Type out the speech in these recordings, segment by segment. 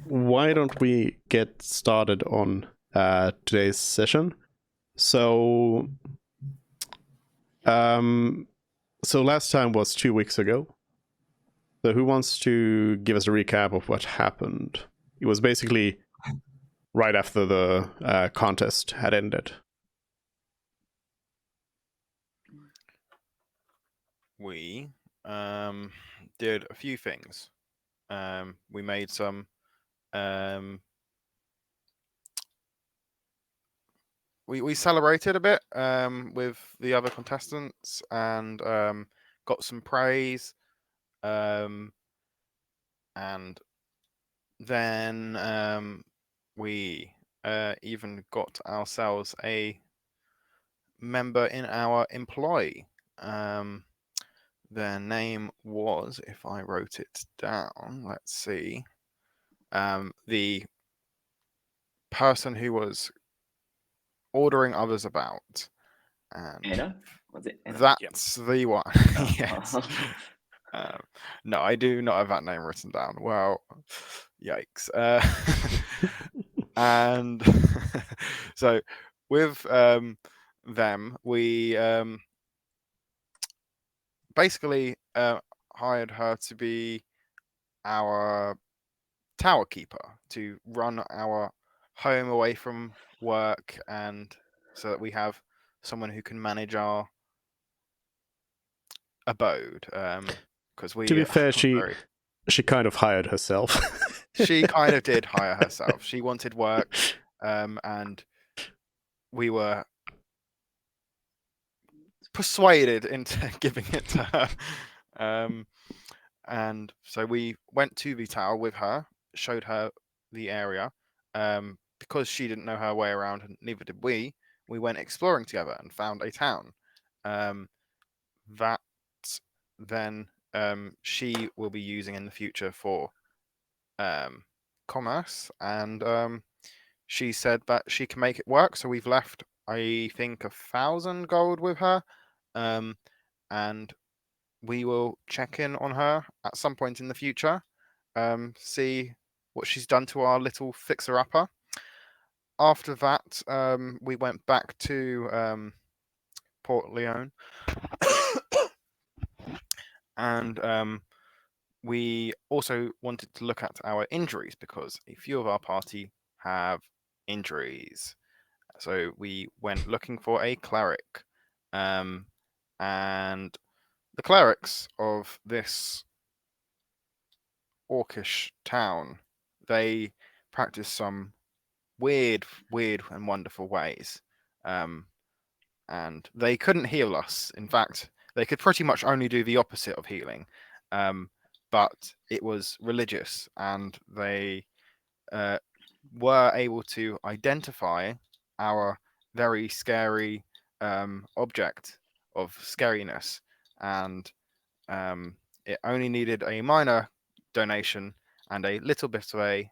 why don't we get started on today's session? So, last time was 2 weeks ago. So who wants to give us a recap of what happened? It was basically right after the contest had ended. We did a few things. We made some we celebrated a bit with the other contestants and got some praise, and then we even got ourselves a member in our employ. Their name was, if I wrote it down, let's see, the person who was ordering others about. And Anna? Was it Anna? that's the one. Oh. Yes. No, I do not have that name written down. Well, yikes. And so with them, we basically hired her to be our tower keeper, to run our home away from work, and so that we have someone who can manage our abode. Because we, To be fair, very- she kind of hired herself. she kind of did hire herself. She wanted work, and we were persuaded into giving it to her. And so we went to the tower with her, showed her the area. Because she didn't know her way around, and neither did we went exploring together and found a town. That then she will be using in the future for commerce, and she said that she can make it work. So we've left, I think, 1,000 gold with her, and we will check in on her at some point in the future, see what she's done to our little fixer-upper. After that, we went back to Port Leone, and we also wanted to look at our injuries, because a few of our party have injuries. So we went looking for a cleric, and the clerics of this orcish town, they practice some weird and wonderful ways, and they couldn't heal us. In fact, they could pretty much only do the opposite of healing, but it was religious, and they were able to identify our very scary object of scariness, and it only needed a minor donation and a little bit of a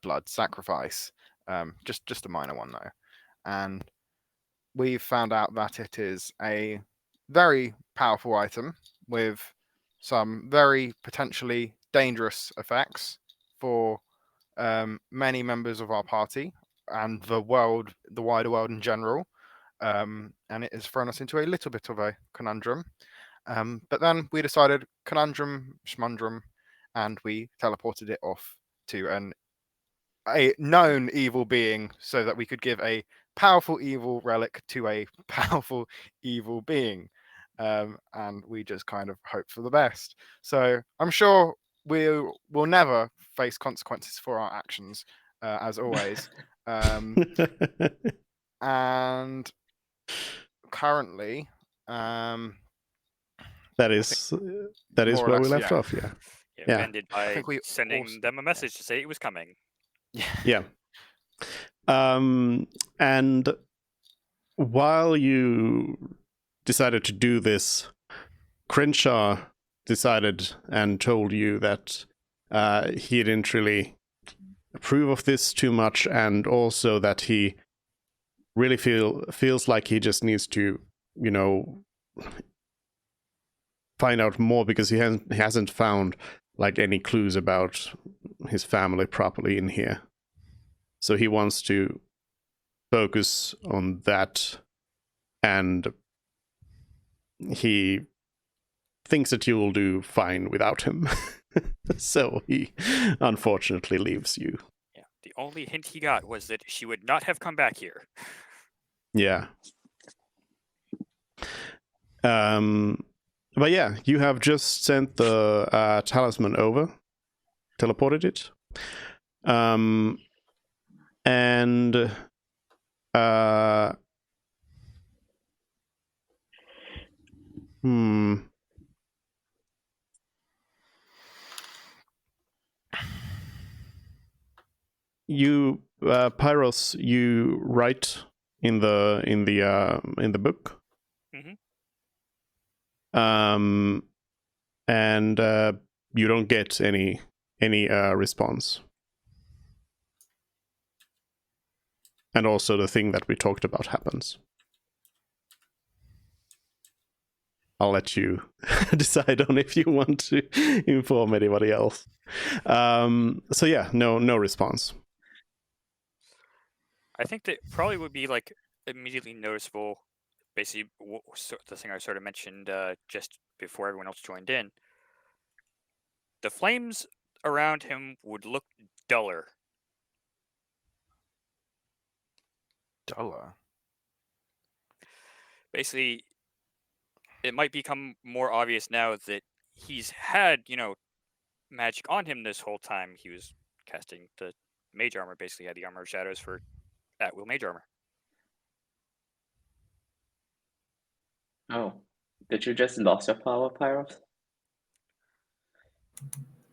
blood sacrifice, just a minor one though. And we've found out that it is a very powerful item with some very potentially dangerous effects for many members of our party and the wider world in general. And it has thrown us into a little bit of a conundrum. But then we decided conundrum schmundrum, and we teleported it off to a known evil being, so that we could give a powerful evil relic to a powerful evil being. And we just kind of hope for the best. So I'm sure we will never face consequences for our actions, as always. And currently, that is where we left off. Yeah. We ended by sending also, them a message to say it was coming. Yeah. And while you decided to do this, Crenshaw decided and told you that he didn't really approve of this too much, and also that he really feels like he just needs to, find out more, because he hasn't found like any clues about his family properly in here. So he wants to focus on that, and he thinks that you will do fine without him. So he unfortunately leaves you. Yeah. The only hint he got was that she would not have come back here. Yeah. But yeah, you have just sent the talisman over, teleported it. And you Pyros, you write in the book. And you don't get any response. And also the thing that we talked about happens. I'll let you decide on if you want to inform anybody else. So yeah, no response. I think that probably would be like immediately noticeable. Basically, the thing I sort of mentioned just before everyone else joined in. The flames around him would look duller. Duller? Basically, it might become more obvious now that he's had, magic on him this whole time. He was casting the mage armor, basically had the armor of shadows for at-will mage armor. Oh, did you just lose your power, Pyros?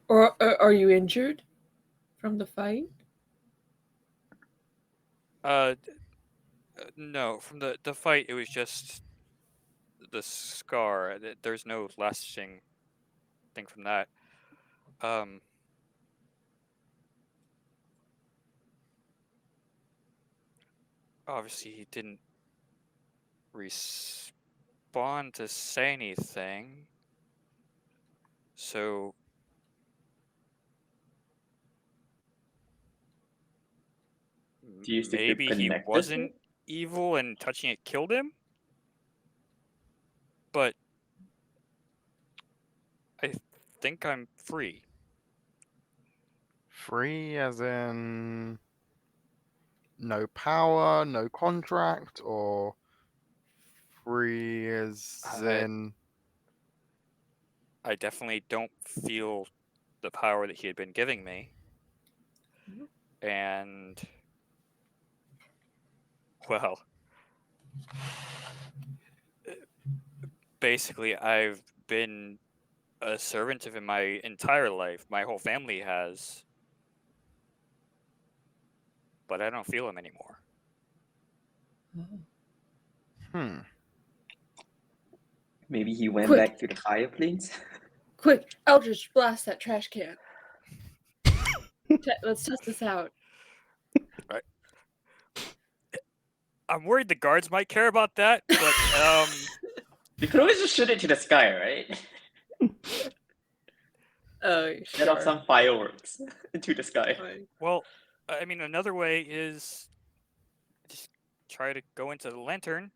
Or are you injured from the fight? No, from the fight, it was just the scar. There's no lasting thing from that. Obviously, he didn't respond to say anything. So Do you think maybe he wasn't evil and touching it killed him? But I think I'm free. Free as in no power, no contract, or free as in... I definitely don't feel the power that he had been giving me. And, well, basically I've been a servant of him my entire life. My whole family has. But I don't feel him anymore. Maybe he went back to the higher planes? Quick, Eldritch, blast that trash can. Let's test this out. Right. I'm worried the guards might care about that, but You could always just shoot it to the sky, right? Oh, Set off some fireworks into the sky. Well, I mean, another way is just try to go into the lantern.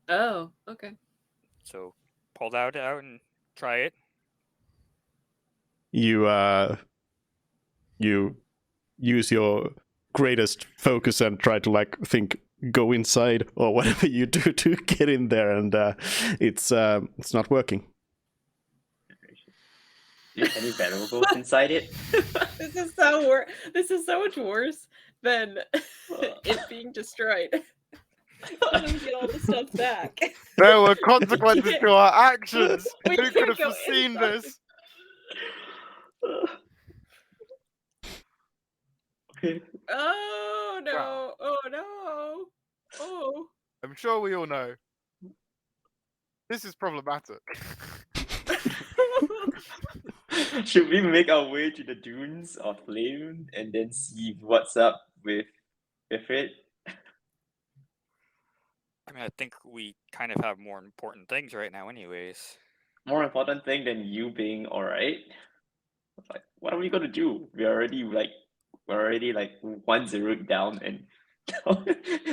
Oh, okay. So pull that out and try it. You use your greatest focus and try to go inside or whatever you do to get in there, and it's not working. Do you have any valuables inside it? This is so much worse than it being destroyed. How do we get all the stuff back? There were consequences to our actions. Who could have foreseen this? Oh no! Wow. Oh no! Oh. I'm sure we all know. This is problematic. Should we make our way to the dunes of flame and then see what's up with it? I mean, I think we kind of have more important things right now anyways. More important thing than you being alright? Like, what are we gonna do? We're already like 1-0 down, and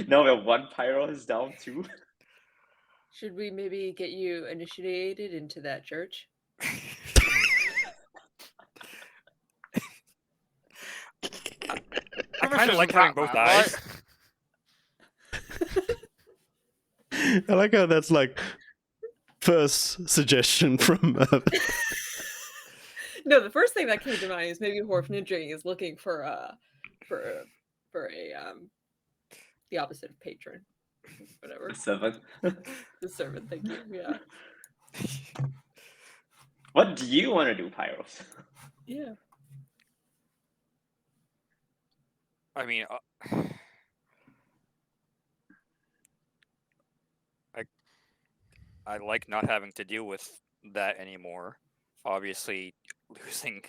now we're 1 Pyros down too. Should we maybe get you initiated into that church? I kind of like having both eyes. I like how that's like first suggestion from. No, the first thing that came to mind is maybe Horfnidring is looking for a the opposite of patron, whatever. The servant. The servant. Thank you. Yeah. What do you want to do, Pyros? Yeah. I mean, I like not having to deal with that anymore. Obviously, losing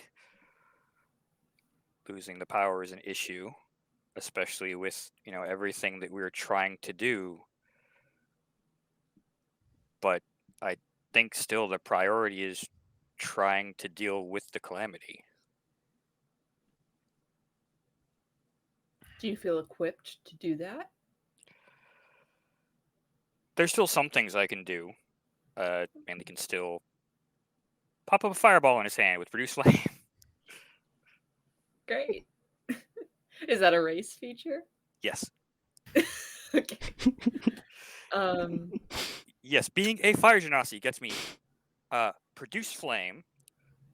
the power is an issue, especially with everything that we're trying to do. But I think still the priority is trying to deal with the calamity. Do you feel equipped to do that? There's still some things I can do. Manly can still pop up a fireball in his hand with Produce Flame. Great. Is that a race feature? Yes. Okay. Yes, being a fire genasi gets me Produce Flame,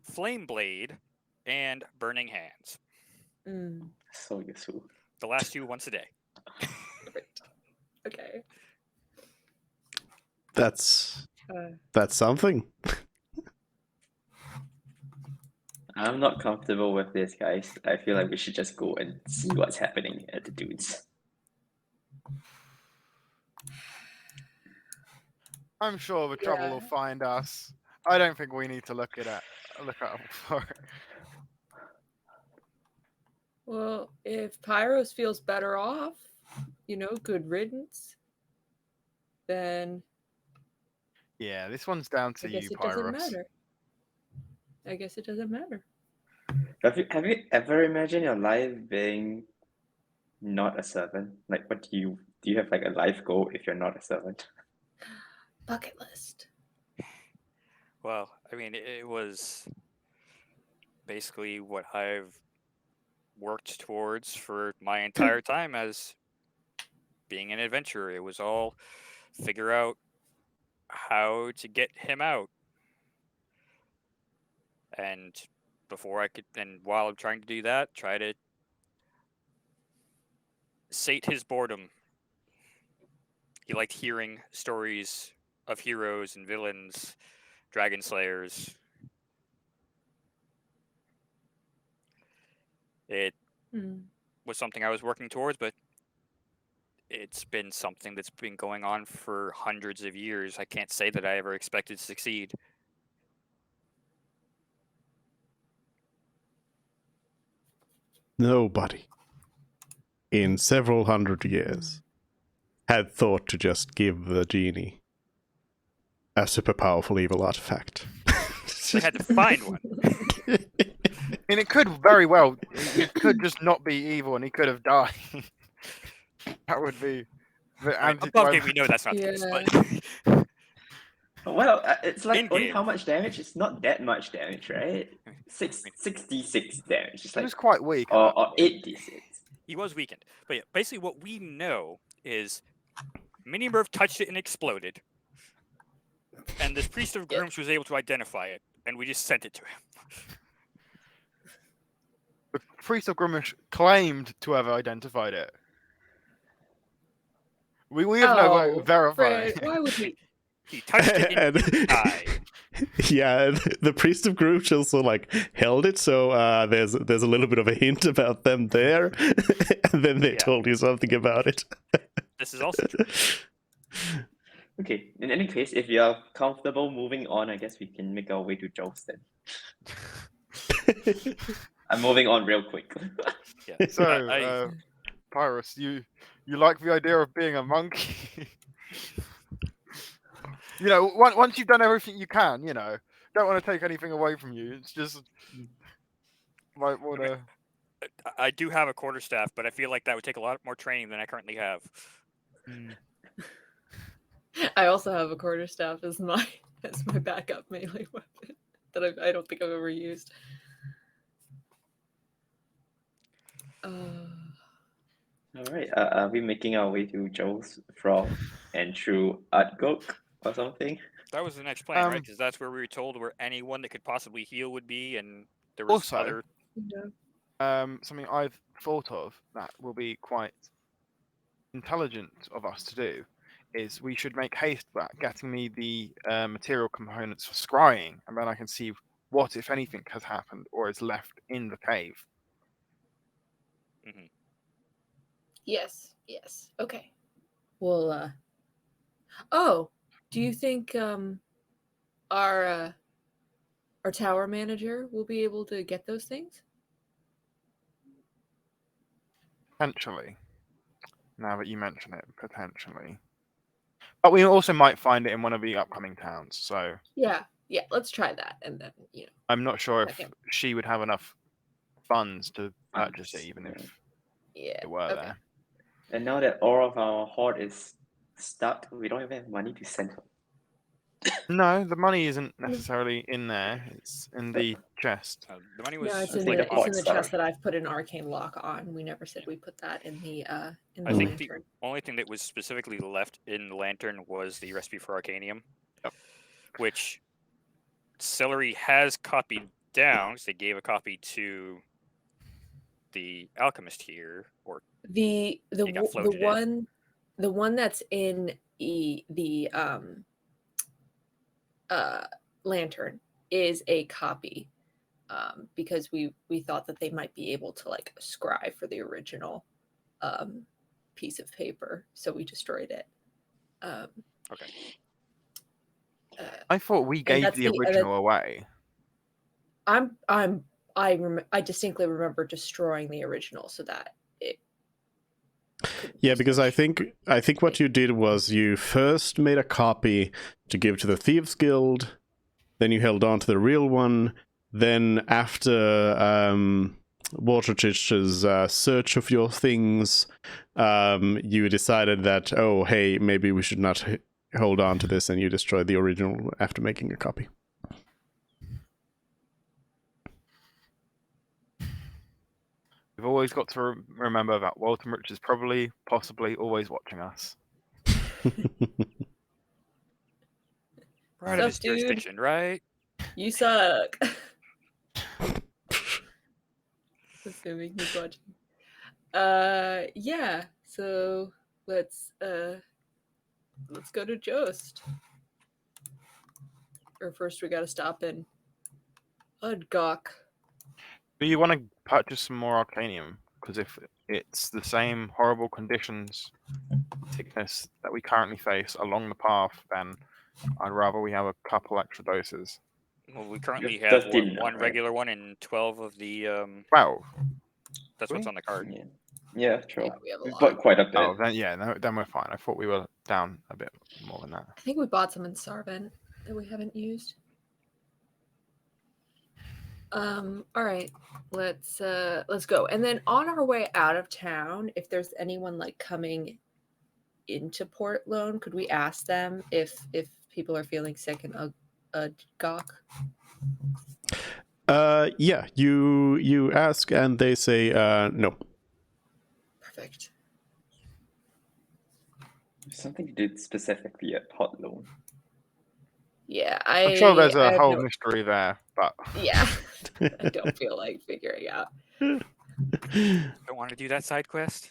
Flame Blade, and Burning Hands. So useful. The last 2 once a day. Perfect. Okay. That's something. I'm not comfortable with this, guys. I feel like we should just go and see what's happening at the dunes. I'm sure the trouble will find us. I don't think we need to look out for it. Well, if Pyros feels better off, good riddance, then Yeah, this one's down to I guess you, it doesn't Pyros. matter. I guess it doesn't matter. Have you ever imagined your life being not a servant? Like, what do you have like a life goal if you're not a servant? Bucket list. Well, I mean, it was basically what I've worked towards for my entire time as being an adventurer. It was all figure out how to get him out. And while I'm trying to do that, try to sate his boredom. He liked hearing stories of heroes and villains, dragon slayers. It was something I was working towards, but it's been something that's been going on for hundreds of years. I can't say that I ever expected to succeed. Nobody in several hundred years had thought to just give the genie a super powerful evil artifact. They had to find one. And it could very well, it could just not be evil and he could have died. That would be the Above game, we know that's not the case, but Well, it's like In-game. only how much damage? It's not that much damage, right? 66 damage. It's He like was quite weak. or 8d6. he was weakened. But yeah, basically what we know is Mini Murph touched it and exploded. And this Priest of Grooms was able to identify it, and we just sent it to him. The Priest of Grimish claimed to have identified it. We have no way to verify. Fred, why would we? He touched it and died. Yeah, the Priest of Grooch also like held it, so there's a little bit of a hint about them there, and then they told you something about it. This is also true. Okay, in any case, if you're comfortable moving on, I guess we can make our way to Joe's then. I'm moving on real quick. Yeah. So, Pyrus, you like the idea of being a monkey? Once you've done everything you can, don't want to take anything away from you. It's just might want to. I do have a quarterstaff, but I feel like that would take a lot more training than I currently have. I also have a quarterstaff as my backup melee weapon that I don't think I've ever used. All right. Are we making our way to Joe's from and through Artgok or something? That was the next plan, right? Um, Because that's where we were told where anyone that could possibly heal would be, and there was Also, other. something I've thought of that will be quite intelligent of us to do is we should make haste about getting me the material components for scrying, and then I can see what, if anything, has happened or is left in the cave. Mhm. Yes. Okay. Well, oh, do you think our tower manager will be able to get those things? Potentially. Now that you mention it, potentially. But we also might find it in one of the upcoming towns, so Yeah. Let's try that, and then I'm not sure if Second. she would have enough funds to purchase it, Funds, even yeah. if Yeah. it were Okay. there. And now that all of our hoard is stuck, we don't even have money to send her. No, the money isn't necessarily in there. It's in the chest. The money was No, it's It's in like the a it's pot in the star. chest that I've put an arcane lock on. We never said we put that in the I lantern. think the only thing that was specifically left in the lantern was the recipe for Arcanium, Yep. which Celery has copied down because they gave a copy to the alchemist here, or The It got floated in. the one that's in the lantern is a copy, because we thought that they might be able to like scribe for the original piece of paper, so we destroyed it. okay. I thought we gave that's the the- original away. I distinctly remember destroying the original so that it couldn't Yeah, be because I searched. think what you did was you first made a copy to give to the Thieves Guild, then you held on to the real one, then after Waterchich's search of your things, you decided that, oh, hey, maybe we should not hold on to this, and you destroyed the original after making a copy. We've always got to remember that Walter Rich is probably, possibly, always watching us. We're out of Sup, his dude? jurisdiction, right? You suck. Assuming he's watching. Yeah. So let's go to Jost. Or first we gotta stop in Udgok. Do you want to purchase some more Arcanium? Because if it's the same horrible conditions, sickness that we currently face along the path, then I'd rather we have a couple extra doses. Well, we currently have have 13 now, one right? regular one and 12 of the. 12. That's what's we? on the card. Yeah, true. Yeah, we have a We lot. bought quite a bit. Oh, then yeah, no, then we're fine. I thought we were down a bit more than that. I think we bought some in Sarvent that we haven't used. All right, let's go. And then on our way out of town, if there's anyone like coming into Port Lone, could we ask them if people are feeling sick in Udgok? Yeah, you ask and they say no. Perfect. Something you did specifically at Pot Loan. Yeah, I'm sure there's I a have whole no- mystery there, but Yeah, I don't feel like figuring out. Don't want to do that side quest.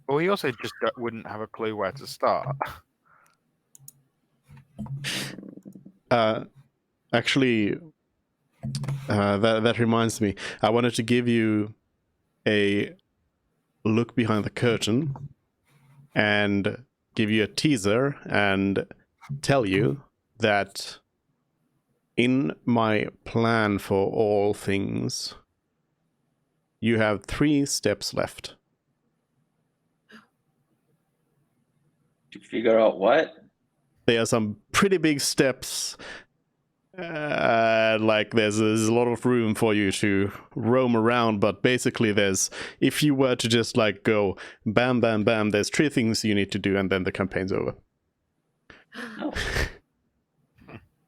well, he also just wouldn't have a clue where to start. Actually, that reminds me. I wanted to give you a look behind the curtain and give you a teaser and tell you that in my plan for all things, you have 3 steps left. To figure out what? There are some pretty big steps. that like there's a lot of room for you to roam around, but basically if you were to just like go bam bam bam, there's 3 things you need to do and then the campaign's over. Oh.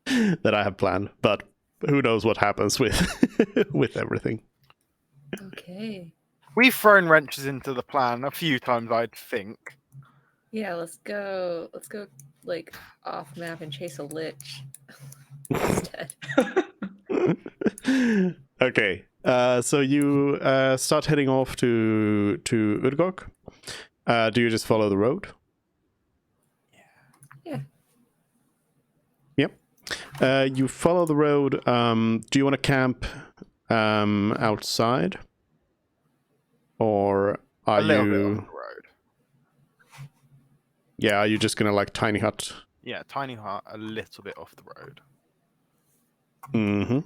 That I have planned, but who knows what happens with with everything. Okay. We've thrown wrenches into the plan a few times, I'd think. Yeah, let's go like off map and chase a lich instead. Okay, so you start heading off to Udgok. Do you just follow the road? Yeah. Yep. You follow the road. Do you want to camp outside? Or are A little bit you... off the road. Yeah, are you just gonna like tiny hut? Yeah, tiny hut, a little bit off the road. Mm-hmm.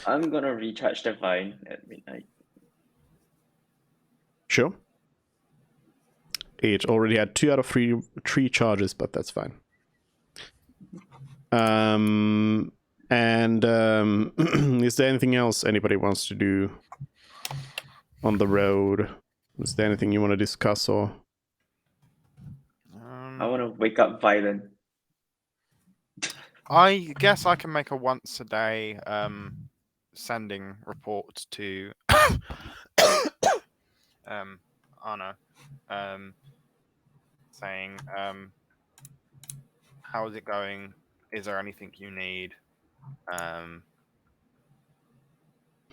I'm gonna recharge the vine at midnight. Sure. It already had 2 out of 3 charges, but that's fine. Is there anything else anybody wants to do on the road? Is there anything you want to discuss or? I want to wake up Violent. I guess I can make a once a day sending report to Anna, saying how is it going? Is there anything you need?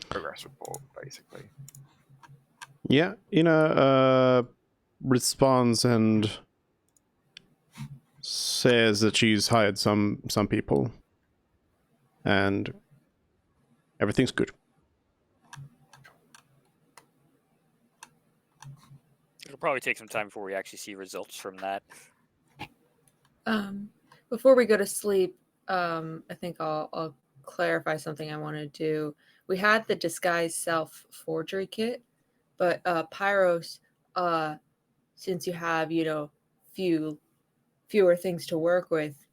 Progress report, basically. Yeah, responds and says that she's hired some people and everything's good. It'll probably take some time before we actually see results from that. Before we go to sleep, I think I'll clarify something I want to do. We had the disguise self forgery kit, but Pyros, since you have fewer things to work with,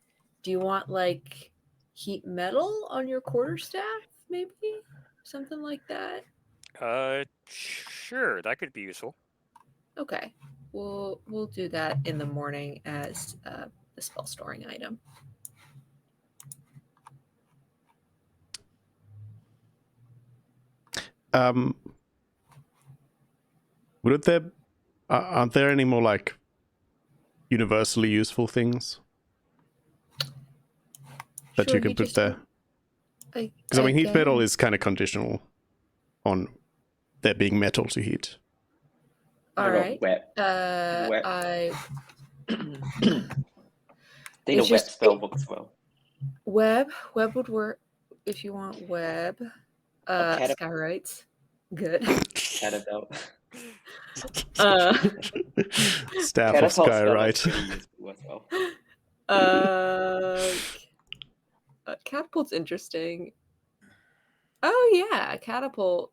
do you want like heat metal on your quarterstaff, maybe something like that? Sure, that could be useful. Okay, we'll do that in the morning as the spell storing item. Would there aren't there any more like universally useful things that Sure, you can put just there? don't- Because I mean, heat again- metal is kind of conditional on there being metal to heat. All What about right. Web? Web. I I think the It's web just- spell works well. web would work if you want web. Skyrites, good. Catapult. Staff of Catapult spell Skyrite. is pretty useful as well. Catapult's interesting. Oh yeah, catapult.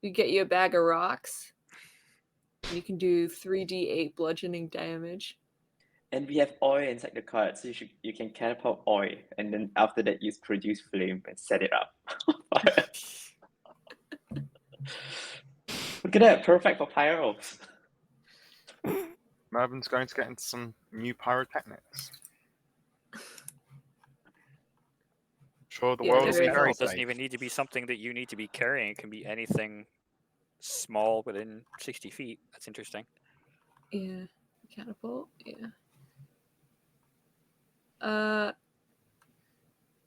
You get you a bag of rocks. You can do 3d8 bludgeoning damage. And we have oil inside the card, so you can catapult oil, and then after that you produce flame and set it up. Look at that, perfect for pyros. Mervin's going to get into some new pyrotechnics. Sure, the Yeah, world there will be is very It doesn't safe. even need to be something that you need to be carrying. It can be anything small within 60 feet. That's interesting. Yeah, catapult. Yeah.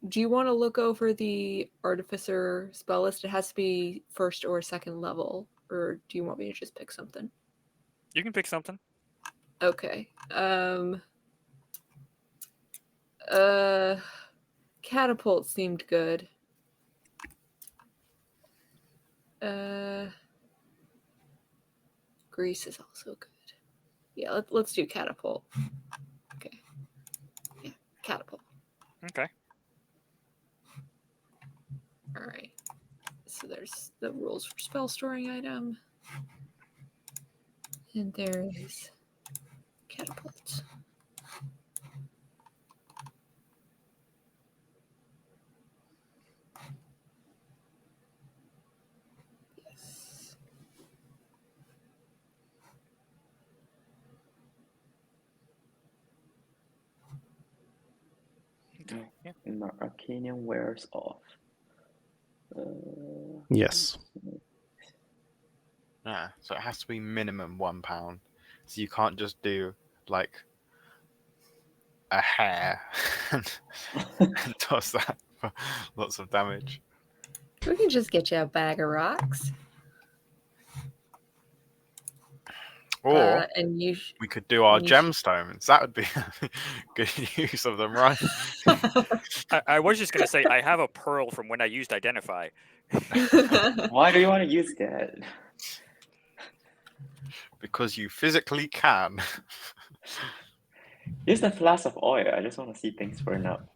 Do you want to look over the artificer spell list? It has to be 1st or 2nd level, or do you want me to just pick something? You can pick something. Okay. Catapult seemed good. Grease is also good. Yeah, let's do catapult. Okay. Yeah, catapult. Okay. All right. So there's the rules for spell storing item. And there is catapult. My Arcanium wears off. Yes. Yeah, so it has to be minimum £1. So you can't just do like a hair and toss that for lots of damage. We can just get you a bag of rocks. Or And you. we could do our you gemstones. That would be good use of them, right? I was just gonna say I have a pearl from when I used Identify. Why do you want to use that? Because you physically can. Use the flask of oil. I just want to see things burn up.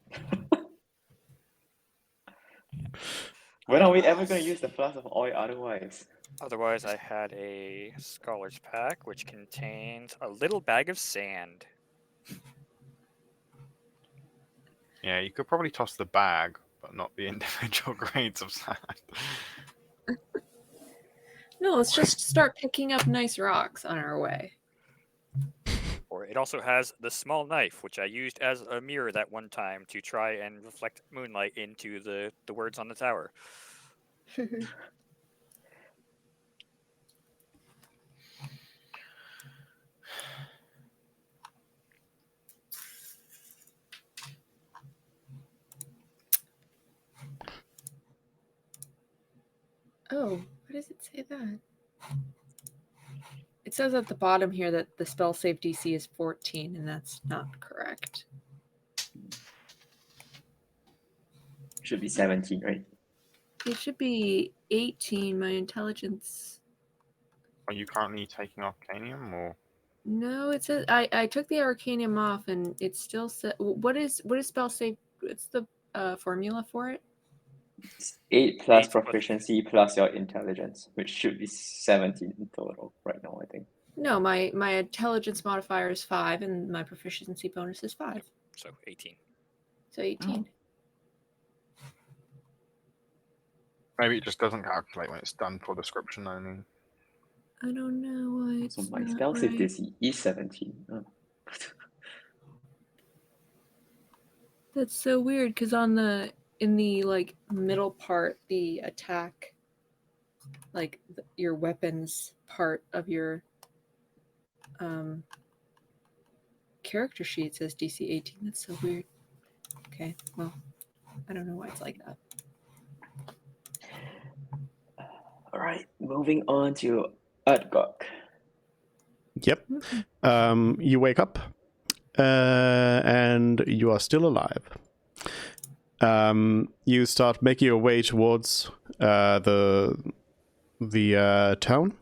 When are we ever going to use the flask of oil otherwise? Otherwise, I had a scholar's pack which contains a little bag of sand. Yeah, you could probably toss the bag, but not the individual grains of sand. No, let's just start picking up nice rocks on our way. Or it also has the small knife, which I used as a mirror that one time to try and reflect moonlight into the words on the tower. Oh, why does it say that? It says at the bottom here that the spell save DC is 14, and that's not correct. Should be 17, right? It should be 18. My intelligence. Are you currently taking Arcanium or? No, it says I took the Arcanium off, and it still said. What is spell save? What's the formula for it? It's 8 plus 8 plus- proficiency plus your intelligence, which should be 17 in total right now, I think. No, my intelligence modifier is 5, and my proficiency bonus is 5. So 18. So 18. Maybe it just doesn't calculate when it's done for description only. I don't know why it's So my not spell save right. DC is 17. Oh. That's so weird because in the like middle part, the attack, like your weapons part of your character sheet says DC 18. That's so weird. Okay, well, I don't know why it's like that. All right, moving on to Utgok. Yep. You wake up, and you are still alive. You start making your way towards the town.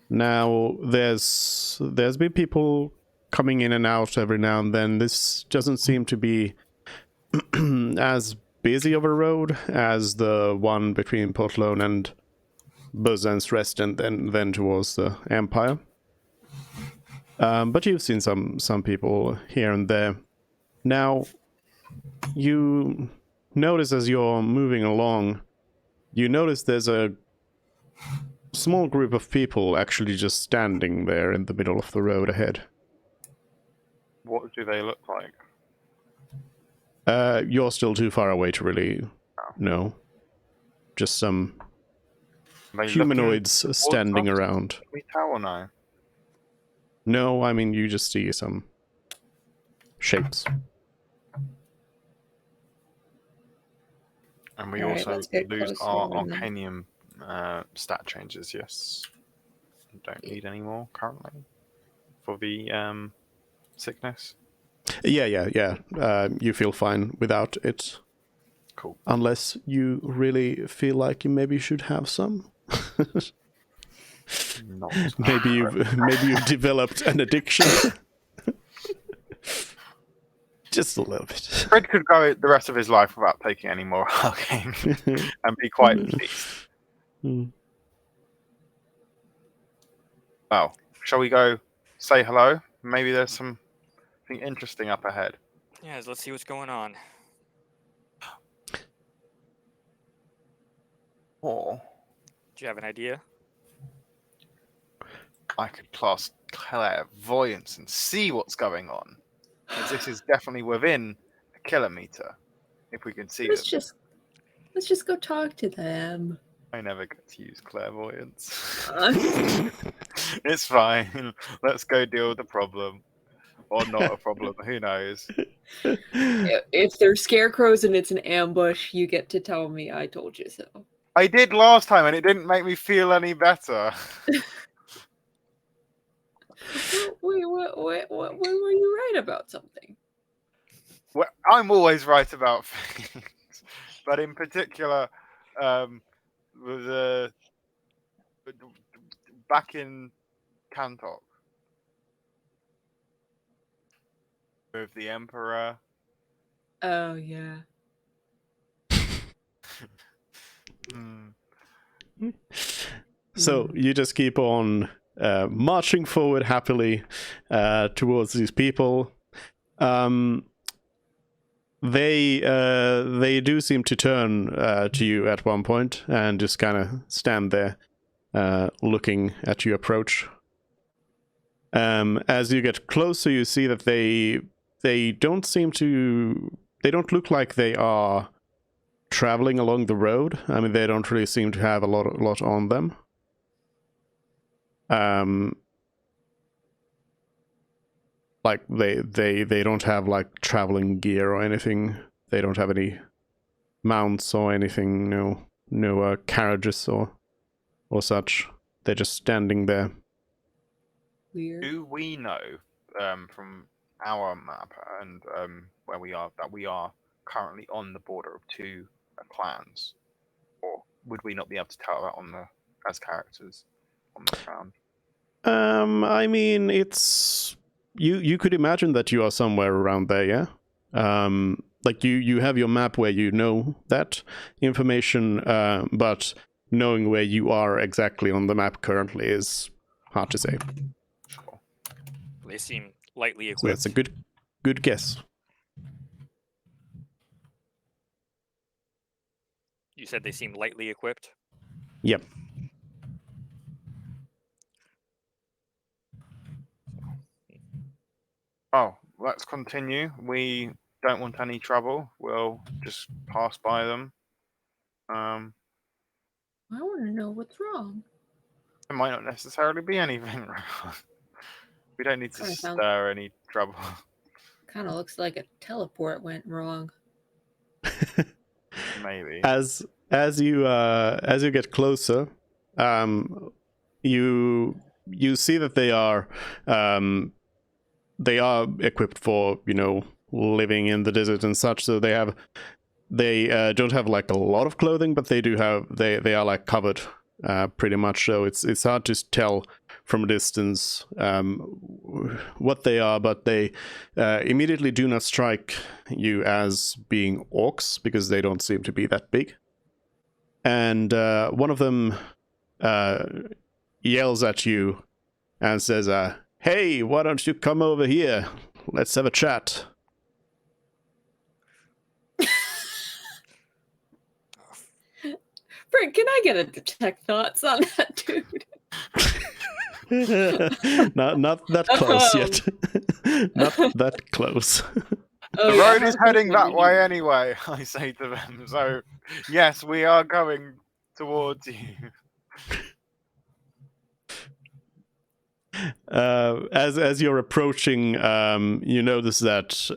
Now, there's been people coming in and out every now and then. This doesn't seem to be as busy of a road as the one between Portlone and Buzan's Rest, and then towards the Empire. But you've seen some people here and there. Now, you notice as you're moving along, you notice there's a small group of people actually just standing there in the middle of the road ahead. What do they look like? You're still too far away to really know. Just some Are they humanoids standing us? around. Can we tell or no? No, I mean, you just see some shapes. And we All right, also let's get lose closer our and then- Arcanium stat changes, yes. Don't need any more currently for the sickness. Yeah. You feel fine without it. Cool. Unless you really feel like you maybe should have some. Not. maybe you've developed an addiction. Just a little bit. Fred could go the rest of his life without taking any more Arcane and be quite pleased. Well, shall we go say hello? Maybe there's something interesting up ahead. Yeah, let's see what's going on. Or Do you have an idea? I could cast clairvoyance and see what's going on. As this is definitely within a kilometer, if we can see them. Let's just go talk to them. I never get to use clairvoyance. Uh, It's fine. Let's go deal with the problem. Or not a problem, who knows? if they're scarecrows and it's an ambush, you get to tell me I told you so. I did last time and it didn't make me feel any better. Wait, what were you right about something? Well, I'm always right about things. But in particular, with back in Kantok with the Emperor. Oh yeah. So you just keep on marching forward happily towards these people. They do seem to turn to you at one point and just kind of stand there looking at you approach. As you get closer, you see that they don't look like they are traveling along the road. I mean, they don't really seem to have a lot on them. Like they don't have like traveling gear or anything. They don't have any mounts or anything. No carriages or such. They're just standing there. Weird. Do we know from our map and where we are that we are currently on the border of two clans, or would we not be able to tell that as characters on the ground? I mean, it's you could imagine that you are somewhere around there, yeah. Like you have your map where you know that information, but knowing where you are exactly on the map currently is hard to say. Sure. They seem lightly So equipped. that's a good guess. You said they seem lightly equipped? Yep. Oh, let's continue. We don't want any trouble. We'll just pass by them. I want to know what's wrong. There might not necessarily be anything wrong. We don't need to Kinda sounds- stir any trouble. Kind of looks like a teleport went wrong. Maybe. As you get closer, you see that they are equipped for living in the desert and such. So they don't have like a lot of clothing, but they are like covered pretty much. So it's hard to tell from a distance what they are, but they immediately do not strike you as being orcs because they don't seem to be that big. And one of them yells at you and says, "Hey, why don't you come over here? Let's have a chat." Frank, can I get a detect thoughts on that dude? Not that close yet. Not that close. The road is heading that way anyway, I say to them. So, yes, we are going towards you. As you're approaching, you notice that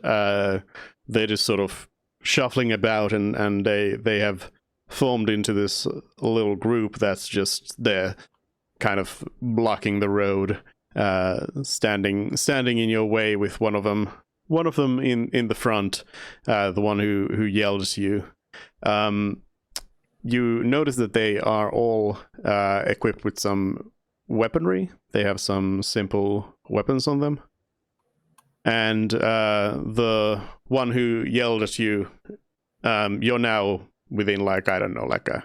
they're just sort of shuffling about, and they have formed into this little group that's just there, kind of blocking the road, standing in your way with one of them in the front, the one who yelled at you. You notice that they are all equipped with some weaponry. They have some simple weapons on them. And the one who yelled at you, you're now within like, I don't know, like a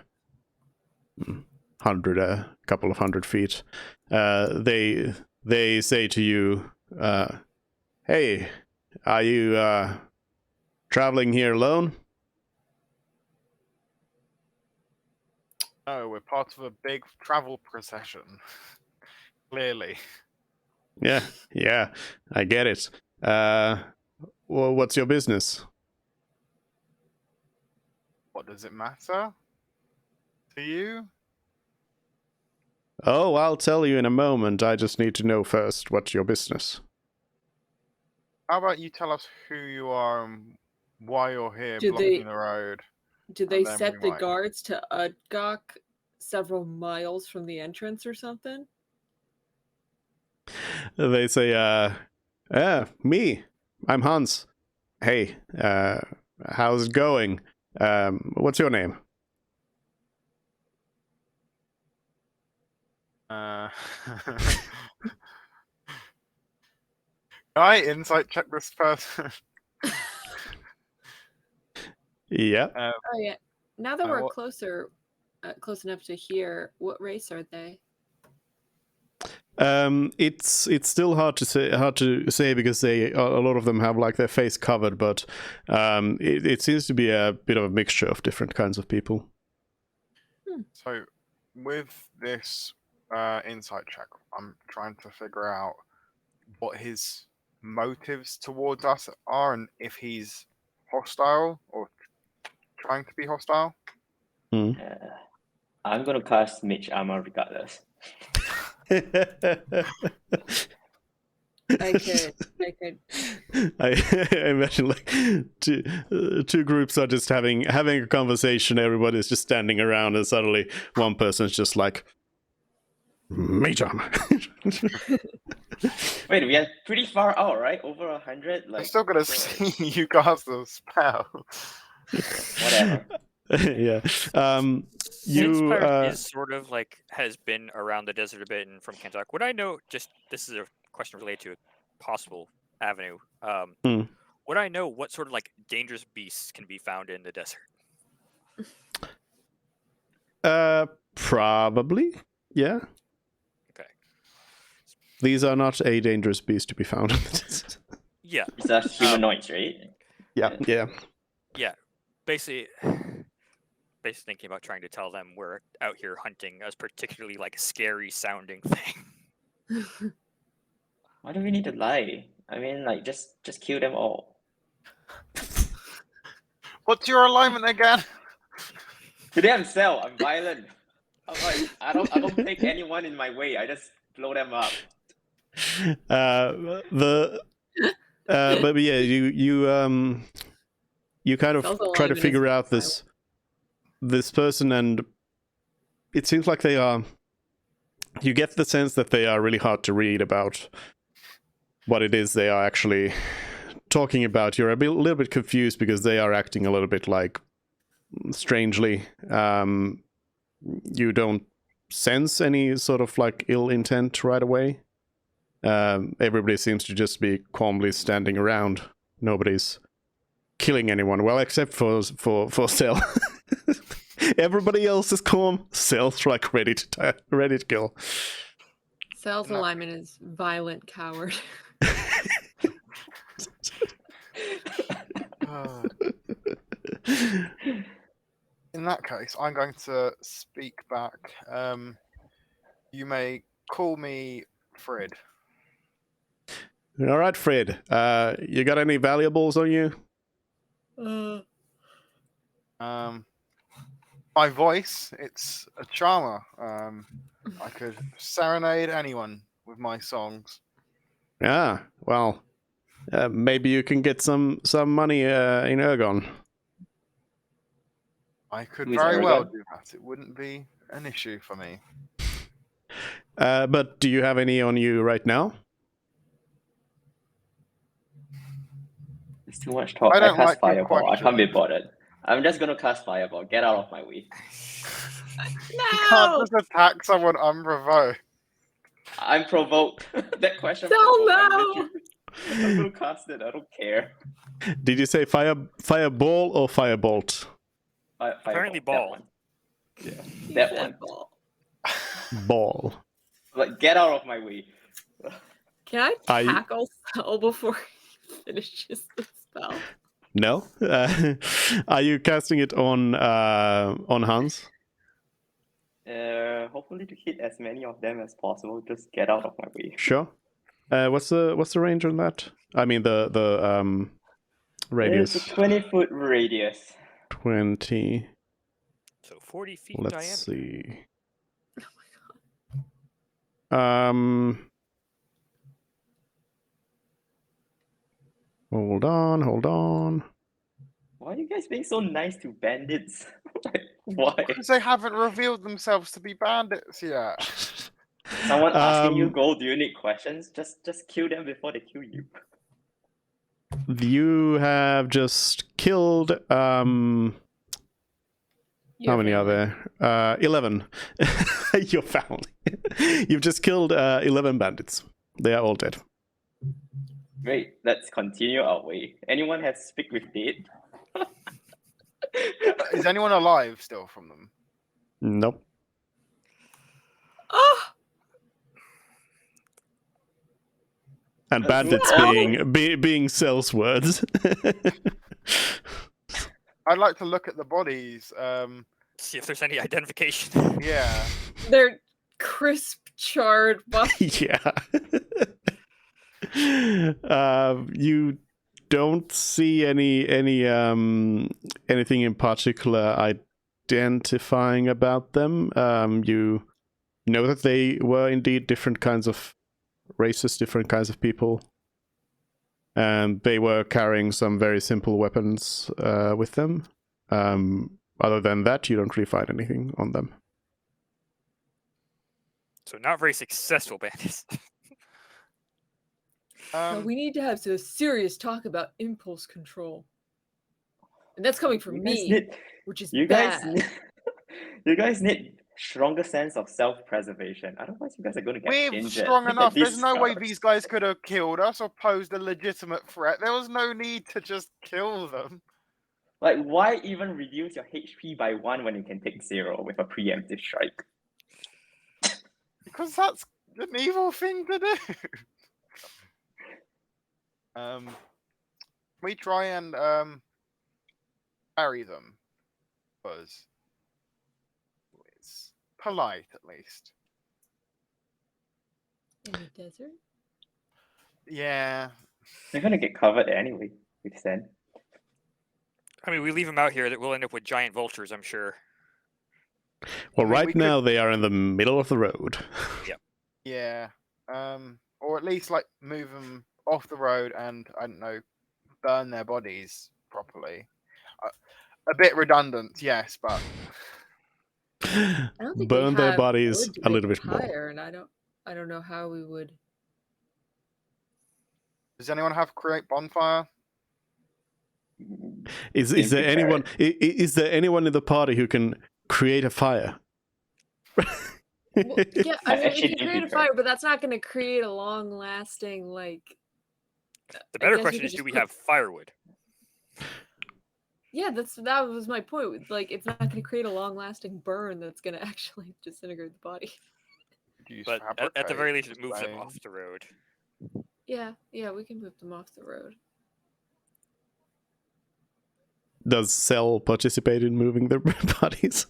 couple of hundred feet. They say to you, "Hey, are you traveling here alone?" Oh, we're part of a big travel procession. Clearly. Yeah, I get it. what's your business? What does it matter to you? Oh, I'll tell you in a moment. I just need to know first what's your business. How about you tell us who you are and why you're here Do blocking they- the road? Do they then set we the might. guards to Udgok several miles from the entrance or something? They say, me. I'm Hans. Hey, how's it going? What's your name? Can I insight check this person? Yeah. Oh yeah. Now that we're what- close enough to hear, what race are they? It's still hard to say because a lot of them have like their face covered, but it seems to be a bit of a mixture of different kinds of people. So, with this insight check, I'm trying to figure out what his motives towards us are and if he's hostile or trying to be hostile. I'm gonna cast Mage Armor regardless. I could. I imagine like two groups are just having a conversation. Everybody's just standing around, and suddenly one person's just like, "Mage armor." Wait, we are pretty far out, right? Over 100. Like I'm still gonna so- see you cast the spell. Whatever. Yeah. Since You. Pirate is sort of like has been around the desert a bit and from Kentucky, would I know? Just this is a question related to a possible avenue. Would I know what sort of like dangerous beasts can be found in the desert? Probably. Yeah. Okay. These are not a dangerous beast to be found. Yeah. These are humanoids, right? Yeah. Basically thinking about trying to tell them we're out here hunting a particularly like scary sounding thing. Why do we need to lie? I mean, like, just kill them all. What's your alignment again? To themselves, I'm violent. I'm like, I don't take anyone in my way. I just blow them up. But yeah, you kind of Sounds try to alignment figure is out this person, and it seems like they are. You get the sense that they are really hard to read about what it is they are actually talking about. You're a little bit confused because they are acting a little bit like strangely. You don't sense any sort of like ill intent right away. Everybody seems to just be calmly standing around. Nobody's killing anyone. Well, except for Cell. Everybody else is calm. Cell's like ready to kill. Cell's No. alignment is violent coward. In that case, I'm going to speak back. You may call me Fred. All right, Fred. You got any valuables on you? My voice, it's a charmer. I could serenade anyone with my songs. Yeah. Well, maybe you can get some money in Ergon. I could Who's very well Aragon? do that. It wouldn't be an issue for me. But do you have any on you right now? It's too much talk. I I don't cast like your Fireball. I question. can't be bothered. I'm just gonna cast Fireball. Get out of my way. You can't just attack someone unprovoked. I'm provoked. That question. No, provoked. no! I'm gonna cast it. I don't care. Did you say fireball or firebolt? Apparently Fireball, ball. That one. Yeah, that one. Ball. Like, get out of my way. Can I I- tackle Cell before he finishes the spell? No. Are you casting it on Hans? Hopefully to hit as many of them as possible. Just get out of my way. Sure. What's the range on that? I mean the radius. It's a 20-foot radius. 20. So 40 feet Let's diameter. see. Hold on. Why are you guys being so nice to bandits? Like, why? Because they haven't revealed themselves to be bandits yet. Someone asking you, Gold, do you need questions? Just kill them before they kill you. You have just killed how many are there? 11. Your family. You've just killed 11 bandits. They are all dead. Great, let's continue our way. Anyone has speak with dead? Is anyone alive still from them? Nope. Oh, And That's bandits all. being sales words. I'd like to look at the bodies. See if there's any identification. Yeah. they're crisp, charred bodies. Yeah. You don't see anything in particular identifying about them. You know that they were indeed different kinds of races, different kinds of people, and they were carrying some very simple weapons with them. Other than that, you don't really find anything on them. So not very successful bandits. No, we need to have a serious talk about impulse control. And that's coming from me, which is you bad. guys need, you guys need stronger sense of self-preservation. Otherwise, you guys are going to get We're injured. strong Look at enough. these There's no way scars. these guys could have killed us or posed a legitimate threat. There was no need to just kill them. Like, why even reduce your HP by 1 when you can take 0 with a preemptive strike? Because that's an evil thing to do. We try and parry them, because it's polite at least. In the desert? Yeah. They're going to get covered anyway with sand. I mean, we leave them out here, that we'll end up with giant vultures, I'm sure. Well, We- right we now they are in the middle of the road. Yeah. Or at least like move them off the road and I don't know, burn their bodies properly. A bit redundant, yes, but I don't think Burn we their have bodies wood to a make little bit more. fire, and I don't know how we would. does anyone have create bonfire? Is Didn't there prepare anyone? Is there anyone in the party who can create a fire? Well, yeah, I mean, we actually can didn't create a prepare. fire, but that's not going to create a long-lasting like. The better guess we question could is, do just we put- have firewood? Yeah, that was my point. Like, it's not going to create a long-lasting burn that's going to actually disintegrate the body. Do you use But at the fabricate very least, this it moves them way? off the road. Yeah, we can move them off the road. Does Cell participate in moving their bodies?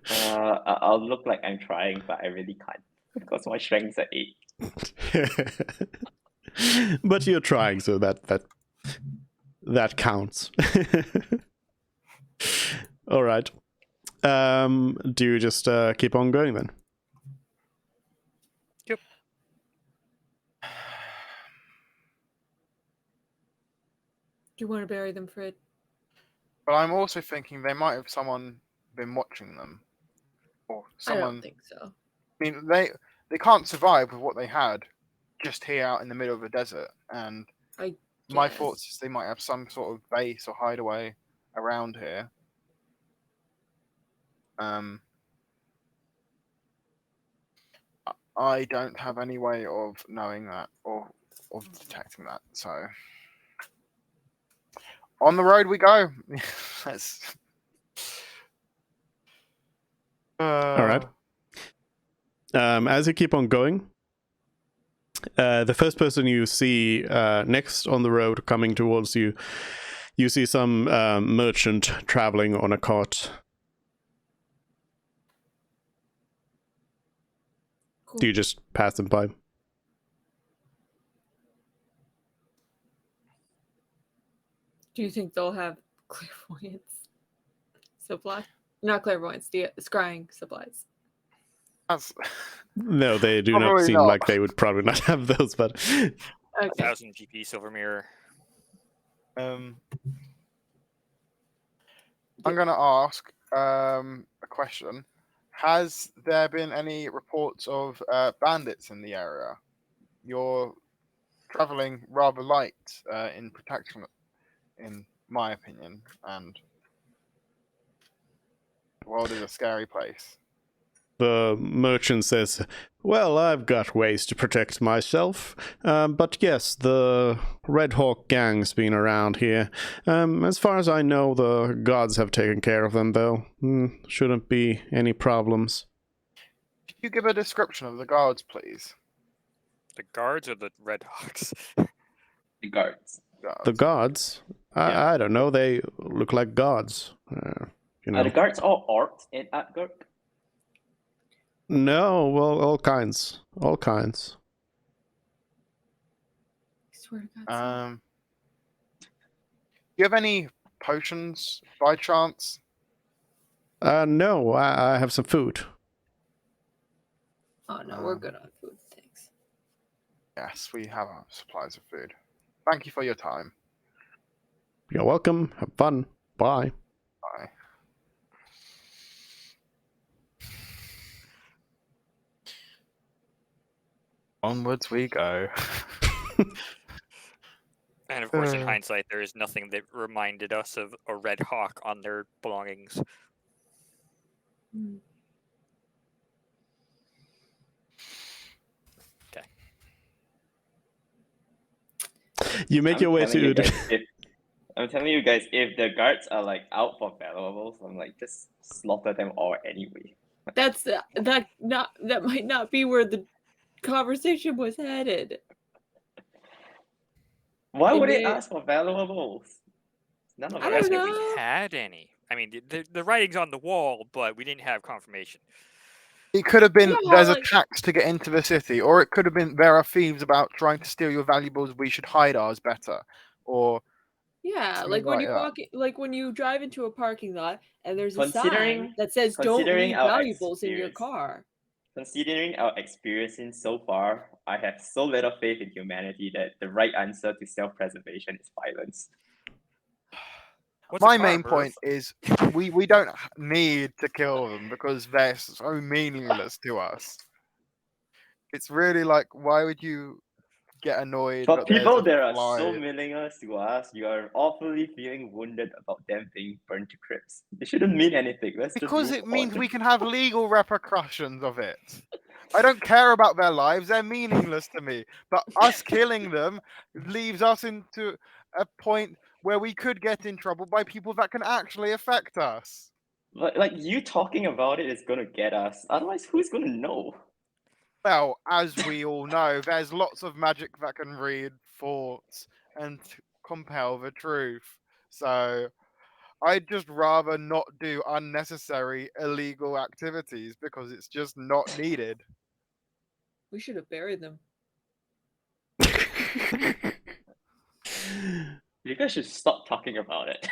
I'll look like I'm trying, but I really can't because my strength's at 8. But you're trying, so that counts. All right. Do you just keep on going then? Do you want to bury them, Fred? But I'm also thinking they might have someone been watching them. Or I someone don't think so. I mean they can't survive with what they had just here out in the middle of the desert. And my guess. thoughts is they might have some sort of base or hideaway around here. I don't have any way of knowing that or of detecting that. So on the road we go. Let's... All right. As you keep on going, the first person you see next on the road coming towards you, you see some merchant traveling on a cart. Cool. Do you just pass them by? Do you think they'll have clairvoyance supplies? Not clairvoyance, the scrying supplies. That's No, they do not Probably seem not. like they would probably not have those, but A Okay. 1000 GP silver mirror. I'm gonna ask a question. Has there been any reports of bandits in the area? You're traveling rather light in protection, in my opinion, and the world is a scary place. the merchant says, well, I've got ways to protect myself, but yes, the Red Hawk gang's been around here. As far as I know, the gods have taken care of them, though. Shouldn't be any problems. Could you give a description of the guards, please? The guards or the Red Hawks? The guards. The gods? Yeah. I don't know, they look like gods. You Are the know. guards all orcs in Atgurk? No, well, all kinds. All kinds. I swear to God. Do you have any potions by chance? No, I have some food. Oh no, we're good on food. Thanks. Yes, we have our supplies of food. Thank you for your time. You're welcome. Have fun. Bye. Bye. Onwards we go. And of course, in hindsight, there is nothing that reminded us of a Red Hawk on their belongings. Hmm. You make your way to I'm telling you guys, if the guards are like out for valuables, I'm like just slaughter them all anyway. That's that might not be where the conversation was headed. Why They would it may- ask for valuables? None of I us don't have know. been- We had any. I mean, the writing's on the wall, but we didn't have confirmation. It could have been Yeah, there's like- a tax to get into the city, or it could have been there are thieves about trying to steal your valuables. We should hide ours better, or Yeah, something like when like you that. walk, like when you drive into a parking lot and there's a sign Considering- that says "Don't considering leave our valuables in your experience. car." Considering our experience so far, I have so little faith in humanity that the right answer to self-preservation is violence. What's a My car, main Murph? point is we don't need to kill them because they're so meaningless to us. It's really like, why would you get annoyed? For that there's people a that are fly? so meaningless to us, you are awfully feeling wounded about them being burned to crisps. It shouldn't mean anything. Let's Because just it move means on. we can have legal repercussions of it. I don't care about their lives; they're meaningless to me. But us killing them leaves us into a point where we could get in trouble by people that can actually affect us. Like you talking about it is gonna get us. Otherwise, who's gonna know? Well, as we all know, there's lots of magic that can read thoughts and compel the truth. So I'd just rather not do unnecessary illegal activities because it's just not needed. We should have buried them. You guys should stop talking about it.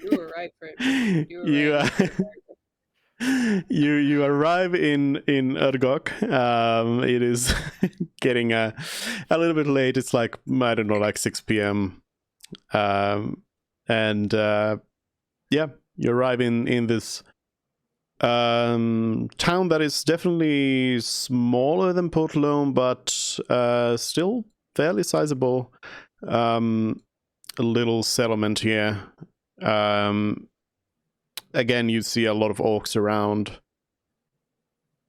You were right, Fred. You were You right. you arrive in Urgok. It is getting a little bit late. It's like, I don't know, like 6 p.m. And yeah, you arrive in this town that is definitely smaller than Port Lone, but still fairly sizable. A little settlement here. Again, you see a lot of orcs around,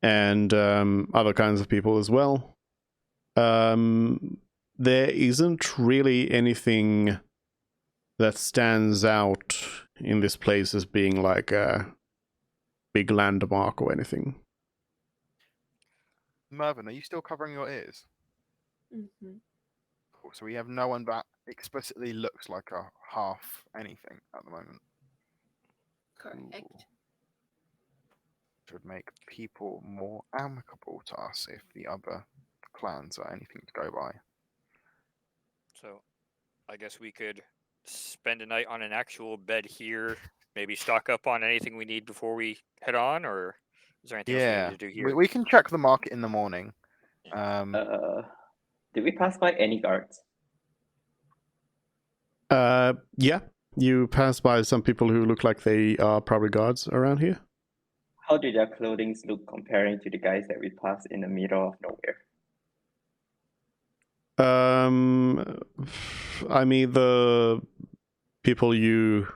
and other kinds of people as well. There isn't really anything that stands out in this place as being like a big landmark or anything. Mervyn, are you still covering your ears? Mm-hmm. Cool. So we have no one that explicitly looks like a half anything at the moment. Correct. Ooh. Would make people more amicable to us if the other clans are anything to go by. So, I guess we could spend a night on an actual bed here? Maybe stock up on anything we need before we head on, or is there anything else we Yeah, need to do here? we can check the market in the morning. Did we pass by any guards? Yeah, you pass by some people who look like they are probably guards around here. How do their clothing look comparing to the guys that we passed in the middle of nowhere? I mean, the people you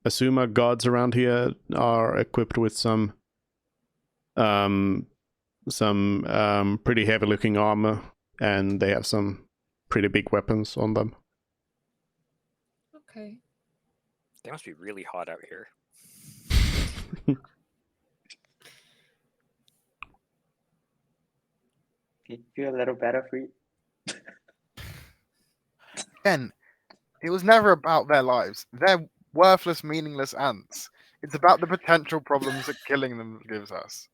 assume are guards around here are equipped with some pretty heavy-looking armor, and they have some pretty big weapons on them. Okay. They must be really hot out here. Do you feel a little better for you? Again, it was never about their lives. They're worthless, meaningless ants. It's about the potential problems that killing them gives us.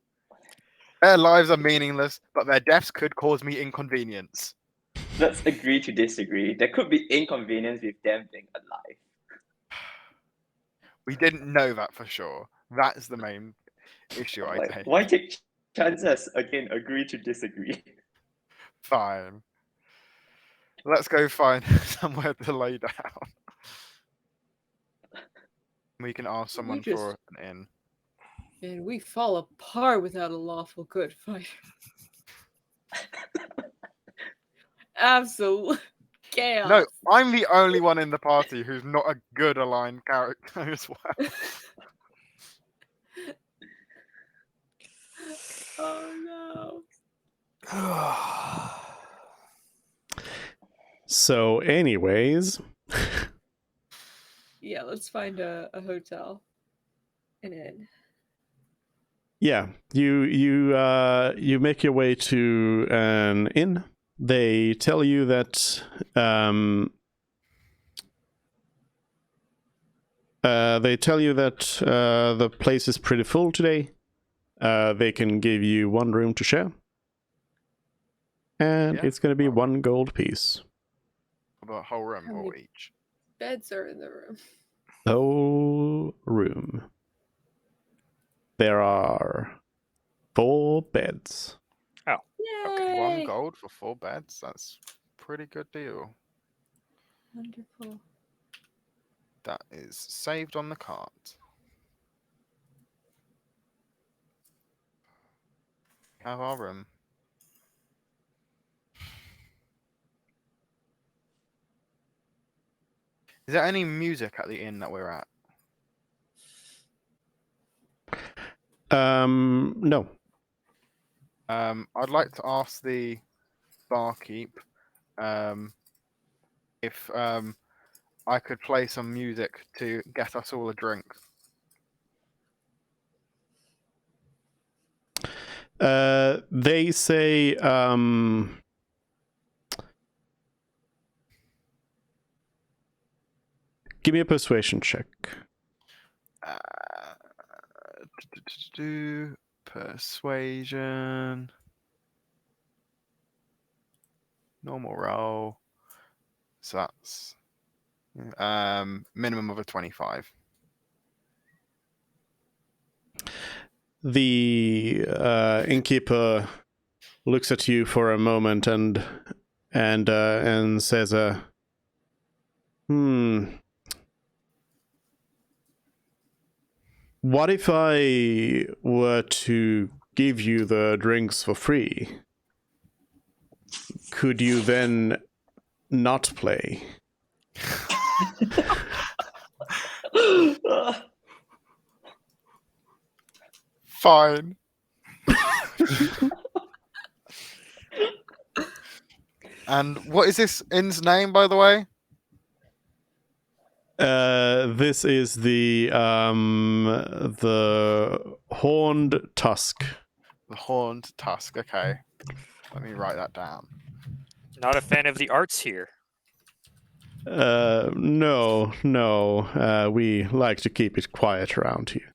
Their lives are meaningless, but their deaths could cause me inconvenience. Let's agree to disagree. There could be inconvenience with them being alive. We didn't know that for sure. That's the main issue, I Like, take. why take chances? Again, agree to disagree. Fine. Let's go find somewhere to lay down. We can ask someone for an inn. And we fall apart without a lawful good fighter. Absolute chaos. No, I'm the only one in the party who's not a good aligned character as well. Oh no. So, anyways, Yeah, let's find a hotel. An inn. yeah, you make your way to an inn. They tell you that the place is pretty full today. They can give you one room to share, and Yeah, it's going to be well. 1 gold piece. The whole room How or many- each. Beds are in the room. The whole room. There are 4 beds. Yay! 1 gold for 4 beds. That's a pretty good deal. Wonderful. That is saved on the cart. Have our room. Is there any music at the inn that we're at? No. I'd like to ask the barkeep if I could play some music to get us all a drink. They say give me a persuasion check. Persuasion. Normal roll. So that's minimum of a 25. The innkeeper looks at you for a moment and says, what if I were to give you the drinks for free? Could you then not play? Fine. And what is this inn's name, by the way? This is the Horned Tusk. The Horned Tusk. Okay. Let me write that down. Not a fan of the arts here. No. We like to keep it quiet around here.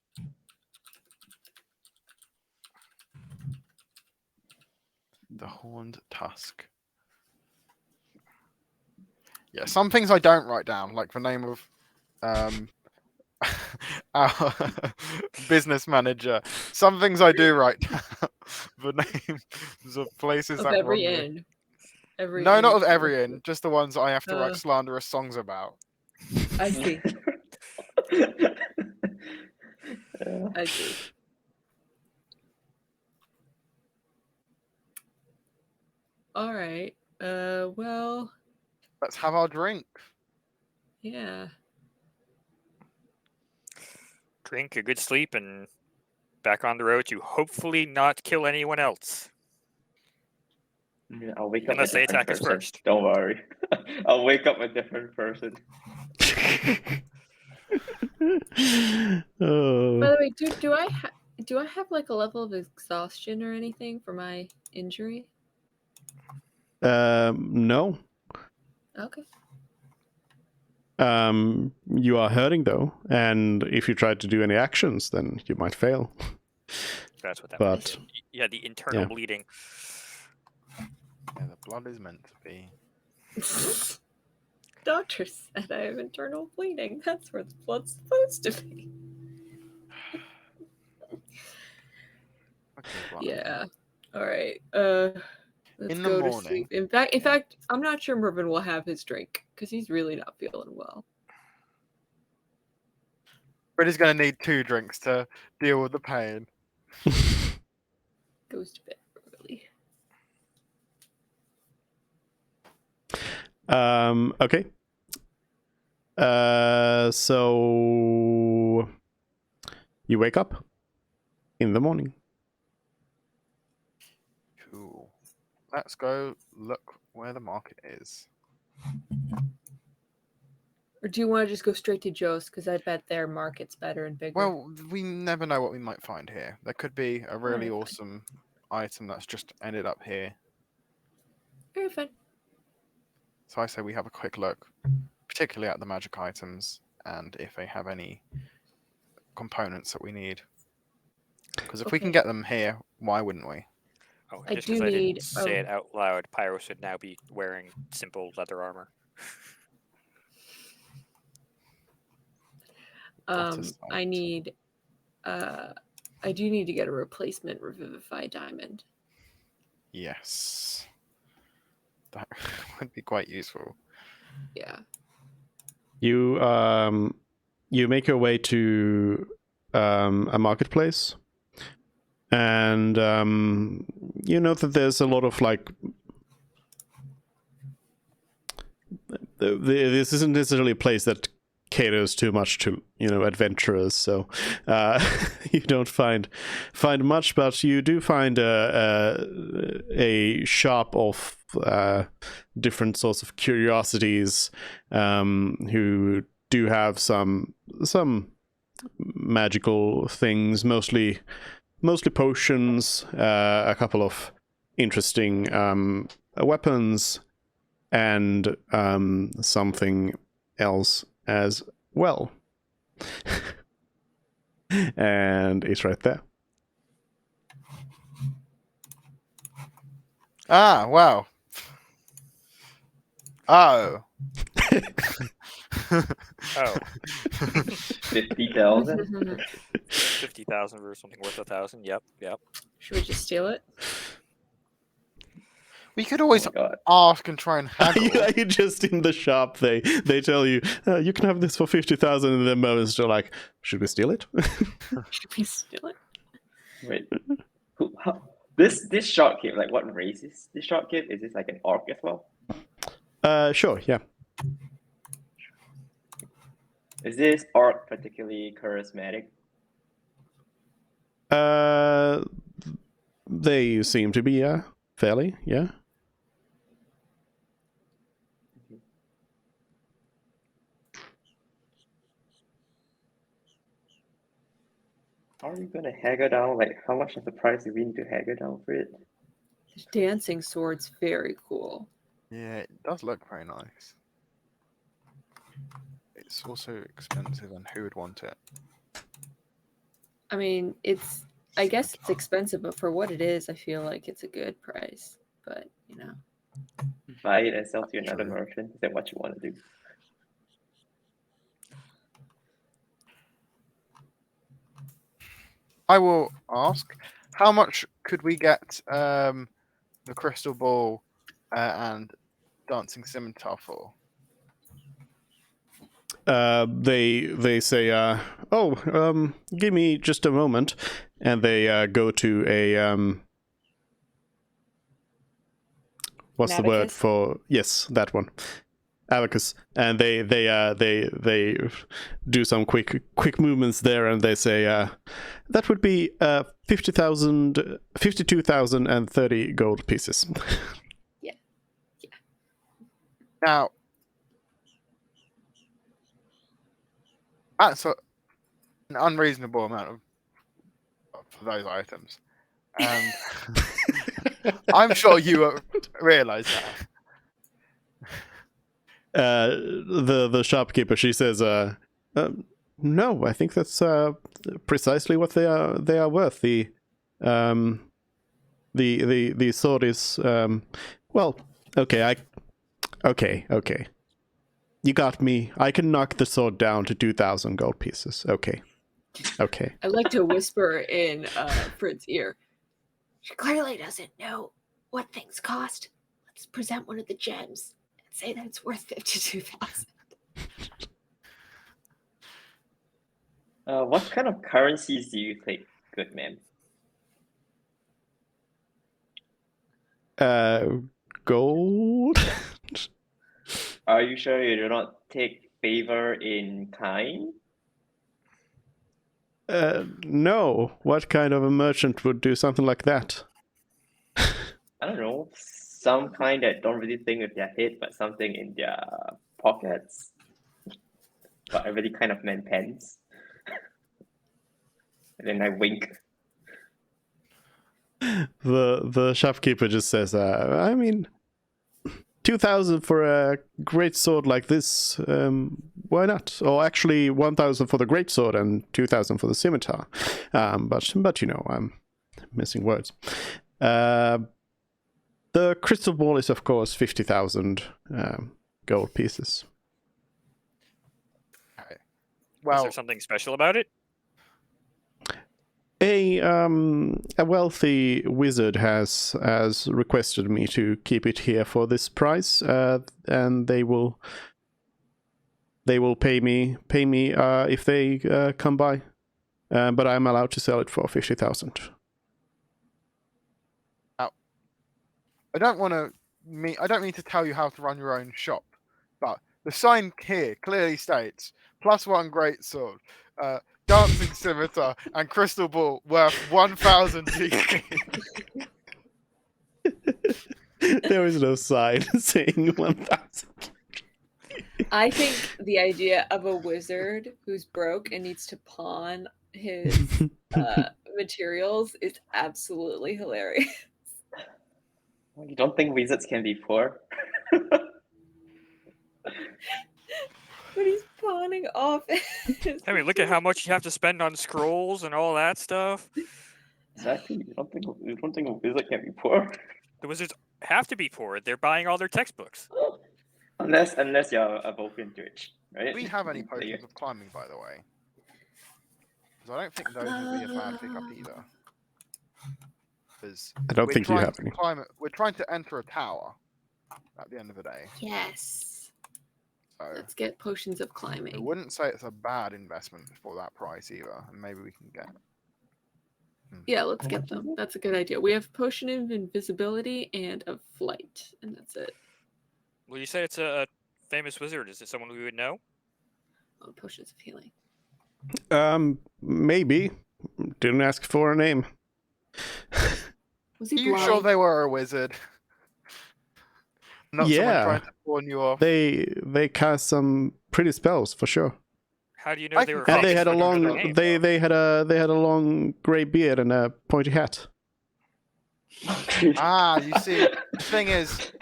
The Horned Tusk. Yeah, some things I don't write down, like the name of our business manager. Some things I do write down. The names of places Of that every run me. inn. Every No, not inn of every for- inn, just the ones I have to write Uh. slanderous songs about. I see. Yeah. I see. All right. Well, Let's have our drink. yeah. Drink, a good sleep, and back on the road to hopefully not kill anyone else. I'll wake up a Unless they different attack us person. first. Don't worry. I'll wake up a different person. By Oh, the way, do I have like a level of exhaustion or anything for my injury? no. Okay. You are hurting though, and if you try to do any actions, then you might fail. That's what that But means. Yeah, the internal yeah. bleeding. Yeah, the blood is meant to be. Doctor said I have internal bleeding. That's where the blood's supposed to be. Okay, blood. Yeah. All right. Let's In the go to morning. sleep. In fact, I'm not sure Mervyn will have his drink because he's really not feeling well. Freddy's going to need 2 drinks to deal with the pain. Goes to bed early. Okay. So you wake up in the morning. Cool. Let's go look where the market is. Or do you want to just go straight to Joe's? Because I bet their market's better and bigger. Well, we never know what we might find here. There could be a really Alright, fine. awesome item that's just ended up here. Very fun. So I say we have a quick look, particularly at the magic items and if they have any components that we need. Because if we can Okay. get them here, why wouldn't we? Oh, I just do because I need- didn't say it out loud, Pyro should now be wearing simple leather armor. What a I sight. need. I do need to get a replacement Revivify diamond. Yes. That would be quite useful. Yeah. You make your way to a marketplace, and you note that there's a lot of like. This isn't necessarily a place that caters too much to adventurers, so you don't find much, but you do find a shop of different sorts of curiosities, who do have some magical things, mostly potions, a couple of interesting weapons, and something else as well. And it's right there. Ah, wow. Oh. Oh, 50,000? 50,000 for something worth 1,000. Yep. Should we just steal it? We could Oh always my god. ask and try and Are haggle. you just in the shop? They tell you you can have this for 50,000, and then moments you're like, should we steal it? Should we steal it? Wait. This shopkeep, like what race is this shopkeep? Is this like an orc as well? Sure, yeah. Is this orc particularly charismatic? They seem to be fairly, yeah. How are we gonna haggle down? Like, how much is the price do we need to haggle down for it? The dancing sword's very cool. Yeah, it does look very nice. It's also expensive, and who would want it? I mean, I guess it's expensive, but for what it is, I feel like it's a good price. But buy it and sell to another True. merchant? Is that what you want to do? I will ask, how much could we get the crystal ball and dancing scimitar for? They say, give me just a moment, and they go to a what's the word Abacus? for that one, abacus, and they do some quick movements there, and they say that would be 52,030 gold pieces. Now, that's an unreasonable amount for those items, and I'm sure you realise that. The shopkeeper, she says, no, I think that's precisely what they are worth. The sword is well, okay, okay. You got me. I can knock the sword down to 2,000 gold pieces. Okay. I like to whisper in Frit's ear. She clearly doesn't know what things cost. Let's present one of the gems and say that it's worth 52,000. What kind of currencies do you take, good man? Gold. Are you sure you do not take favor in kind? No. What kind of a merchant would do something like that? I don't know, some kind that don't really think with their head, but something in their pockets. But I really kind of meant pens. And then I wink. The shopkeeper just says, I mean, 2,000 for a great sword like this, why not? Or actually 1,000 for the great sword and 2,000 for the scimitar. But you know, I'm missing words. The crystal ball is, of course, 50,000 gold pieces. Is Well, there something special about it? A wealthy wizard has requested me to keep it here for this price, and they will pay me if they come by, but I'm allowed to sell it for 50,000. I don't mean to tell you how to run your own shop, but the sign here clearly states +1 great sword, dancing scimitar, and crystal ball worth 1,000 GP. There is no sign saying 1,000. I think the idea of a wizard who's broke and needs to pawn his materials is absolutely hilarious. You don't think wizards can be poor? But he's pawning off. I mean, look at how much you have to spend on scrolls and all that stuff. Exactly. You don't think a wizard can be poor? The wizards have to be poor. They're buying all their textbooks. Unless you're a Vulcan rich, right? Do we have any potions of climbing, by the way? Because I don't think those would be a bad pickup either. Because I don't think you have any. We're trying to enter a tower at the end of the day. Yes. So Let's get potions of I climbing. wouldn't say it's a bad investment for that price either. And maybe we can get... Yeah, let's get them. That's a good idea. We have potion of invisibility and of flight, and that's it. Well, you say it's a famous wizard. Is it someone we would know? Oh, potions of healing. Maybe. Didn't ask for a name. Was Are he you blind? sure they were a wizard? Not someone trying to pawn you off. They cast some pretty spells for sure. How do you know they were? And they famous had a for their long name? they had a long grey beard and a pointy hat. Ah, you see, the thing is,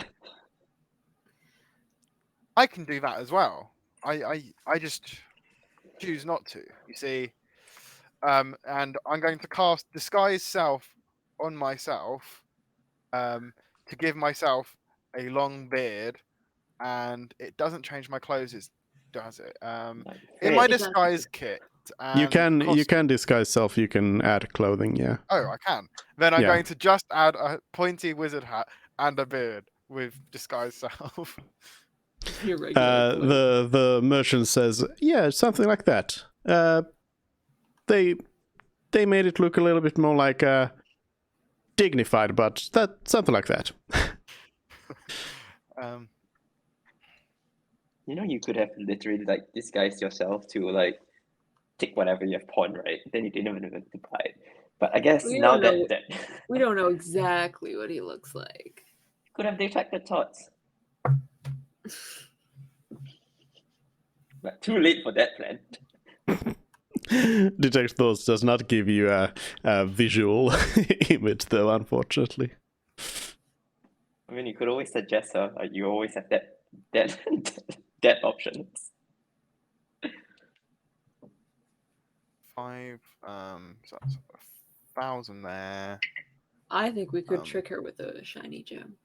I can do that as well. I just choose not to. You see, and I'm going to cast Disguise Self on myself, to give myself a long beard, and it doesn't change my clothes, does it? Like, In my It does. disguise kit, You and can disguise self. You can add clothing. Yeah. Oh, I can. Then I'm Yeah. going to just add a pointy wizard hat and a beard with disguise self. Your regular clothes. The merchant says, yeah, something like that. They made it look a little bit more like dignified, but that something like that. You know, you could have literally like disguised yourself to like take whatever you have pawned, right? Then you didn't even have to buy it. But I guess We now don't know- that We don't know exactly what he looks like. could have detected thoughts. But too late for that plan. Detect thoughts does not give you a visual image, though, unfortunately. I mean, you could always suggest her. You always have that option. 5, so that's 1,000 there. I think we could Um, trick her with a shiny gem.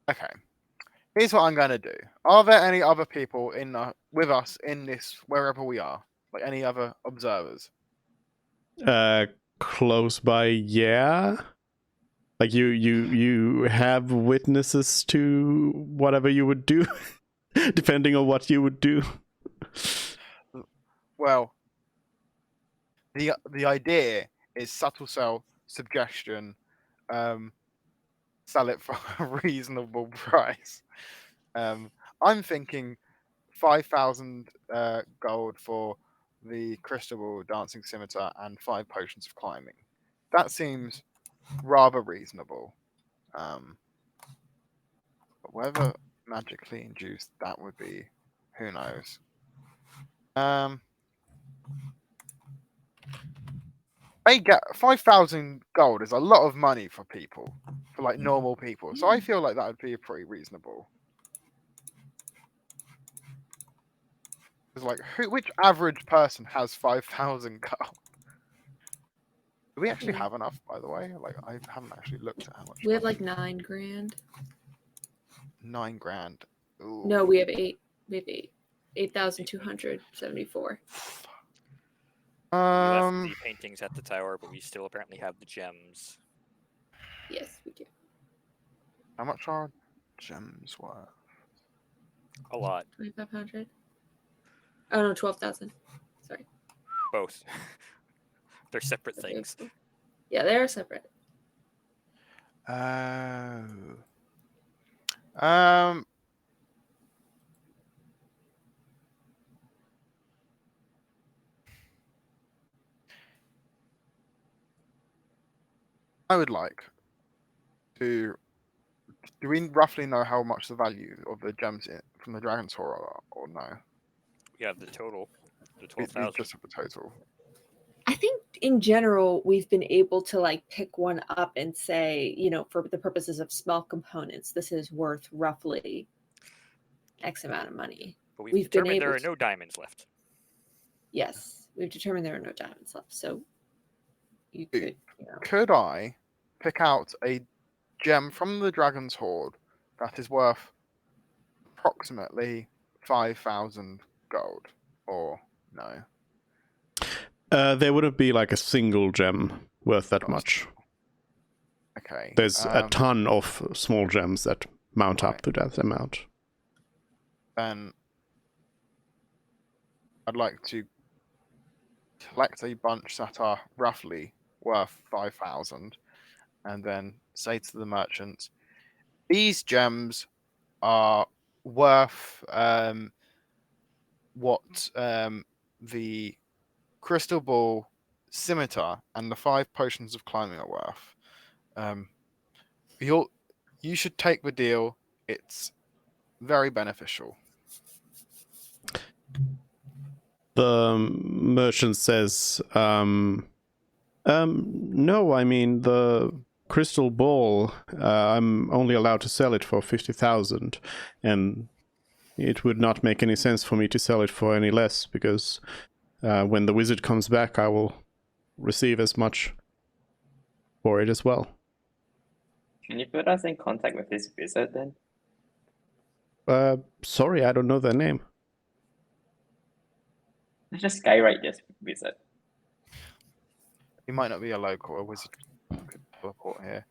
Okay. Here's what I'm going to do. Are there any other people with us in this, wherever we are? Like any other observers? Close by, yeah. Like you have witnesses to whatever you would do, depending on what you would do. Well, the idea is subtle sell, suggestion, sell it for a reasonable price. I'm thinking 5,000 gold for the crystal ball dancing scimitar and 5 potions of climbing. That seems rather reasonable. But whether magically induced that would be, who knows. They get 5,000 gold is a lot of money for people, for like normal people. So I feel like that would be pretty reasonable. It's like which average person has 5,000 gold? Do we actually have enough, by the way? Like I haven't actually looked at how much. We have like 9 grand. 9 grand. Ooh. No, we have 8. We have 8. 8,274. We left Um. the paintings at the tower, but we still apparently have the gems. Yes, we do. How much are gems worth? A lot. 2,500. Oh no, 12,000. Sorry. Both. They're separate Okay, things. cool. Yeah, they are separate. Oh. I would like to. Do we roughly know how much the value of the gems from the Dragon's Horror are, or no? We have the total, the We 12,000. just have the total. I think in general, we've been able to like pick one up and say, you know, for the purposes of small components, this is worth roughly X amount of money. But we've we've been determined there able are to- no diamonds left. Yes, we've determined there are no diamonds left. So you could, you know, Could I pick out a gem from the Dragon's Hoard that is worth approximately 5,000 gold, or no? There wouldn't be like a single gem worth that much. Okay. There's a ton of small gems that mount up Right. to that amount. Then I'd like to collect a bunch that are roughly worth 5,000, and then say to the merchant, these gems are worth what the crystal ball scimitar and the 5 potions of climbing are worth. You should take the deal. It's very beneficial. The merchant says, no, I mean, the crystal ball, I'm only allowed to sell it for 50,000, and it would not make any sense for me to sell it for any less, because when the wizard comes back, I will receive as much for it as well. Can you put us in contact with this wizard then? Sorry, I don't know their name. Let's just skywrite this wizard. He might not be a local. A wizard could teleport here.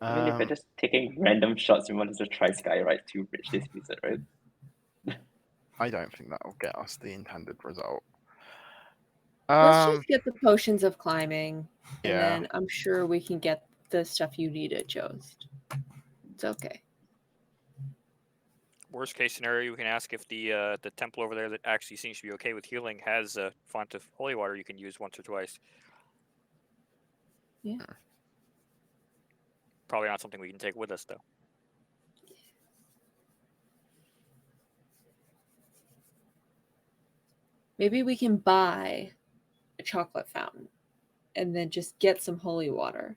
I mean, if we're just taking random shots, we want to just try skywrite to reach this wizard, right? I don't think that will get us the intended result. Let's just get the potions of climbing, and Yeah. then I'm sure we can get the stuff you need at Jost. It's okay. Worst case scenario, we can ask if the temple over there that actually seems to be okay with healing has a font of holy water you can use once or twice. Yeah. Probably not something we can take with us, though. Maybe we can buy a chocolate fountain and then just get some holy water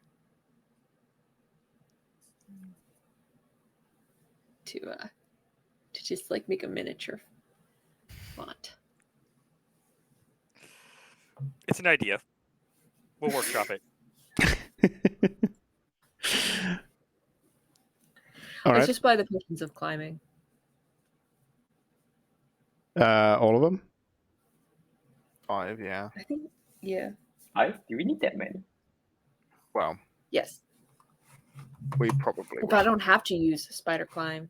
to just like make a miniature font. It's an idea. We'll workshop it. All Let's right. just buy the potions of climbing. All of them? 5, yeah. I think, yeah. Do we need that many? Well, Yes. we probably If will. I don't have to use spider climb.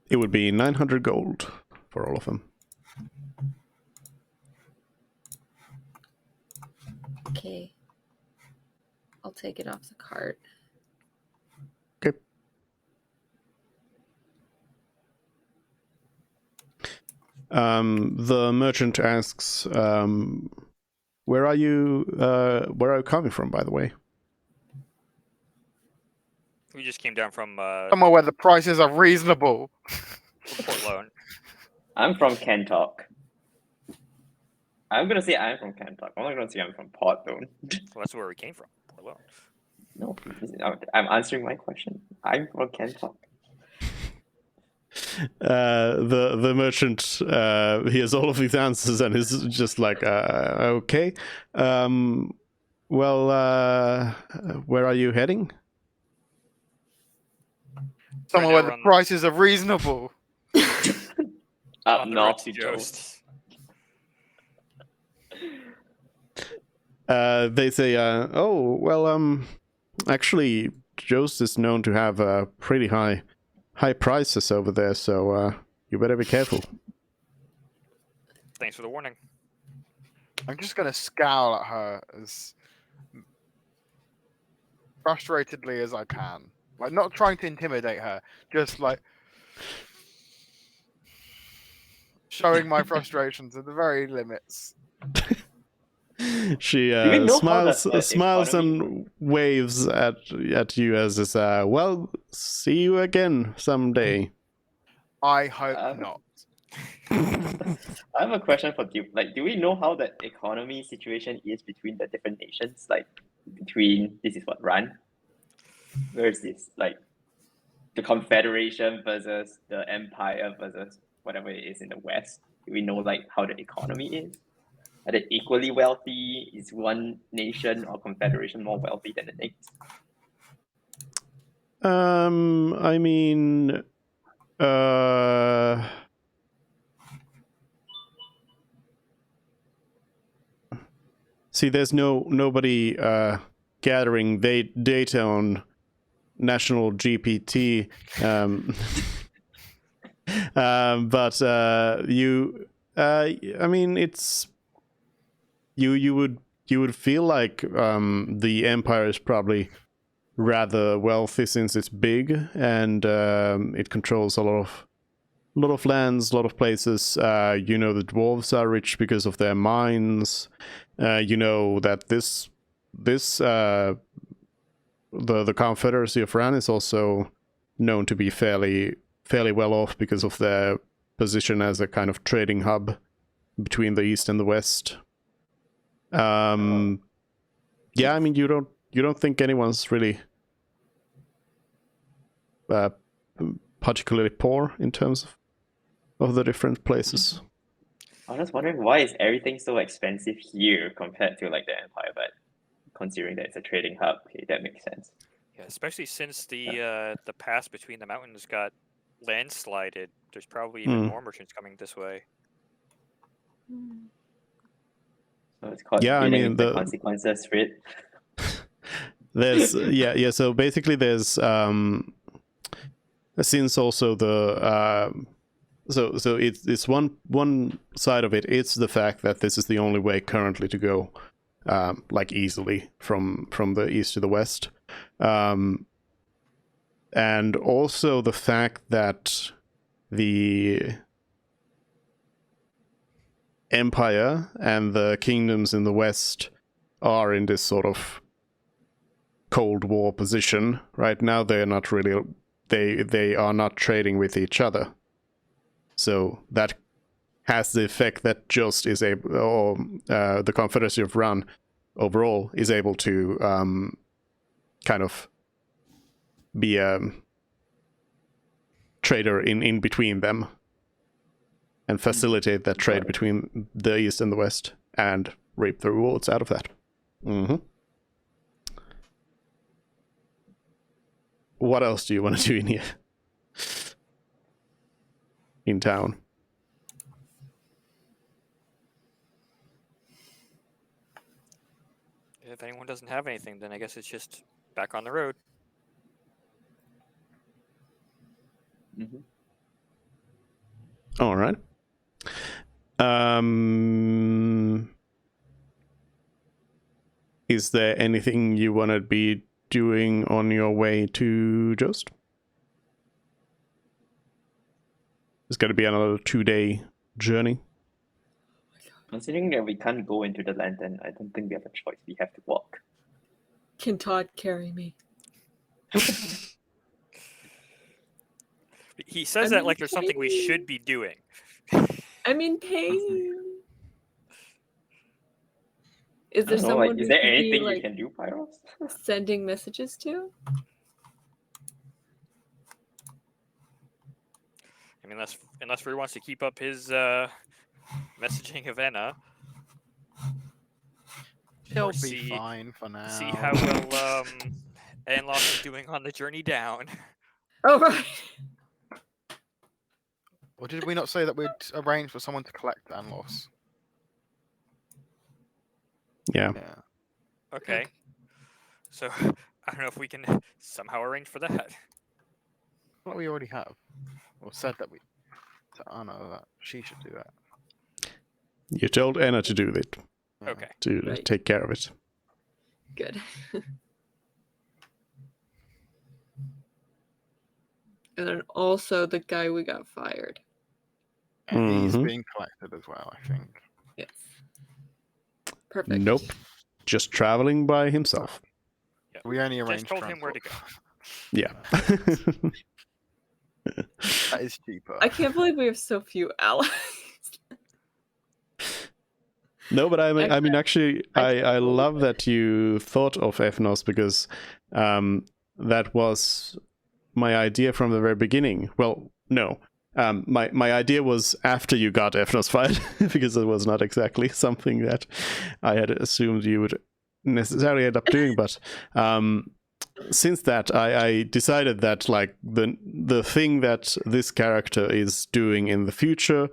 It would be 900 gold for all of them. Okay. I'll take it off the cart. Okay. The merchant asks, where are you coming from, by the way? We just came down from Somewhere where the prices are reasonable. Port Lone. I'm from Kentuck. I'm gonna say I'm from Kentuck. I'm not gonna say I'm from Portland. Well, that's where we came from. Port Lone. No, I'm answering my question. I'm from Kentuck. The merchant hears all of these answers and is just like, okay. Well, where are you heading? Somewhere now where we're the on- prices are reasonable. Up On the road north to to Joe. Jost. They say, oh, well, actually, Jost is known to have pretty high prices over there, so you better be careful. Thanks for the warning. I'm just going to scowl at her as frustratedly as I can. Like, not trying to intimidate her, just like showing my frustration to the very limits. She Do we know how smiles, the smiles economy and waves at you as this. Well, see you again someday. I hope Um, not. I have a question for you. Like, do we know how the economy situation is between the different nations? Like, this is what Ran? Where is this? Like, the Confederation versus the Empire versus whatever it is in the West. Do we know like how the economy is? Are they equally wealthy? Is one nation or confederation more wealthy than the next? I mean, see, there's nobody gathering data on national GPT, but I mean, it's you would feel like the empire is probably rather wealthy since it's big and it controls a lot of lands, a lot of places. You know, the dwarves are rich because of their mines. You know that the Confederacy of Ran is also known to be fairly well off because of their position as a kind of trading hub between the East and the West. Yeah, I mean, you don't think anyone's really particularly poor in terms of of the different places. I was just wondering why is everything so expensive here compared to like the Empire, but considering that it's a trading hub, okay, that makes sense. Yeah, especially since the pass between the mountains got landslided. There's probably even more merchants coming this way. So it's called Yeah, I dealing mean, with the the- consequences, right? There's yeah. So basically, there's since also the so it's one side of it. It's the fact that this is the only way currently to go, like easily from the east to the west, and also the fact that the Empire and the kingdoms in the west are in this sort of Cold War position right now. They're not really they are not trading with each other, so that has the effect that Just is able, or the Confederacy of Run overall is able to kind of be a trader in between them and facilitate that trade between the east and the west and reap the rewards out of that. Mm-hmm. What else do you want to do in here? In town? If anyone doesn't have anything, then I guess it's just back on the road. All right. Is there anything you want to be doing on your way to Just? It's going to be another 2-day journey. Considering that we can't go into the land, then I don't think we have a choice. We have to walk. Can Todd carry me? He says I'm that in like there's something we pain. should be doing. I'm in pain. Is there I don't know, someone like, is we there could be, anything you like, can do, Pyros? sending messages to? I mean, unless Rui wants to keep up his messaging of Enna. He'll Or be see- fine for now. See how well Anlos is doing on the journey down. Oh, right. Or did we not say that we'd arrange for someone to collect Anlos? Yeah. Yeah. Okay. So I don't know if we can somehow arrange for that. Well, we already have. Or said that we. To Anna that she should do that. You told Anna to do it, Yeah. Okay. to Right. take care of it. Good. And then also the guy we got fired. And he's Mhm. being collected as well, I think. Yes. Perfect. Nope. Just traveling by himself. Yeah. We only Just arranged told him where to go. Yeah. That is cheaper. I can't believe we have so few allies. No, but I mean, actually, I can't believe love it. that you thought of Ethnos, because that was my idea from the very beginning. Well, no. My idea was after you got Ethnos fired, because it was not exactly something that I had assumed you would necessarily end up doing. But since that, I decided that, like, the thing that this character is doing in the future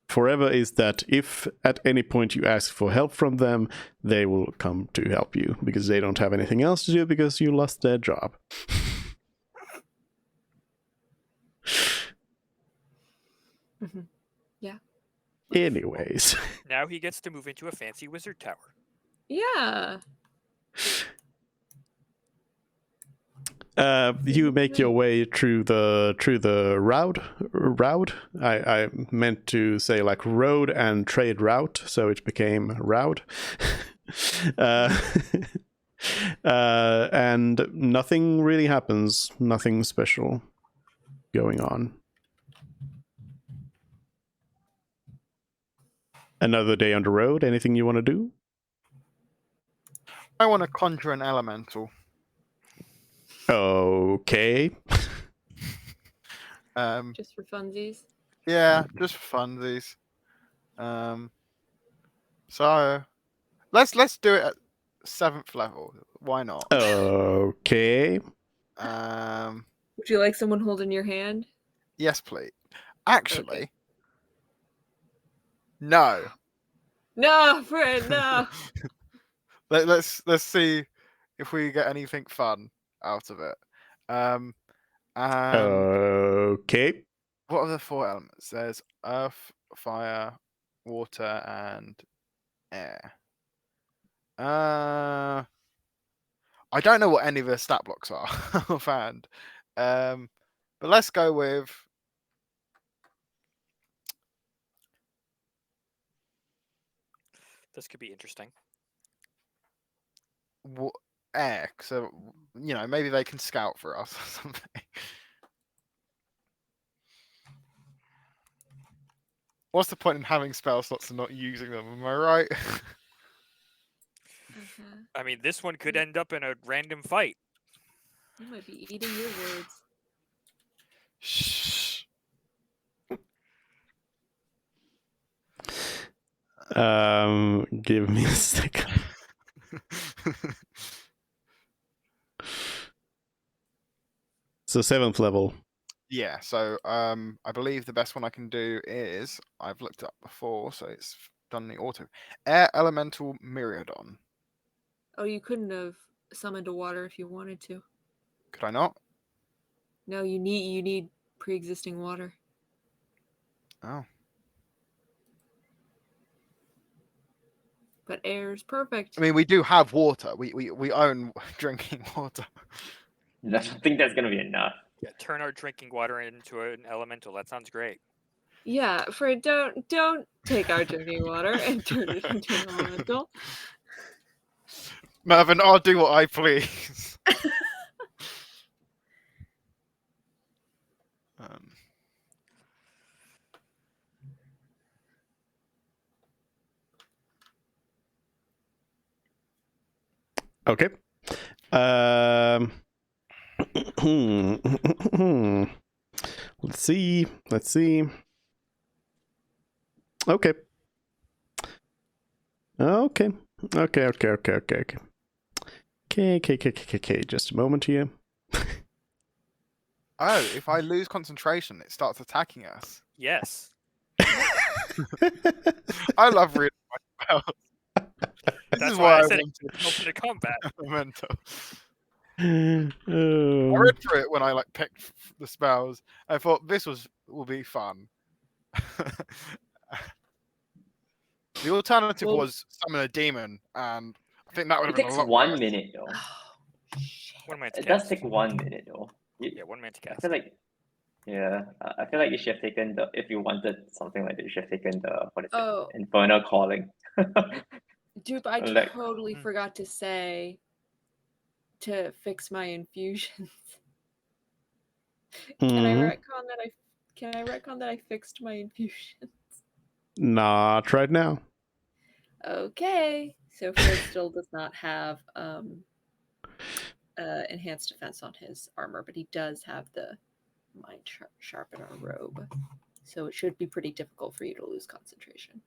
forever is that if at any point you ask for help from them, they will come to help you, because they don't have anything else to do because you lost their job. Mhm. Yeah. Anyways, Now he gets to move into a fancy wizard tower. Yeah. you make your way through the route. I meant to say like road and trade route, so it became route. And nothing really happens. Nothing special going on. Another day on the road. Anything you want to do? I want to conjure an elemental. Okay. Just for funsies. Yeah, just for funsies. So let's do it at 7th level. Why not? Okay. Would you like someone holding your hand? Yes, please. Actually, no. No, Fred, no. Let's see if we get anything fun out of it. And Okay. what are the 4 elements? There's earth, fire, water, and air. I don't know what any of the stat blocks are offhand. But let's go with This could be interesting. air. So maybe they can scout for us or something. What's the point in having spell slots and not using them? Am I right? I mean, this one could end up in a random fight. You might be eating your words. Shh. Give me a second. So 7th level. Yeah, so I believe the best one I can do is I've looked up before, so it's done the auto. Air Elemental Myriadon. Oh, you couldn't have summoned a water if you wanted to. Could I not? No, you need pre-existing water. Oh. But air is perfect. I mean, we do have water. We own drinking water. I don't think that's gonna be enough. Yeah, turn our drinking water into an elemental. That sounds great. Yeah, Fred, don't take our drinking water and turn it into an elemental. Mervyn, I'll do what I please. Okay. Let's see. Okay. Okay. Just a moment here. Oh, if I lose concentration, it starts attacking us. Yes. I love reading my spells. This That's is why I why said wanted it helps in the combat. Elemental. I Oh. read through it when I picked the spells. I thought this will be fun. The alternative was summon a demon, and I think that would It have been a takes lot 1 worse. minute though. 1 minute to It does cast. take 1 minute though. Yeah, 1 minute to I cast. feel like, yeah, I feel like you should have taken if you wanted something like that, you should have taken Oh, Infernal Calling. dupe, I Like- totally forgot to say to fix my infusions. Can I retcon that I fixed my infusions? Not right now. Okay. So Fred still does not have enhanced defense on his armor, but he does have the Mind Sharpener robe. So it should be pretty difficult for you to lose concentration.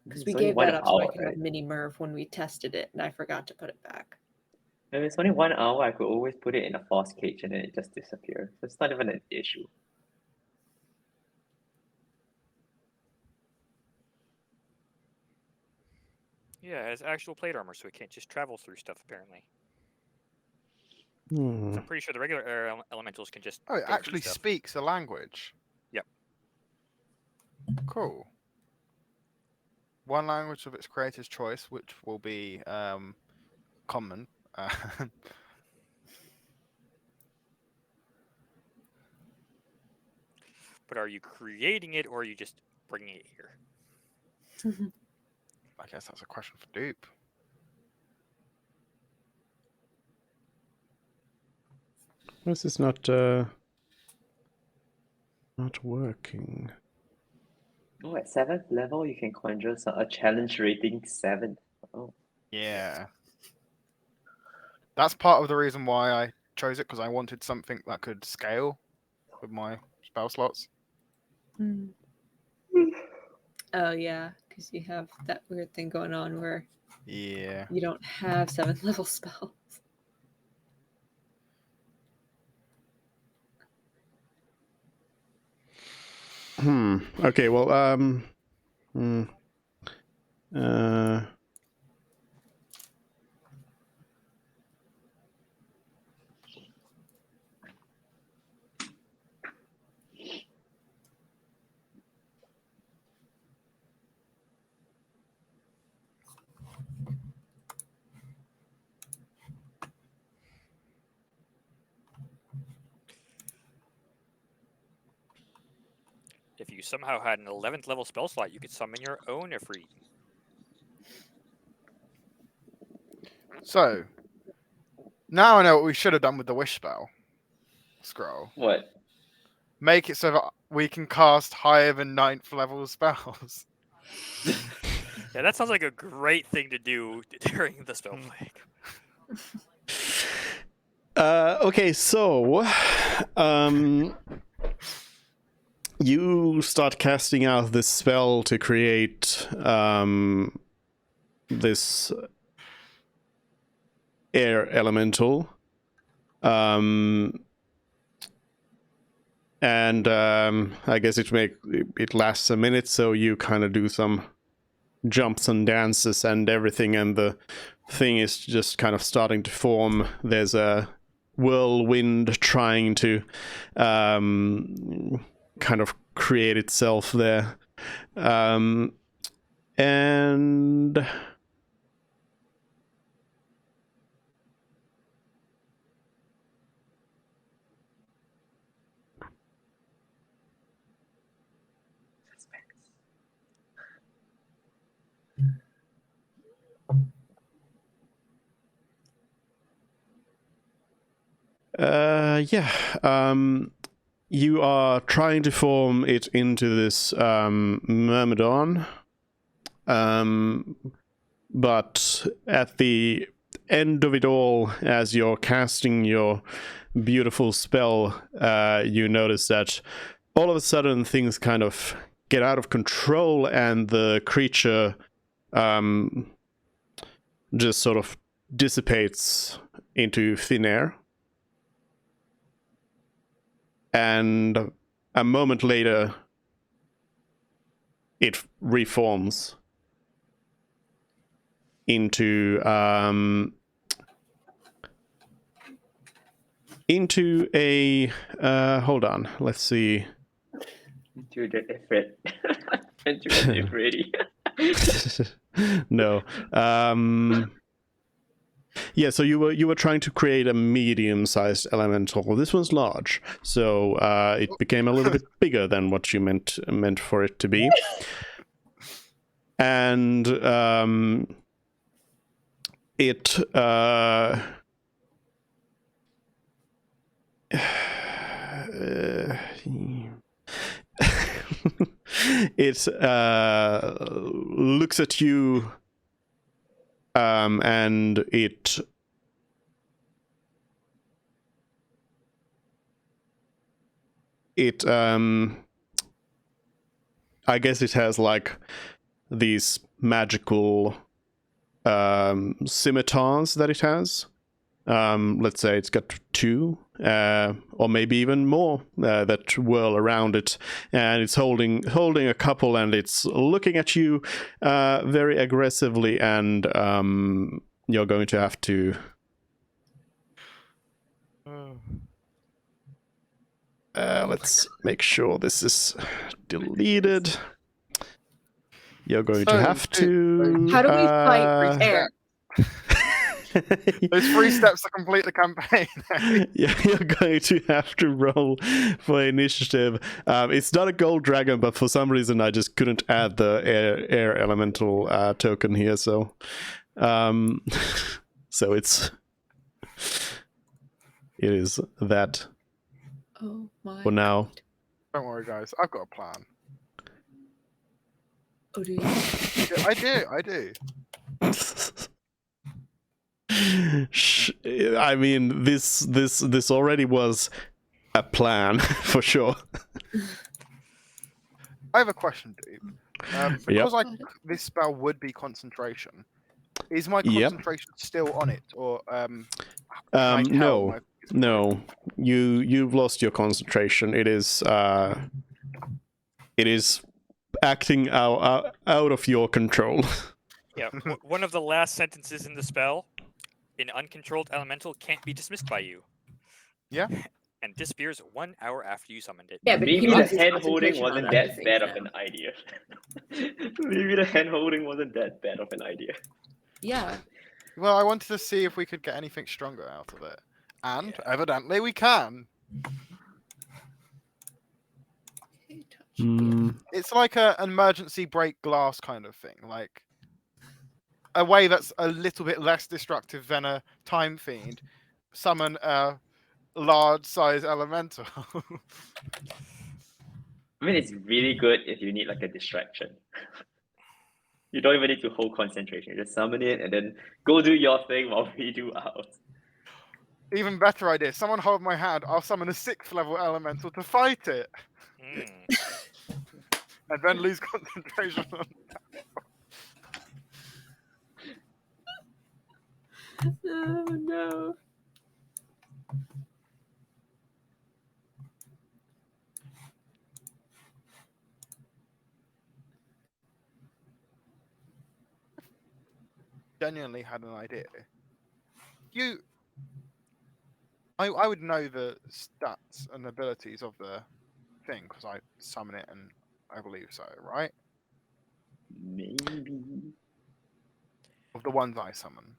Because we gave that up so I could have mini Merv when we tested it, and I forgot to put it back. If it's only 1 hour, I could always put it in a force cage and then it just disappears. So it's not even an issue. Yeah, it has actual plate armor, so it can't just travel through stuff, apparently. Hmm. I'm pretty sure the regular air elementals can just. Oh, it go actually through stuff. speaks a language. Yep. Cool. One language of its creator's choice, which will be common. But are you creating it, or are you just bringing it here? I guess that's a question for Dupe. Why is this not working? Oh, at 7th level, you can conjure a challenge rating 7. Oh. Yeah. That's part of the reason why I chose it, because I wanted something that could scale with my spell slots. Oh yeah, because you have that weird thing going on where Yeah. you don't have 7th level spells. Okay, well, If you somehow had an 11th level spell slot, you could summon your own Ifrit. So now I know what we should have done with the wish spell scroll. What? Make it so that we can cast higher than 9th level spells. Yeah, that sounds like a great thing to do during the spell plague. okay, so you start casting out this spell to create this air elemental, and I guess it lasts a minute, so you kind of do some jumps and dances and everything, and the thing is just kind of starting to form. There's a whirlwind trying to kind of create itself there, and you are trying to form it into this myrmidon, but at the end of it all, as you're casting your beautiful spell, you notice that all of a sudden things kind of get out of control, and the creature just sort of dissipates into thin air. And a moment later, it reforms into a hold on, let's see. Into the Ifrit. Into the Ifrit. No. Yeah, so you were trying to create a medium-sized elemental. This one's large, so it became a little bit bigger than what you meant for it to be. And it it looks at you, and it I guess it has like these magical scimitars that it has. Let's say it's got 2, or maybe even more, that whirl around it, and it's holding a couple, and it's looking at you very aggressively, and you're going to have to let's make sure this is deleted. You're going to have to How do we fight air? Those 3 steps to complete the campaign. Yeah, you're going to have to roll for initiative. It's not a gold dragon, but for some reason I just couldn't add the air elemental token here, so so it is that Oh my for now. God. Don't worry, guys. I've got a plan. Oh, do you? Yeah, I do. I mean, this already was a plan for sure. I have a question, dude. Because this spell would be concentration. Is my Yep. concentration still on it, or can I tell No. You've lost your concentration. It is acting out of your control. Yeah, one of the last sentences in the spell: "An uncontrolled elemental can't be dismissed by you." Yeah. And disappears 1 hour after you summoned it. Yeah, but Maybe he the lost his hand holding concentration on wasn't other that things bad of now. an idea. Maybe the hand holding wasn't that bad of an idea. Yeah. Well, I wanted to see if we could get anything stronger out of it, and evidently we can. Okay, touch. Hmm. It's like an emergency break glass kind of thing, like a way that's a little bit less destructive than a time fiend. Summon a large size elemental. I mean, it's really good if you need like a distraction. You don't even need to hold concentration. You just summon it and then go do your thing while we do ours. Even better idea. Someone hold my hand. I'll summon a 6th level elemental to fight it, and then lose concentration on Oh no. genuinely had an idea. I would know the stats and abilities of the thing because I summon it, and I believe so, right? Maybe. Of the ones I summon,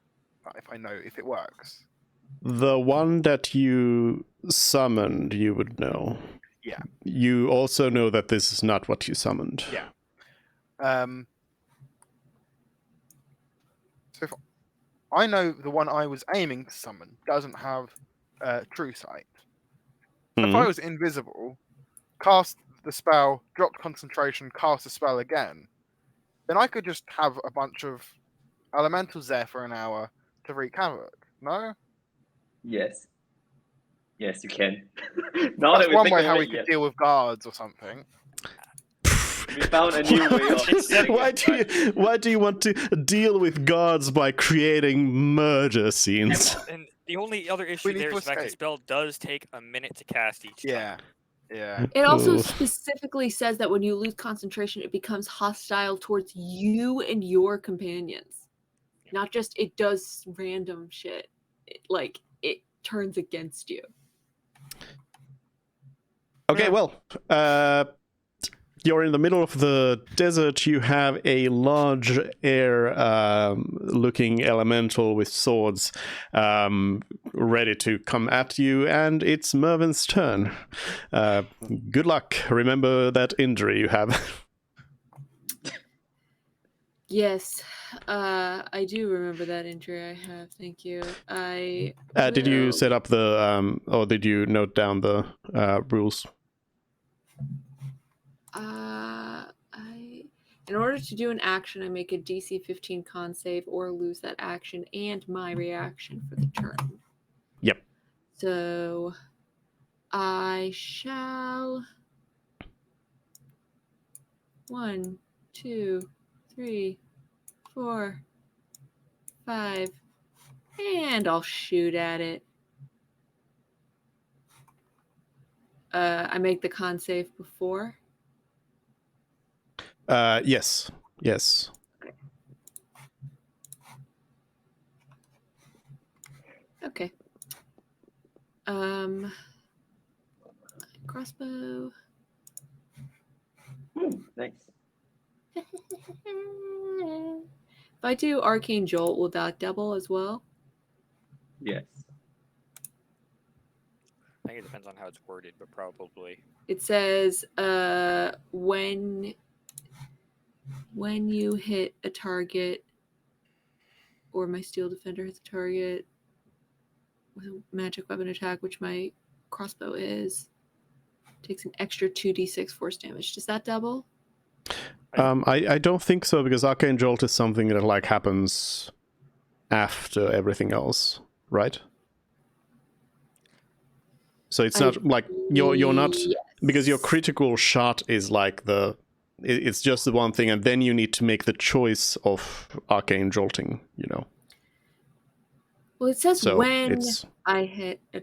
if I know if it works. The one that you summoned, you would know. Yeah. You also know that this is not what you summoned. Yeah. So if I know the one I was aiming to summon doesn't have true sight. If I was invisible, cast the spell, dropped concentration, cast the spell again, then I could just have a bunch of elementals there for an hour to wreak havoc. No? Yes. Yes, you can. Now That's that we one think way of how it, we could yes. deal with guards or something. We found a new way of. Why do you want to deal with guards by creating murder scenes? And the only other issue need there to is the fact the escape. spell does take a minute to cast each Yeah. time. Yeah. It also Ooh. specifically says that when you lose concentration, it becomes hostile towards you and your companions. Not just it does random shit. It turns against you. Okay, well, you're in the middle of the desert. You have a large air-looking elemental with swords ready to come at you, and it's Mervin's turn. Good luck. Remember that injury you have. Yes, I do remember that injury I have. Thank you. Did you set up the, or did you note down the rules? In order to do an action, I make a DC 15 con save or lose that action and my reaction for the turn. Yep. So I shall 1, 2, 3, 4, 5, and I'll shoot at it. I make the con save before. Yes. Okay. Crossbow. Nice. If I do Arcane Jolt, will that double as well? Yes. I think it depends on how it's worded, but probably. It says when you hit a target or my Steel Defender hits a target with a magic weapon attack, which my crossbow is, takes an extra 2d6 force damage. Does that double? I don't think so, because Arcane Jolt is something that like happens after everything else, right? So it's not like you're not, because your critical shot is like it's just the one thing, and then you need to make the choice of arcane jolting, you know. Well, it says So when it's I hit a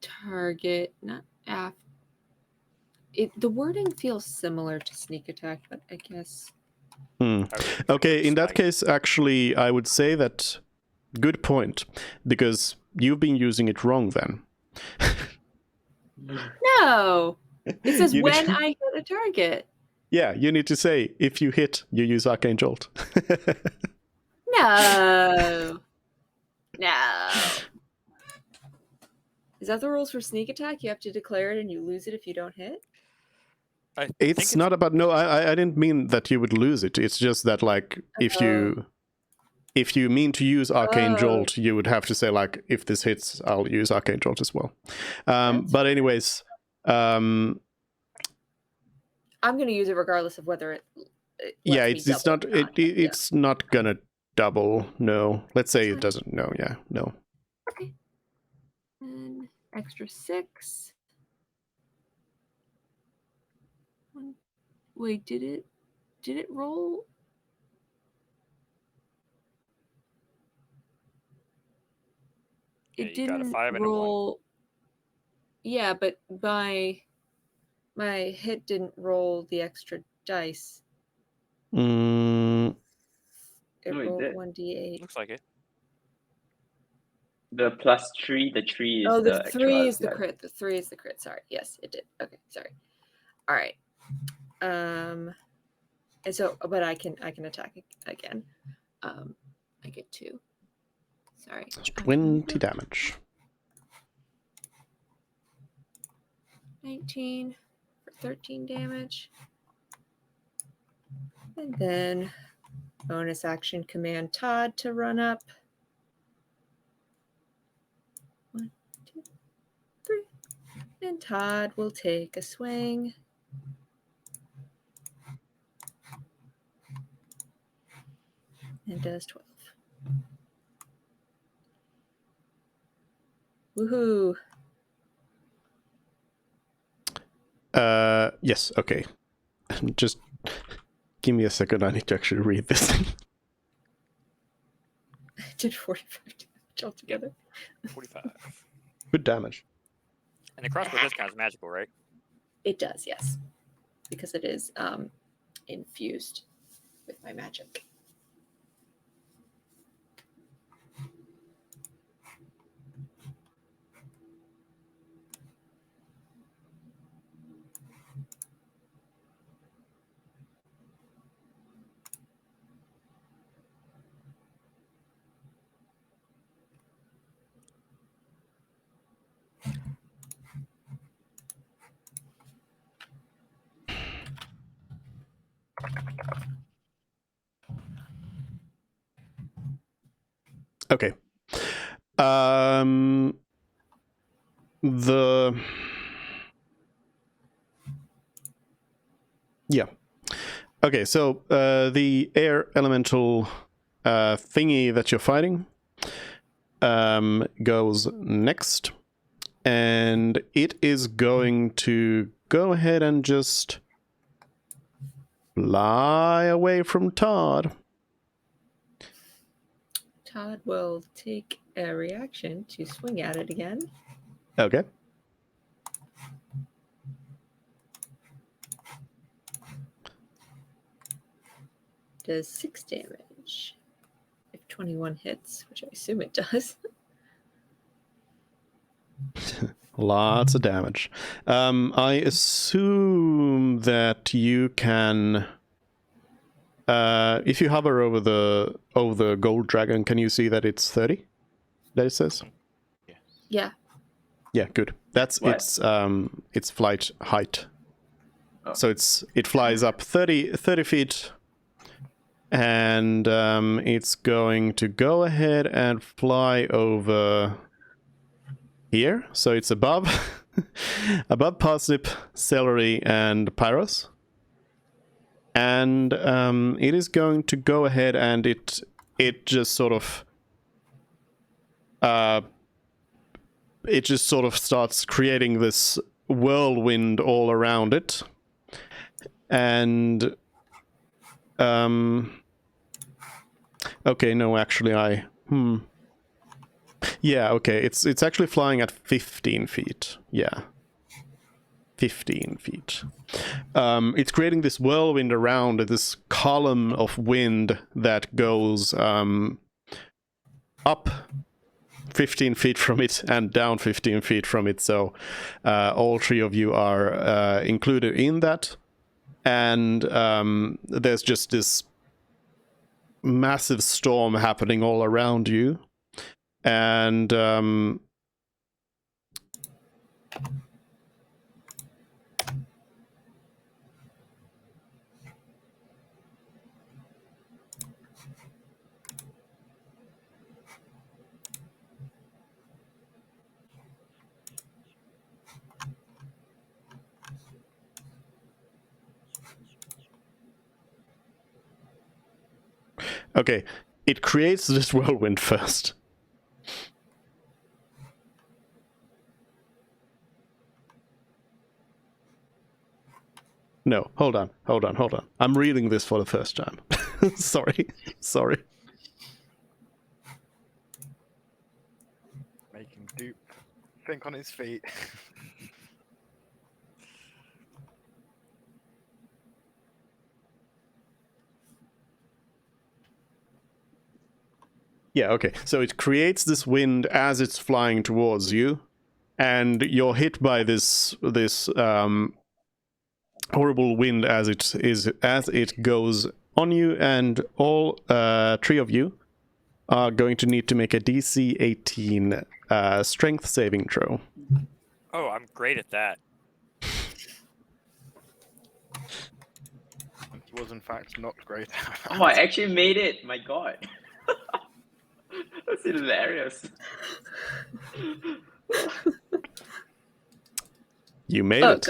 target, not after. The wording feels similar to sneak attack, but I guess. okay. In that case, actually, I would say that good point, because you've been using it wrong then. No, it says You when need- I hit a target. Yeah, you need to say if you hit, you use arcane jolt. No. No. Is that the rules for sneak attack? You have to declare it and you lose it if you don't hit? I think It's not about, no, I didn't mean that you would lose it. It's just that, like, if you mean to use arcane jolt, you would have to say, like, if this hits, I'll use arcane jolt as well. But anyways, I'm going to use it regardless of whether it yeah, lets me it's double not or not. it's not gonna double. No, let's say That's it fine. doesn't. No, yeah, no. Okay. And extra 6. Wait, did it roll? Yeah, It you got a didn't 5 and a 1. roll. Yeah, but my hit didn't roll the extra dice. Mm, It No, it rolled did. 1d8. Looks like it. The +3, the 3 is Oh, the the 3 actual is the life. crit. The 3 is the crit. Sorry. Yes, it did. Okay, sorry. All right. And so, but I can attack again. I get 2. Sorry. it's 20 damage. 19 for 13 damage. And then bonus action command Todd to run up. 1, 2, 3. And Todd will take a swing. And does 12. Woohoo. Yes, okay. Just give me a second. I need to actually read this thing. I did 45 damage altogether. 45. Good damage. And the crossbow does count as magical, right? It does, yes. Because it is infused with my magic. Okay. Yeah. Okay, so the air elemental thingy that you're fighting goes next, and it is going to go ahead and just fly away from Todd. Todd will take a reaction to swing at it again. Okay. Does 6 damage. If 21 hits, which I assume it does. Lots of damage. I assume that you can, if you hover over the gold dragon, can you see that it's 30? That it says? Yeah. Yeah, good. That's What? its flight height. Oh. So it flies up 30 feet, and it's going to go ahead and fly over here. So it's above parsnip, celery, and pyros. And it is going to go ahead and it just sort of it just sort of starts creating this whirlwind all around it. And okay, no, actually yeah, okay, it's actually flying at 15 feet. Yeah. 15 feet. It's creating this whirlwind around this column of wind that goes up 15 feet from it and down 15 feet from it. So all three of you are included in that. And there's just this massive storm happening all around you. And okay, it creates this whirlwind first. No, hold on. I'm reading this for the first time. Sorry. Making Dupe think on his feet. Yeah, okay. So it creates this wind as it's flying towards you, and you're hit by this horrible wind as it goes on you, and all three of you are going to need to make a DC 18 strength saving throw. Oh, I'm great at that. He was in fact not great. Oh, I actually made it. My God. That's hilarious. You made Oh it.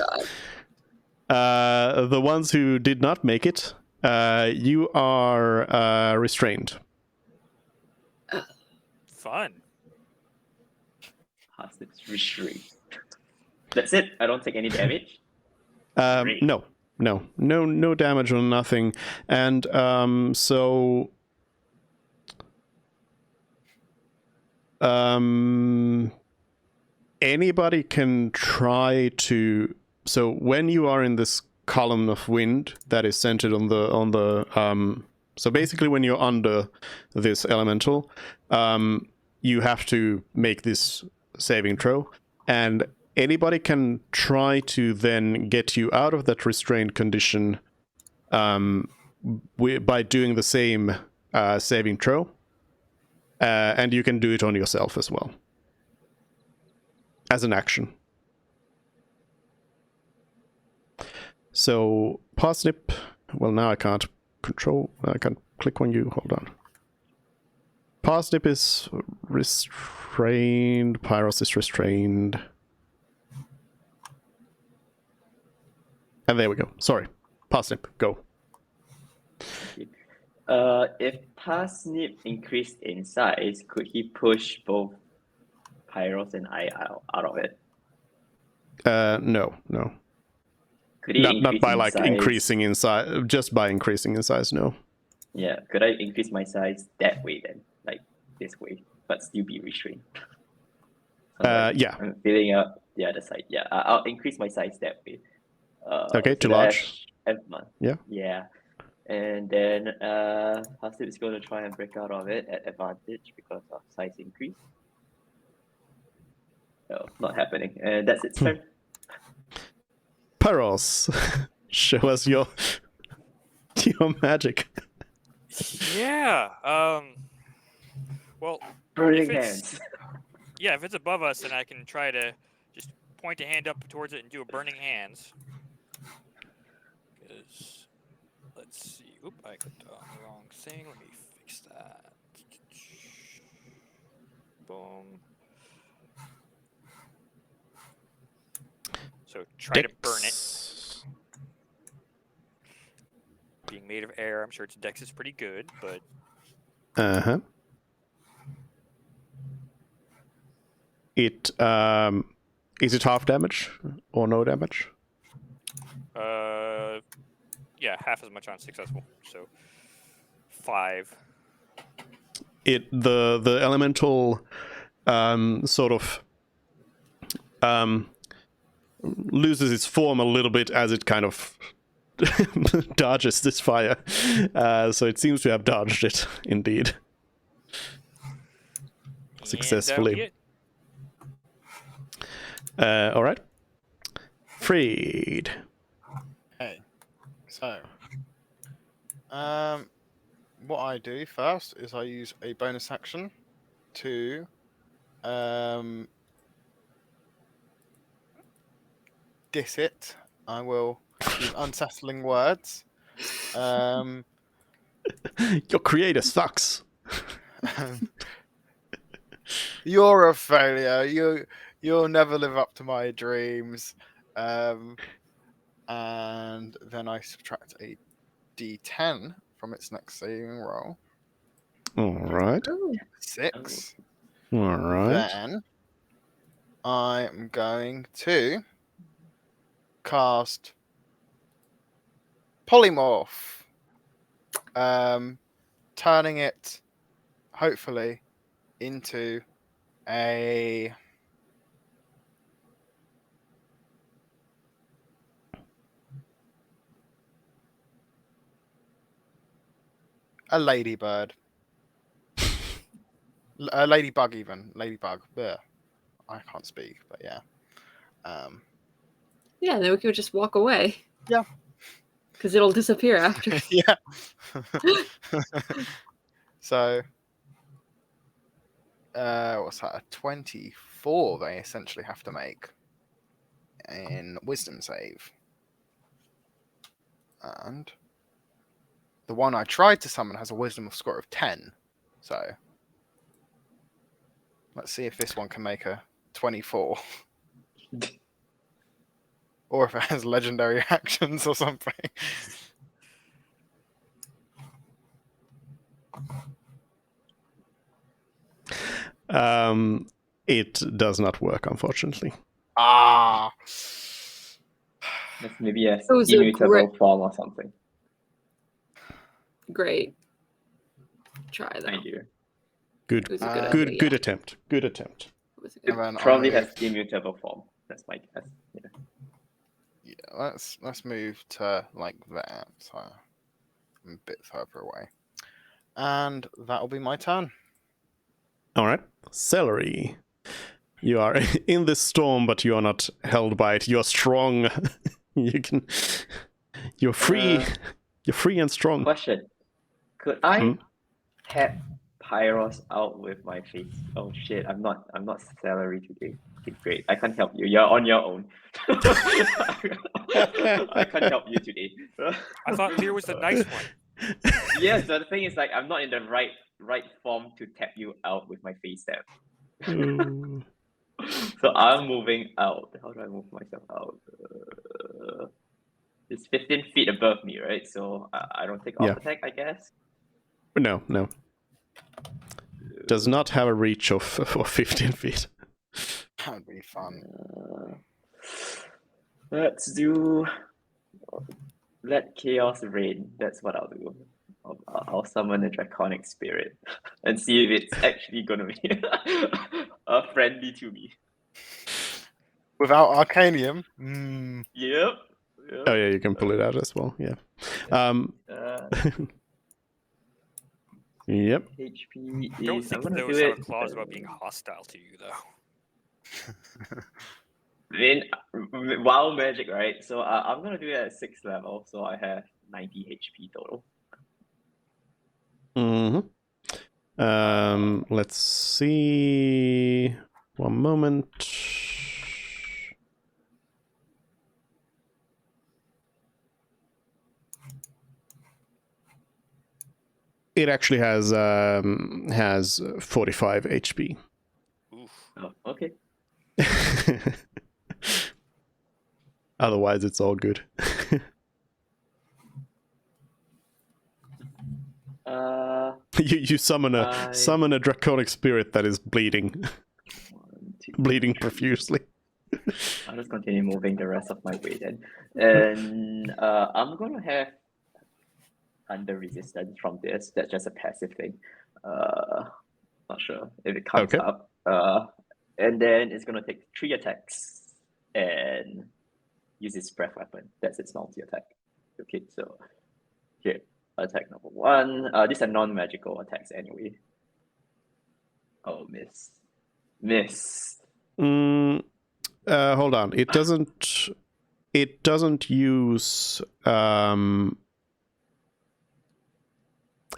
god. The ones who did not make it, you are restrained. Fun. Hostage restraint. That's it. I don't take any damage. Great. No damage or nothing. And so anybody can try to. So when you are in this column of wind that is centered on the so basically when you're under this elemental, you have to make this saving throw, and anybody can try to then get you out of that restrained condition by doing the same saving throw, and you can do it on yourself as well as an action. So Parsnip, well, now I can't click on you. Hold on. Parsnip is restrained. Pyros is restrained. And there we go. Sorry. Parsnip, go. If Parsnip increased in size, could he push both Pyros and I out of it? No. Could he Not by in like size? increasing in size, just by increasing in size, no. Yeah, could I increase my size that way then? Like this way, but still be restrained? Yeah. I'm filling up the other side. Yeah, I'll increase my size that way. Okay, to large. Yeah. Yeah. And then Hasib is going to try and break out of it at advantage because of size increase. No, not happening. And that's its turn. Pyros, show us your magic. Yeah. Well, Burning if it's- hands. yeah, if it's above us, then I can try to just point a hand up towards it and do a burning hands. Because, let's see. Oop, I clicked on the wrong thing. Let me fix that. Boom. So try to burn it. Being made of air, I'm sure its dex is pretty good, but Uh-huh. It is it half damage or no damage? Yeah, half as much on successful. So 5. The elemental sort of loses its form a little bit as it kind of dodges this fire. So it seems to have dodged it, indeed. Successfully. All right. Freed. Okay. So, what I do first is I use a bonus action to diss it. I will use unsettling words. Your creator sucks. You're a failure. You'll never live up to my dreams. And then I subtract a d10 from its next saving roll. All right. 6. All right. Then I'm going to cast Polymorph, turning it hopefully into a ladybird. A ladybug, even. Ladybug. Bleh. I can't speak, but yeah. Yeah, then we could just walk away. Yeah. Because it'll disappear after. Yeah. So, what's that? A 24 they essentially have to make in wisdom save. And the one I tried to summon has a wisdom score of 10. So, let's see if this one can make a 24. Or if it has legendary actions or something. It does not work, unfortunately. Ah. That's maybe a was a immutable great- form or something. Great. Try that. Thank you. Good. It was a good Good. idea, Good yeah. attempt. Good attempt. It was a It good And then probably I has immutable form. That's my guess. Yeah. Yeah, let's move to like that. So I'm a bit further away. And that'll be my turn. All right. Celery. You are in this storm, but you are not held by it. You are strong. You can. You're free. You're free and strong. Question: could I Hmm? tap Pyros out with my face? Oh shit! I'm not celery today. Okay, great. I can't help you. You're on your own. I can't help you today. I thought Lear was the nice one. Yes, but the thing is, like, I'm not in the right form to tap you out with my face tap. Ooh. So I'm moving out. How do I move myself out? It's 15 feet above me, right? So I don't take off Yeah. attack, I guess. No. Does not have a reach of 15 feet. That would be fun. Let's do. Let chaos reign. That's what I'll do. I'll summon a draconic spirit and see if it's actually gonna be friendly to me. Without Arcanium. Yep. Oh yeah, you can pull it out as well. Yeah. Yep. HP I don't is. think I'm gonna those do have it. a clause about being hostile to you, though. Then wild magic, right? So I'm gonna do it at 6th level, so I have 90 HP total. Let's see. One moment. It actually has 45 HP. Oof. Oh, okay. Otherwise, it's all good. You summon a draconic spirit that is bleeding. 1, 2, bleeding profusely. I'll just continue moving the rest of my way then. And I'm going to have under resistance from this. That's just a passive thing. Not sure if it comes Okay. up. And then it's going to take 3 attacks and use its breath weapon. That's its multi attack. Okay, so here, attack number 1. These are non-magical attacks anyway. Oh, miss. Hold on. It doesn't use it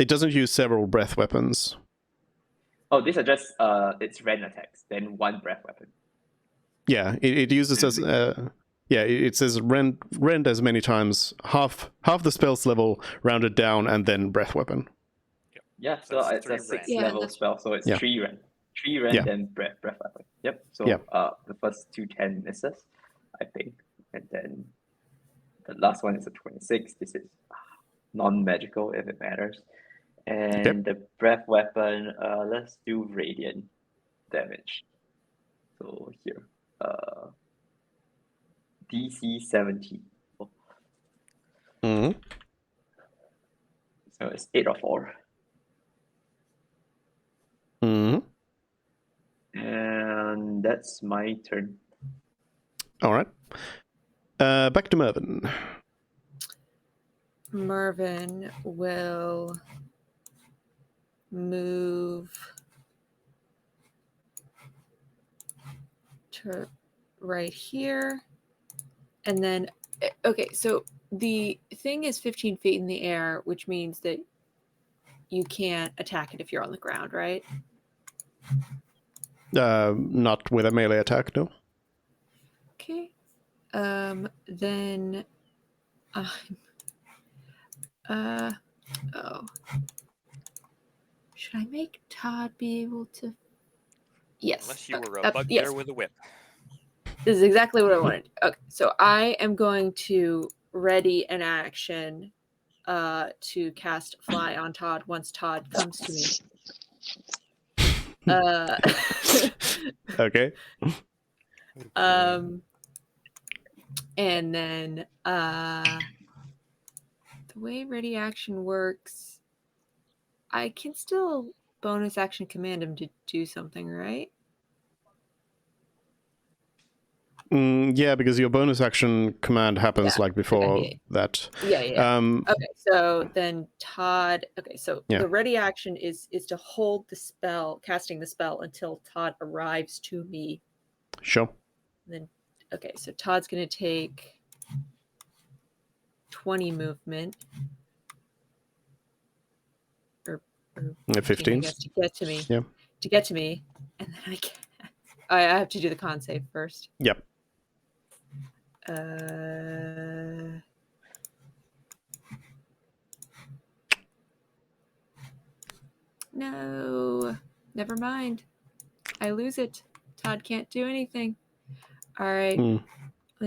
doesn't use several breath weapons. Oh, these are just it's rend attacks, then 1 breath weapon. Yeah, it uses as it says rend as many times, half the spell's level rounded down, and then breath weapon. Yeah, So so it's it's a 3 6 rend. Yeah, level that's- spell, so it's Yeah. 3 rend. 3 rend, Yeah. then breath weapon. Yep. So Yeah. the first 2 10 misses, I think, and then the last one is a 26. This is non-magical if it matters. And the breath weapon, let's do radiant damage. So here, DC 17. Mm-hmm. So it's 8 or 4. Mm-hmm. And that's my turn. All right. Back to Mervyn. Mervyn will move to right here. And then, okay, so the thing is 15 feet in the air, which means that you can't attack it if you're on the ground, right? Not with a melee attack, no. Okay. Then I'm oh. Should I make Todd be able to? Yes. Unless you okay, were a bugbear yes. with a whip. This is exactly what I wanted. Okay, so I am going to ready an action to cast Fly on Todd once Todd comes to me. Okay. And then the way ready action works, I can still bonus action command him to do something, right? Yeah, because your bonus action command happens like before okay. that. Yeah. Okay, so then Todd. Okay, so Yeah. the ready action is to hold the spell, casting the spell until Todd arrives to me. Sure. And then, okay, so Todd's gonna take 20 movement, or 15. I guess, to get to me. Yeah. To get to me, and then I have to do the con save first. Yep. No, never mind. I lose it. Todd can't do anything. All right. And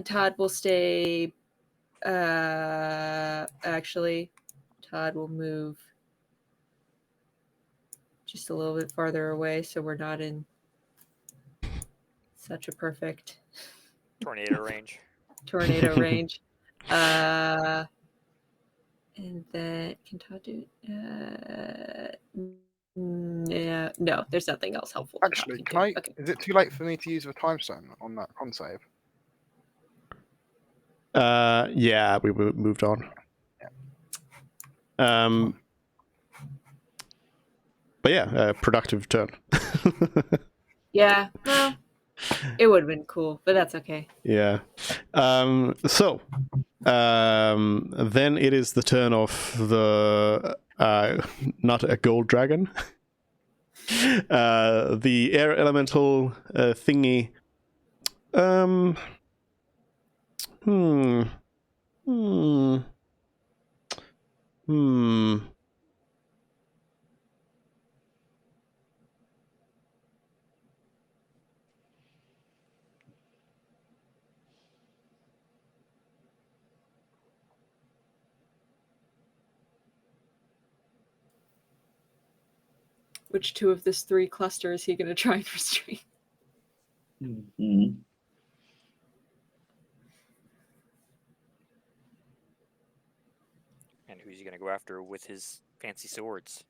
Todd will stay. Actually, Todd will move just a little bit farther away, so we're not in such a perfect Tornado range. range. And then can Todd do? No, there's nothing else helpful. Actually, can I? Okay. Is it too late for me to use the time stone on that con save? Yeah, we moved on. But yeah, productive turn. Yeah, well, it would have been cool, but that's okay. Yeah. So then it is the turn of the not a gold dragon. The air elemental thingy. Which 2 of this 3 cluster is he going to try and restrain? Mhm. And who's he going to go after with his fancy swords?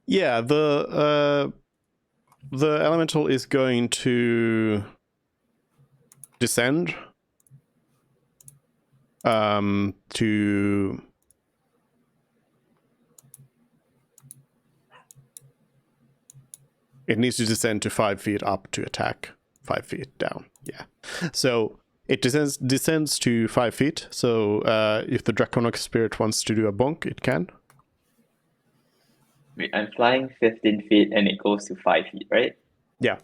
Yeah, the elemental is going to descend to it needs to descend to 5 feet up to attack 5 feet down. Yeah, so it descends to 5 feet. So if the draconic spirit wants to do a bonk, it can. Wait, I'm flying 15 feet and it goes to 5 feet, right? Yeah.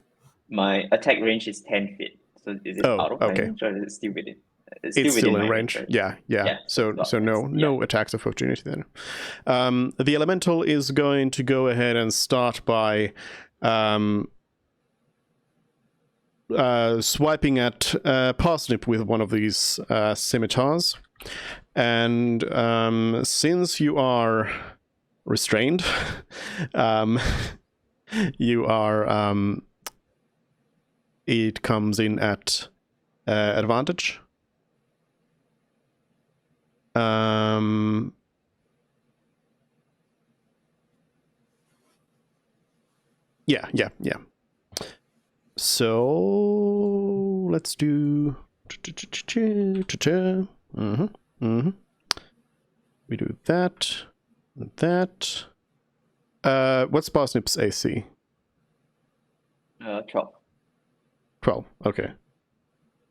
My attack range is 10 feet. So is it Oh, out of my okay. range or is it still within? It's within still in my range. right? Yeah. Yeah, So it's so not no missed. no attacks of opportunity then. The elemental is going to go ahead and start by swiping at Parsnip with one of these scimitars, and since you are restrained, you are it comes in at advantage. Yeah. So let's do. We do that. That. What's Parsnip's AC? 12. 12. Okay.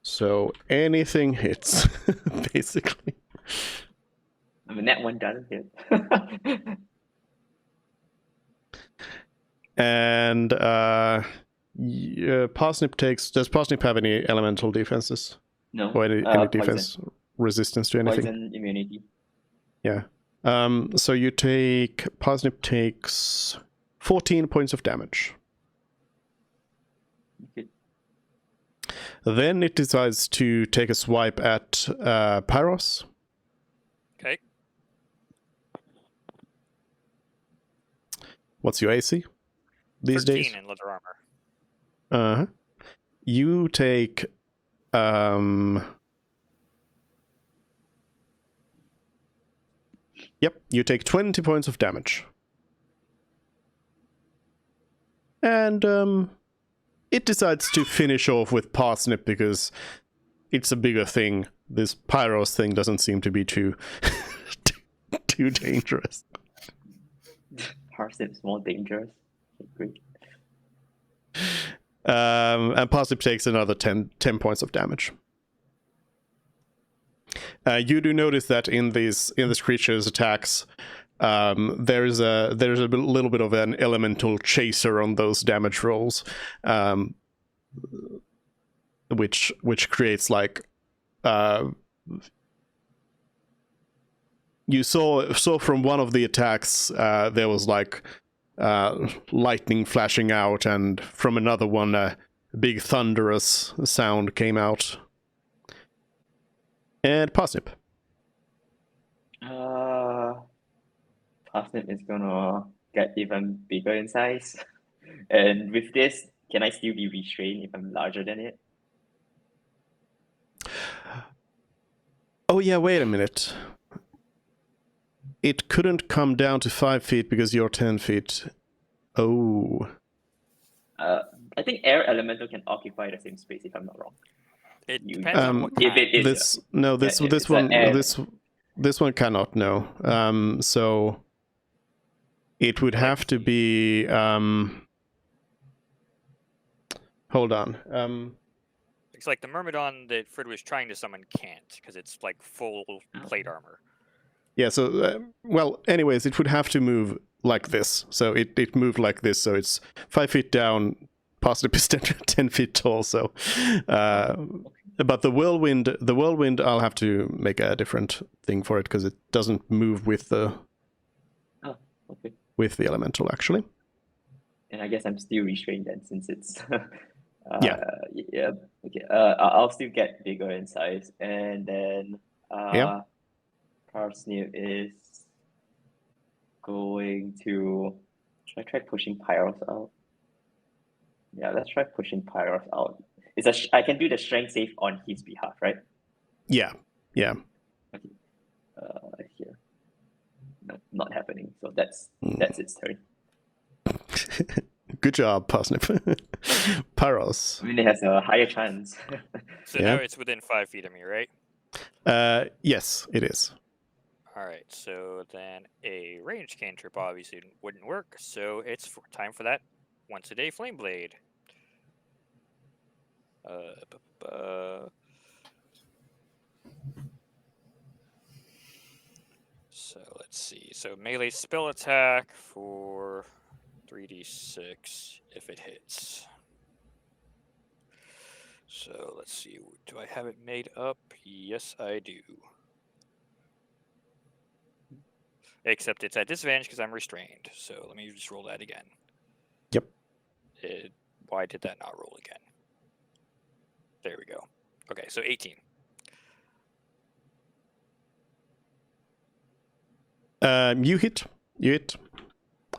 So anything hits, basically. I mean, that one doesn't hit. And Parsnip takes. Does Parsnip have any elemental defenses? No. Or any defense resistance to anything? Poison immunity. Yeah. So you take. Parsnip takes 14 points of damage. Okay. Then it decides to take a swipe at Pyros. Okay. What's your AC these 13 days? in leather armor. Uh-huh. You take Yep, you take 20 points of damage. And it decides to finish off with Parsnip because it's a bigger thing. This Pyros thing doesn't seem to be too too dangerous. Parsnip's more dangerous. Okay, great. And Parsnip takes another 10 points of damage. You do notice that in this creature's attacks, there's a little bit of an elemental chaser on those damage rolls, which creates like you saw from one of the attacks there was like lightning flashing out, and from another one a big thunderous sound came out. And Parsnip. Parsnip is gonna get even bigger in size. And with this, can I still be restrained if I'm larger than it? Oh yeah, wait a minute. It couldn't come down to 5 feet because you're 10 feet. Oh. I think air elemental can occupy the same space if I'm not wrong. It You- depends on what If kind. it is This an air- this one cannot, no. So it would have to be hold on. It's like the Myrmidon that Frid was trying to summon can't, because it's like full plate armor. Yeah, so well, anyways, it would have to move like this. So it moved like this, so it's 5 feet down, Parsnip is 10 feet tall, so but the whirlwind I'll have to make a different thing for it because it doesn't move with the okay. with the elemental actually. And I guess I'm still restrained then, since it's Yeah. Yeah. Okay. I'll still get bigger in size, and then Yeah. Parsnip is going to. Should I try pushing Pyros out? Yeah, let's try pushing Pyros out. I can do the strength save on his behalf, right? Yeah. Okay. Here. No, not happening. So that's its turn. Good job, Parsnip. Pyros. I mean, it has a higher chance. So Yeah. now it's within 5 feet of me, right? Yes, it is. All right. So then a range cantrip obviously wouldn't work. So it's time for that once a day flame blade. So let's see. So melee spell attack for 3d6 if it hits. So let's see. Do I have it made up? Yes, I do. Except it's at disadvantage because I'm restrained. So let me just roll that again. Yep. Why did that not roll again? There we go. Okay, so 18. You hit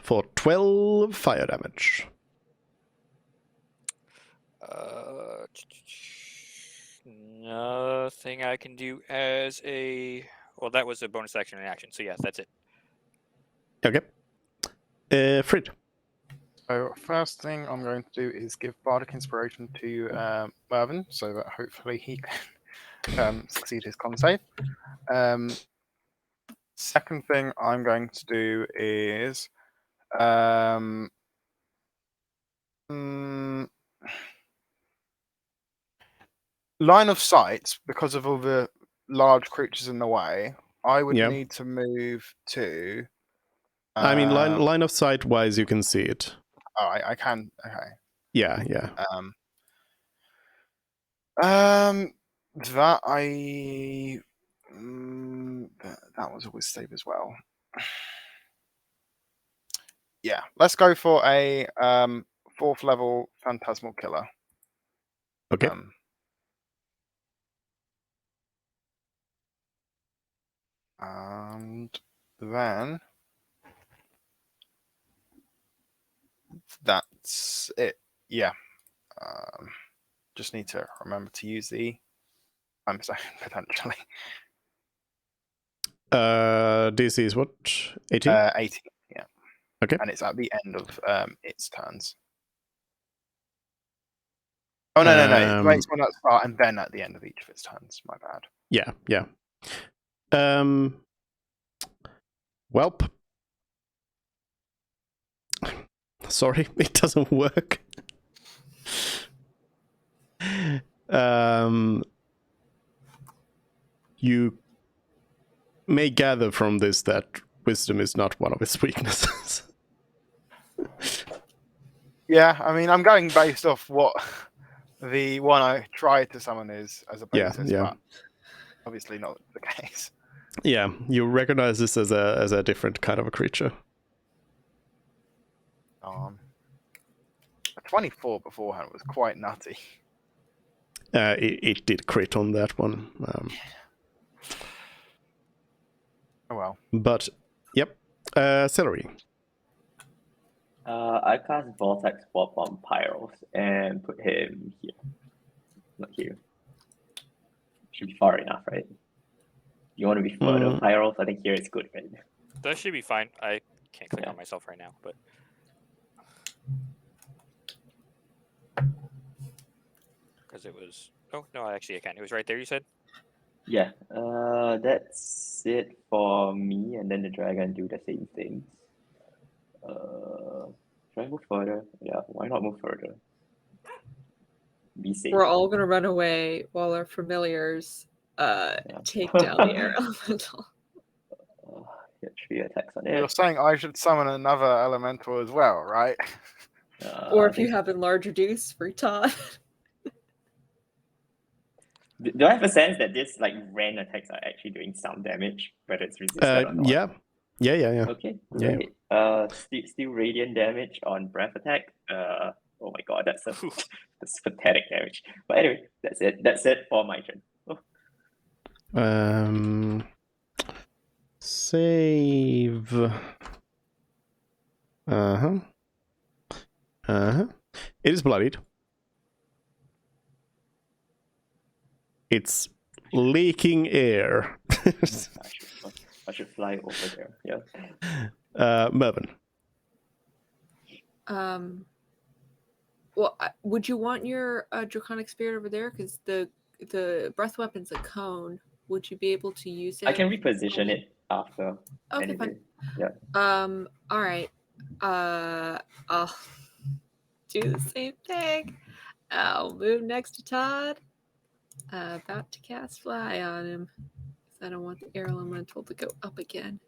for 12 fire damage. Nothing I can do as a. Well, that was a bonus action and action. So yes, that's it. Okay. Frid. So first thing I'm going to do is give Bardic Inspiration to Mervyn, so that hopefully he can succeed his con save. Second thing I'm going to do is line of sight, because of all the large creatures in the way. I would Yeah. need to move to. I mean, line of sight wise, you can see it. Oh, I can. Okay. Yeah. That I. That was a whiz save as well. Yeah, let's go for a 4th level Phantasmal Killer. Okay. And then that's it. Yeah. Just need to remember to use the time zone potentially. DC is what? 18? 18. Yeah. Okay. And it's at the end of its turns. Oh no! It makes one at the start and then at the end of each of its turns. My bad. Yeah. Welp. Sorry, it doesn't work. You may gather from this that wisdom is not one of its weaknesses. Yeah, I mean, I'm going based off what the one I tried to summon is as a basis, but obviously not the case. Yeah, you recognize this as a different kind of a creature. A 24 beforehand was quite nutty. It did crit on that one. Oh well. But, yep. Celery. I cast Vortex Warp on Pyros and put him here. Not here. Should be far enough, right? You want to be further, Pyros? I think here it's good, right? That should be fine. I can't click on myself right now, but. Because it was. Oh, no, actually, I can. It was right there, you said? Yeah. That's it for me, and then the dragon do the same things. Should I move further? Yeah, why not move further? Be safe. We're all gonna run away while our familiars take down the air elemental. Get 3 attacks on it. You're saying I should summon another elemental as well, right? Or if you have enlarge reduce, free Todd. Do I have a sense that this like rend attacks are actually doing some damage, whether it's resisted or not? Yeah. Okay, Yeah. great. Still radiant damage on breath attack. Oh my god, that's pathetic damage. But anyway, that's it. That's it for my turn. Save. Uh-huh. Uh-huh. It is bloodied. It's leaking air. I should fly over there. Yeah. Mervyn. Well, would you want your draconic spirit over there? Because the breath weapon's a cone. Would you be able to use it? I can reposition it after. Okay, anyway. fine. Yeah. All right. I'll do the same thing. I'll move next to Todd. About to cast fly on him. Because I don't want the air elemental to go up again.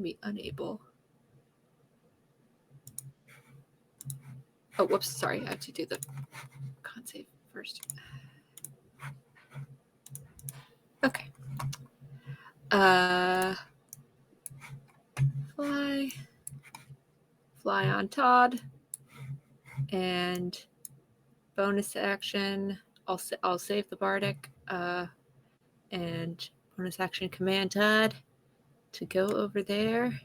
Be unable. Oh, whoops. Sorry. I have to do the con save first. Okay. Fly on Todd. And bonus action, I'll save the bardic. And bonus action command Todd to go over there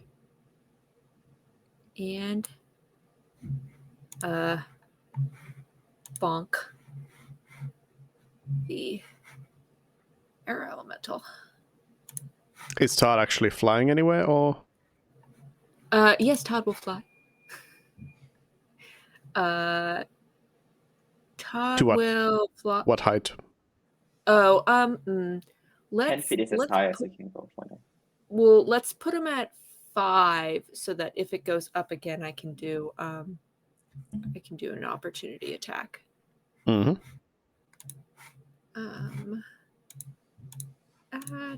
and bonk the air elemental. Is Todd actually flying anywhere, or? Yes, Todd will fly. Todd will fly. What height? Oh, 10 feet is as high as it can go for now. Well, let's put him at 5 so that if it goes up again, I can do an opportunity attack. Mm-hmm.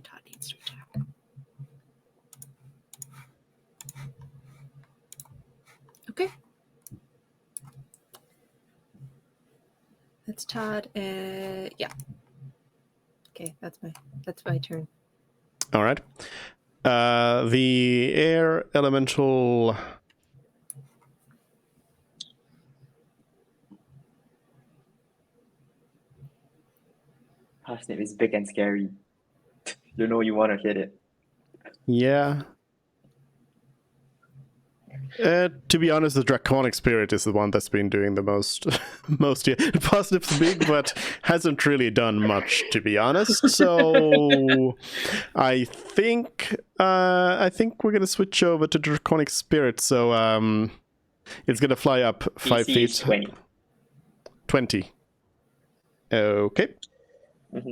Todd needs to attack. Okay. That's Todd. Yeah. Okay, that's my turn. All right. The air elemental. Parsnip is big and scary. You know you want to hit it. Yeah. To be honest, the draconic spirit is the one that's been doing the most. Yeah. Parsnip's big, but hasn't really done much, to be honest. So, I think we're gonna switch over to draconic spirit. So, it's gonna fly up 5 DC feet. is 20. 20. Okay. Mm-hmm.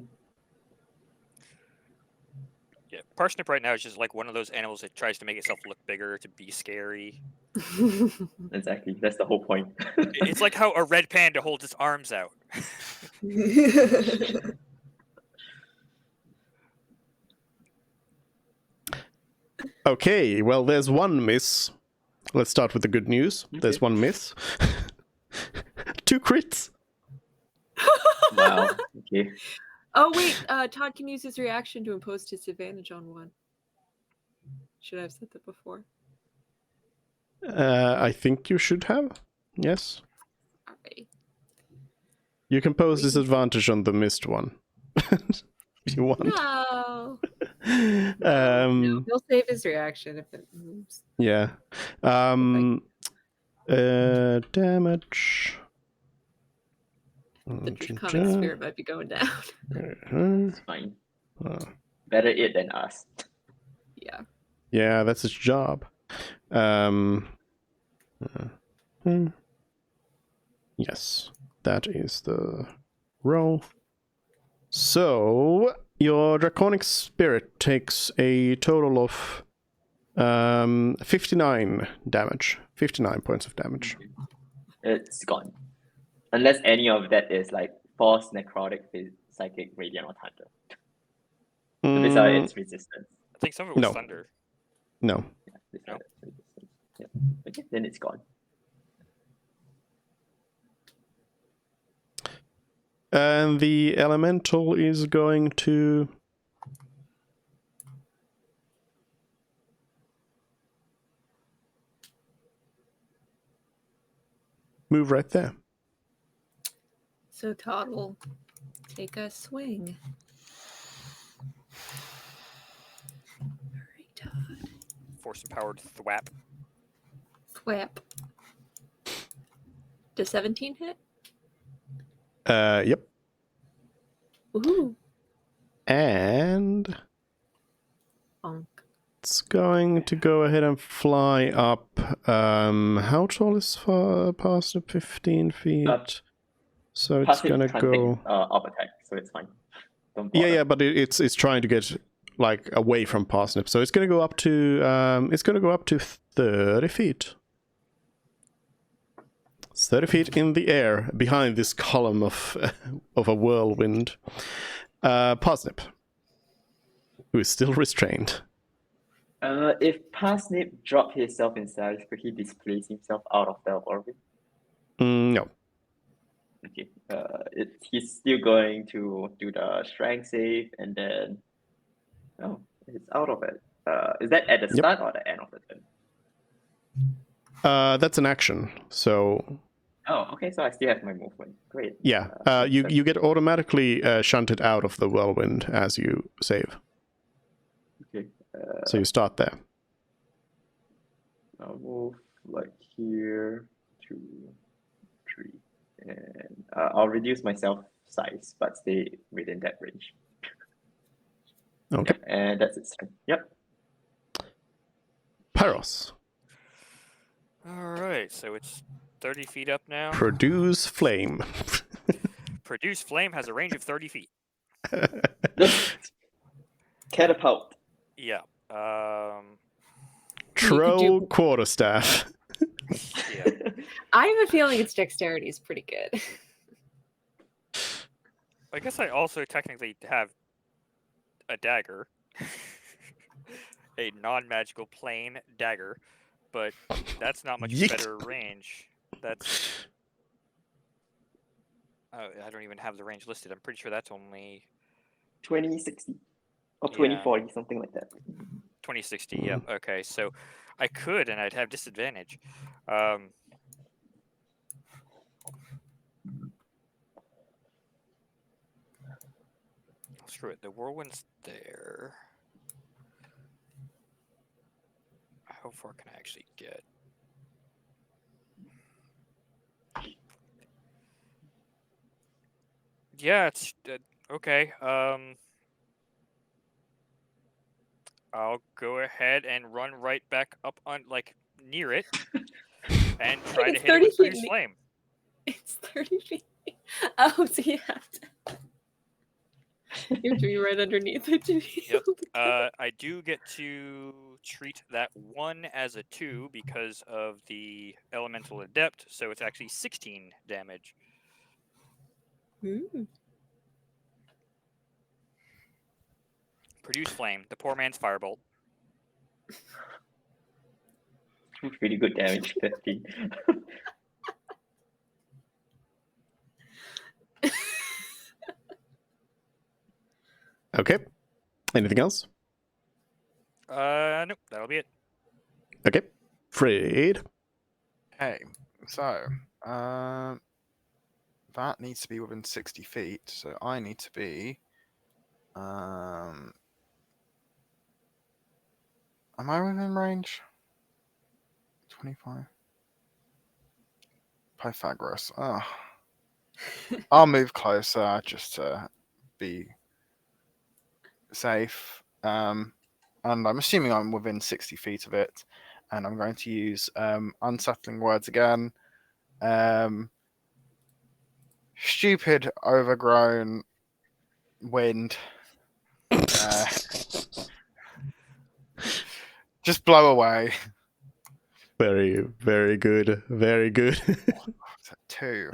Yeah, Parsnip right now is just like one of those animals that tries to make itself look bigger to be scary. Exactly. That's the whole point. It's like how a red panda holds its arms out. Okay, well, there's one miss. Let's start with the good news. Okay. There's one miss. 2 crits. Wow. Okay. Oh wait, Todd can use his reaction to impose disadvantage on one. Should I have said that before? I think you should have. Yes. Alright. You can pose disadvantage on the missed one. If you want. No. He'll save his reaction if it moves. Yeah. Damage. The draconic spirit might be going down. It's fine. Better it than us. Yeah. Yeah, that's its job. Yes, that is the roll. So your draconic spirit takes a total of 59 damage. 59 points of damage. It's gone. Unless any of that is like force, necrotic, psychic, radiant, or thunder. So these are its resistance. I think some of it was No. thunder. No. Yeah, these are its resistance. Yeah. Okay, then it's gone. And the elemental is going to move right there. So Todd will take a swing. force empowered thwap. Thwap. Does 17 hit? Yep. Ooh. And Bonk. it's going to go ahead and fly up. How tall is Parsnip? 15 feet. So it's Passive gonna can't go. take up attack, so it's fine. Don't bother. Yeah, but it's trying to get like away from Parsnip. So it's gonna go up to 30 feet. It's 30 feet in the air behind this column of a whirlwind. Parsnip, who is still restrained. If Parsnip dropped himself in size, could he displace himself out of the orbit? No. Okay. He's still going to do the strength save, and then it's out of it. Is that at the start or the end of the turn? That's an action. So Oh, okay. So I still have my movement. Great. yeah, you get automatically shunted out of the whirlwind as you save. Okay. So you start there. I'll move like here, 2, 3, and I'll reduce myself size, but stay within that range. Okay. Yep, and that's its turn. Yep. Pyros. All right, so it's 30 feet up now. Produce flame. Produce flame has a range of 30 feet. Catapult. Yeah. Troll quarterstaff. Yeah. I have a feeling its dexterity is pretty good. I guess I also technically have a dagger. A non-magical plane dagger, but that's not much Yeet. better range. That's... Oh, I don't even have the range listed. I'm pretty sure that's only 2060 or Yeah. 2040, something like that. 2060. Yep. Okay, so I could, and I'd have disadvantage. Screw it. The whirlwind's there. How far can I actually get? Yeah, it's okay. I'll go ahead and run right back up on near it and try to it's hit it with 30 feet produce in the- flame. It's 30 feet. Oh, so you have to. You have to be right underneath it to be Yep. able to get I do get to treat that 1 as a 2 because of the elemental adept, so it's actually 16 damage. it. Produce flame, the poor man's firebolt. Pretty good damage, 15. Okay. Anything else? Nope, that'll be it. Okay. Freed. Okay, so that needs to be within 60 feet. So I need to be. Am I within range? 25. Pythagoras. Oh. I'll move closer just to be safe. And I'm assuming I'm within 60 feet of it. And I'm going to use unsettling words again. Stupid, overgrown wind. Just blow away. Very, very good. Very good. Is that 2?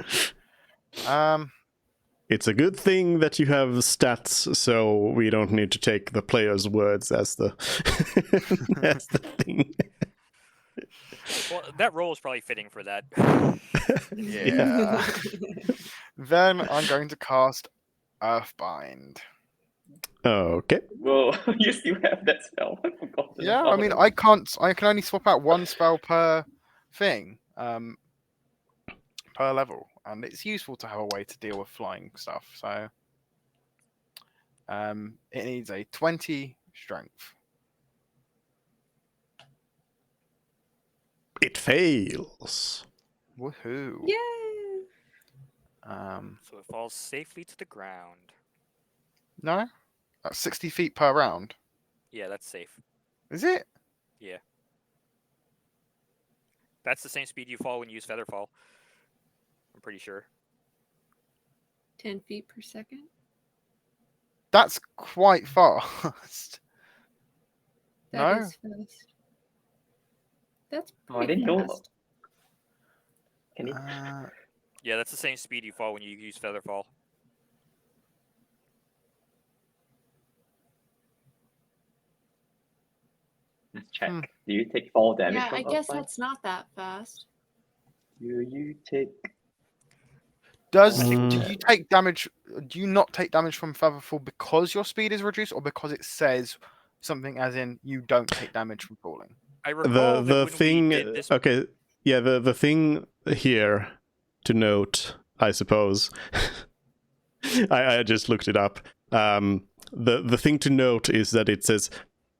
It's a good thing that you have stats, so we don't need to take the player's words as the as the thing. Well, that roll is probably fitting for that. Yeah. Then I'm going to cast Earthbind. Okay. Whoa, you still have that spell. I forgot. Yeah, I mean, I can only swap out 1 spell per thing, per level, and it's useful to have a way to deal with flying stuff. So, it needs a 20 strength. It fails. Woohoo! Yay! So it falls safely to the ground. No, that's 60 feet per round. Yeah, that's safe. Is it? That's the same speed you fall when you use Featherfall. I'm pretty sure. 10 feet per second. That's quite fast. That No? is fast. That's Oh, I pretty didn't know. fast. Can it? Yeah, that's the same speed you fall when you use Featherfall. Let's check. Hmm. Do you take fall damage Yeah, from I guess Earthbind? that's not that fast. Do you take? Does Mm. do you take damage? Do you not take damage from Featherfall because your speed is reduced, or because it says something as in you don't take damage from falling? I recall that The when thing. we did this. Okay, yeah. The thing here to note, I suppose. I just looked it up. The thing to note is that it says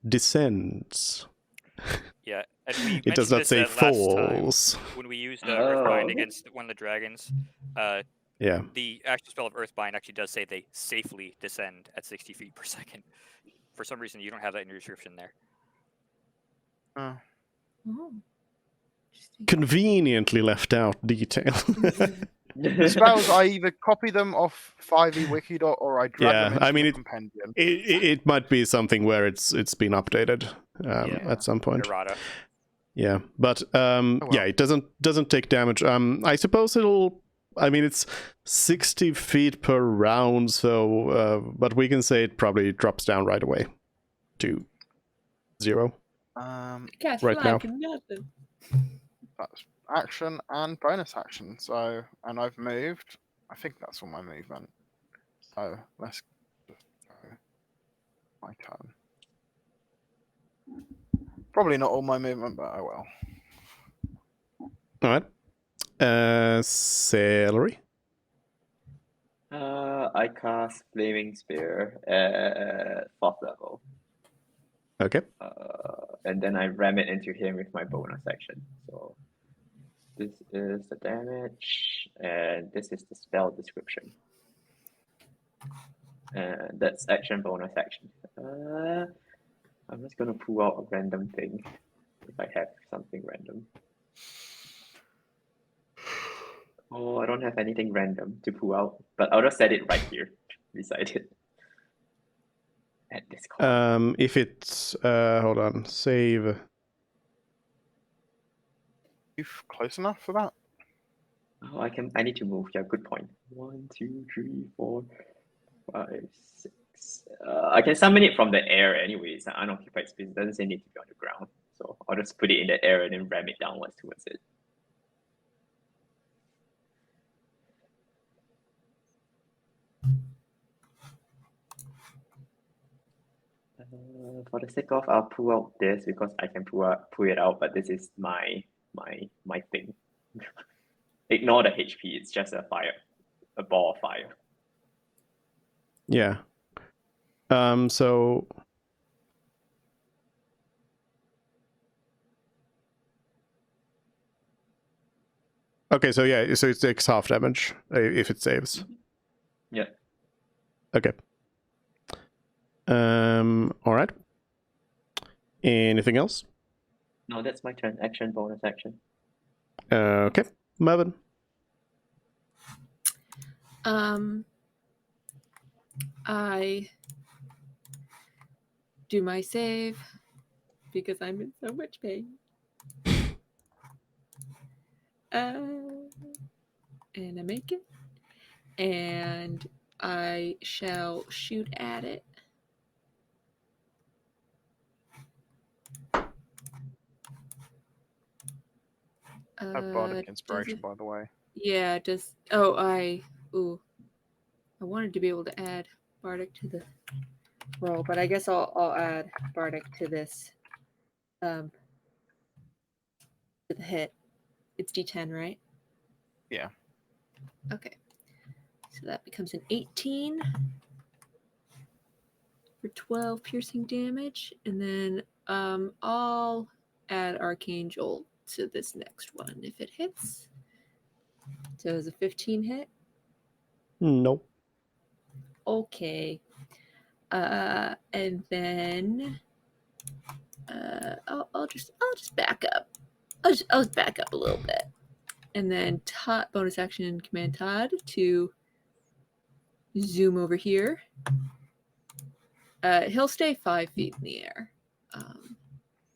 descends. Yeah, and we It does mentioned not this say last time falls. when we used Oh. Earthbind against one of the dragons. Yeah. The actual spell of Earthbind actually does say they safely descend at 60 feet per second. For some reason, you don't have that in your description there. Oh. Oh. Interesting. Conveniently left out detail. Spells, I either copy them off 5e wiki or I drag them Yeah, into I mean, the it- compendium. It might be something where it's been updated Yeah. at some point. Errata. Yeah, but well. yeah, it doesn't take damage. I suppose it'll. I mean, it's 60 feet per round, so but we can say it probably drops down right away to 0. Cast Right fly now. can nothing. That's action and bonus action. So, and I've moved. I think that's all my movement. So let's just go. My turn. Probably not all my movement, but oh well. All right. Celery. I cast Flaming Spear at 4th level. Okay. And then I ram it into him with my bonus action. So this is the damage, and this is the spell description. And that's action, bonus action. I'm just gonna pull out a random thing if I have something random. Oh, I don't have anything random to pull out, but I'll just set it right here beside it. At this corner. If it's hold on, save. You close enough for that? Oh, I need to move. Yeah, good point. 1, 2, 3, 4, 5, 6. I can summon it from the air anyways. It's an unoccupied space. It doesn't say need to be on the ground. So I'll just put it in the air and then ram it downwards towards it. For the sake of, I'll pull out this because I can pull it out, but this is my thing. Ignore the HP. It's just a ball of fire. Yeah. So. Okay, so yeah, so it takes half damage if it saves. Yeah. Okay. All right. Anything else? No, that's my turn. Action, bonus action. Okay, Mervyn. I do my save because I'm in so much pain. And I make it. And I shall shoot at it. Have bardic inspiration, by the way. Yeah, does I wanted to be able to add bardic to the roll, but I guess I'll add bardic to this to the hit. It's D10, right? Yeah. Okay. So that becomes an 18 for 12 piercing damage, and then I'll add Arcane Jolt to this next one if it hits. So is a 15 hit? Nope. Okay. And then I'll just back up. I'll just back up a little bit, and then Todd, bonus action, command Todd to zoom over here. He'll stay 5 feet in the air,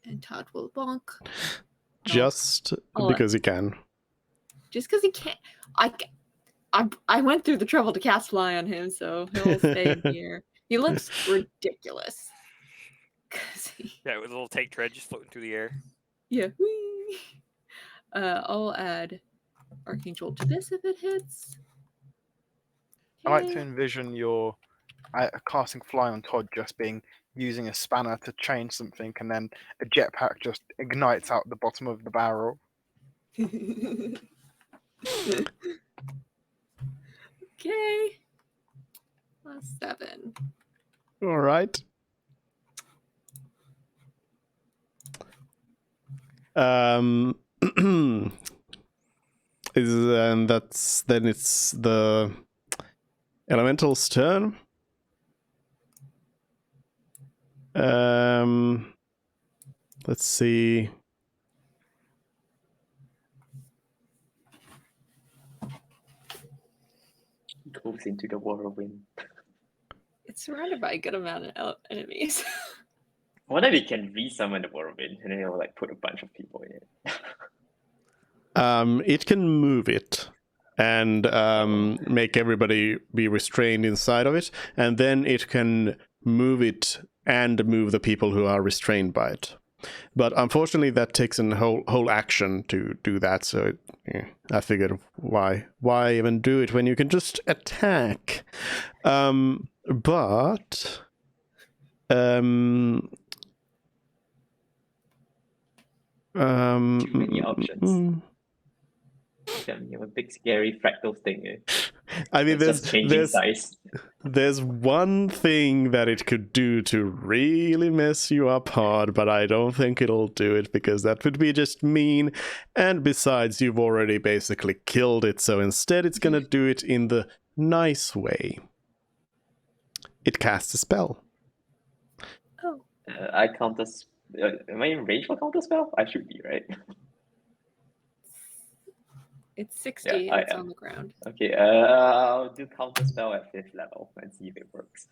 and Todd will bonk. Just I'll because he can. Just because he can't. I went through the trouble to cast fly on him, so he'll stay in here. He looks ridiculous. Yeah, with a little tank tread just floating through the air. Yeah. Whee! I'll add Arcane Jolt to this if it hits. I like to Okay. envision your casting fly on Todd just being using a spanner to change something, and then a jetpack just ignites out the bottom of the barrel. Okay. Plus 7. All right. It's the elemental's turn. Let's see. Goes into the whirlwind. It's surrounded by a good amount of enemies. I wonder if we can resummon the whirlwind and then it'll like put a bunch of people in it. It can move it and make everybody be restrained inside of it, and then it can move it and move the people who are restrained by it. But unfortunately, that takes a whole action to do that. So I figured, why even do it when you can just attack? But Too many options. You have a big scary fractal thing. I mean, It's just changing size. There's one thing that it could do to really mess you up hard, but I don't think it'll do it because that would be just mean. And besides, you've already basically killed it, so instead it's gonna do it in the nice way. It casts a spell. Oh. I counter. Am I in range for counter spell? I should be, right? It's 60 Yeah, and it's I am. on the ground. Okay, I'll do counter spell at 5th level and see if it works.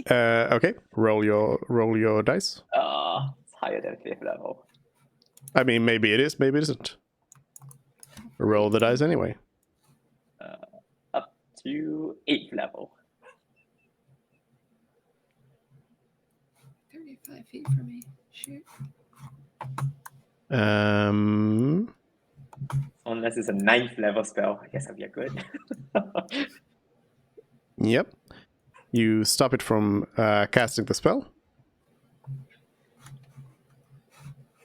Okay, roll your dice. It's higher than 5th level. I mean, maybe it is, maybe it isn't. Roll the dice anyway. Up to 8th level. 35 feet from me. Shoot. Unless it's a 9th level spell, I guess I'll be good. Yep. You stop it from casting the spell.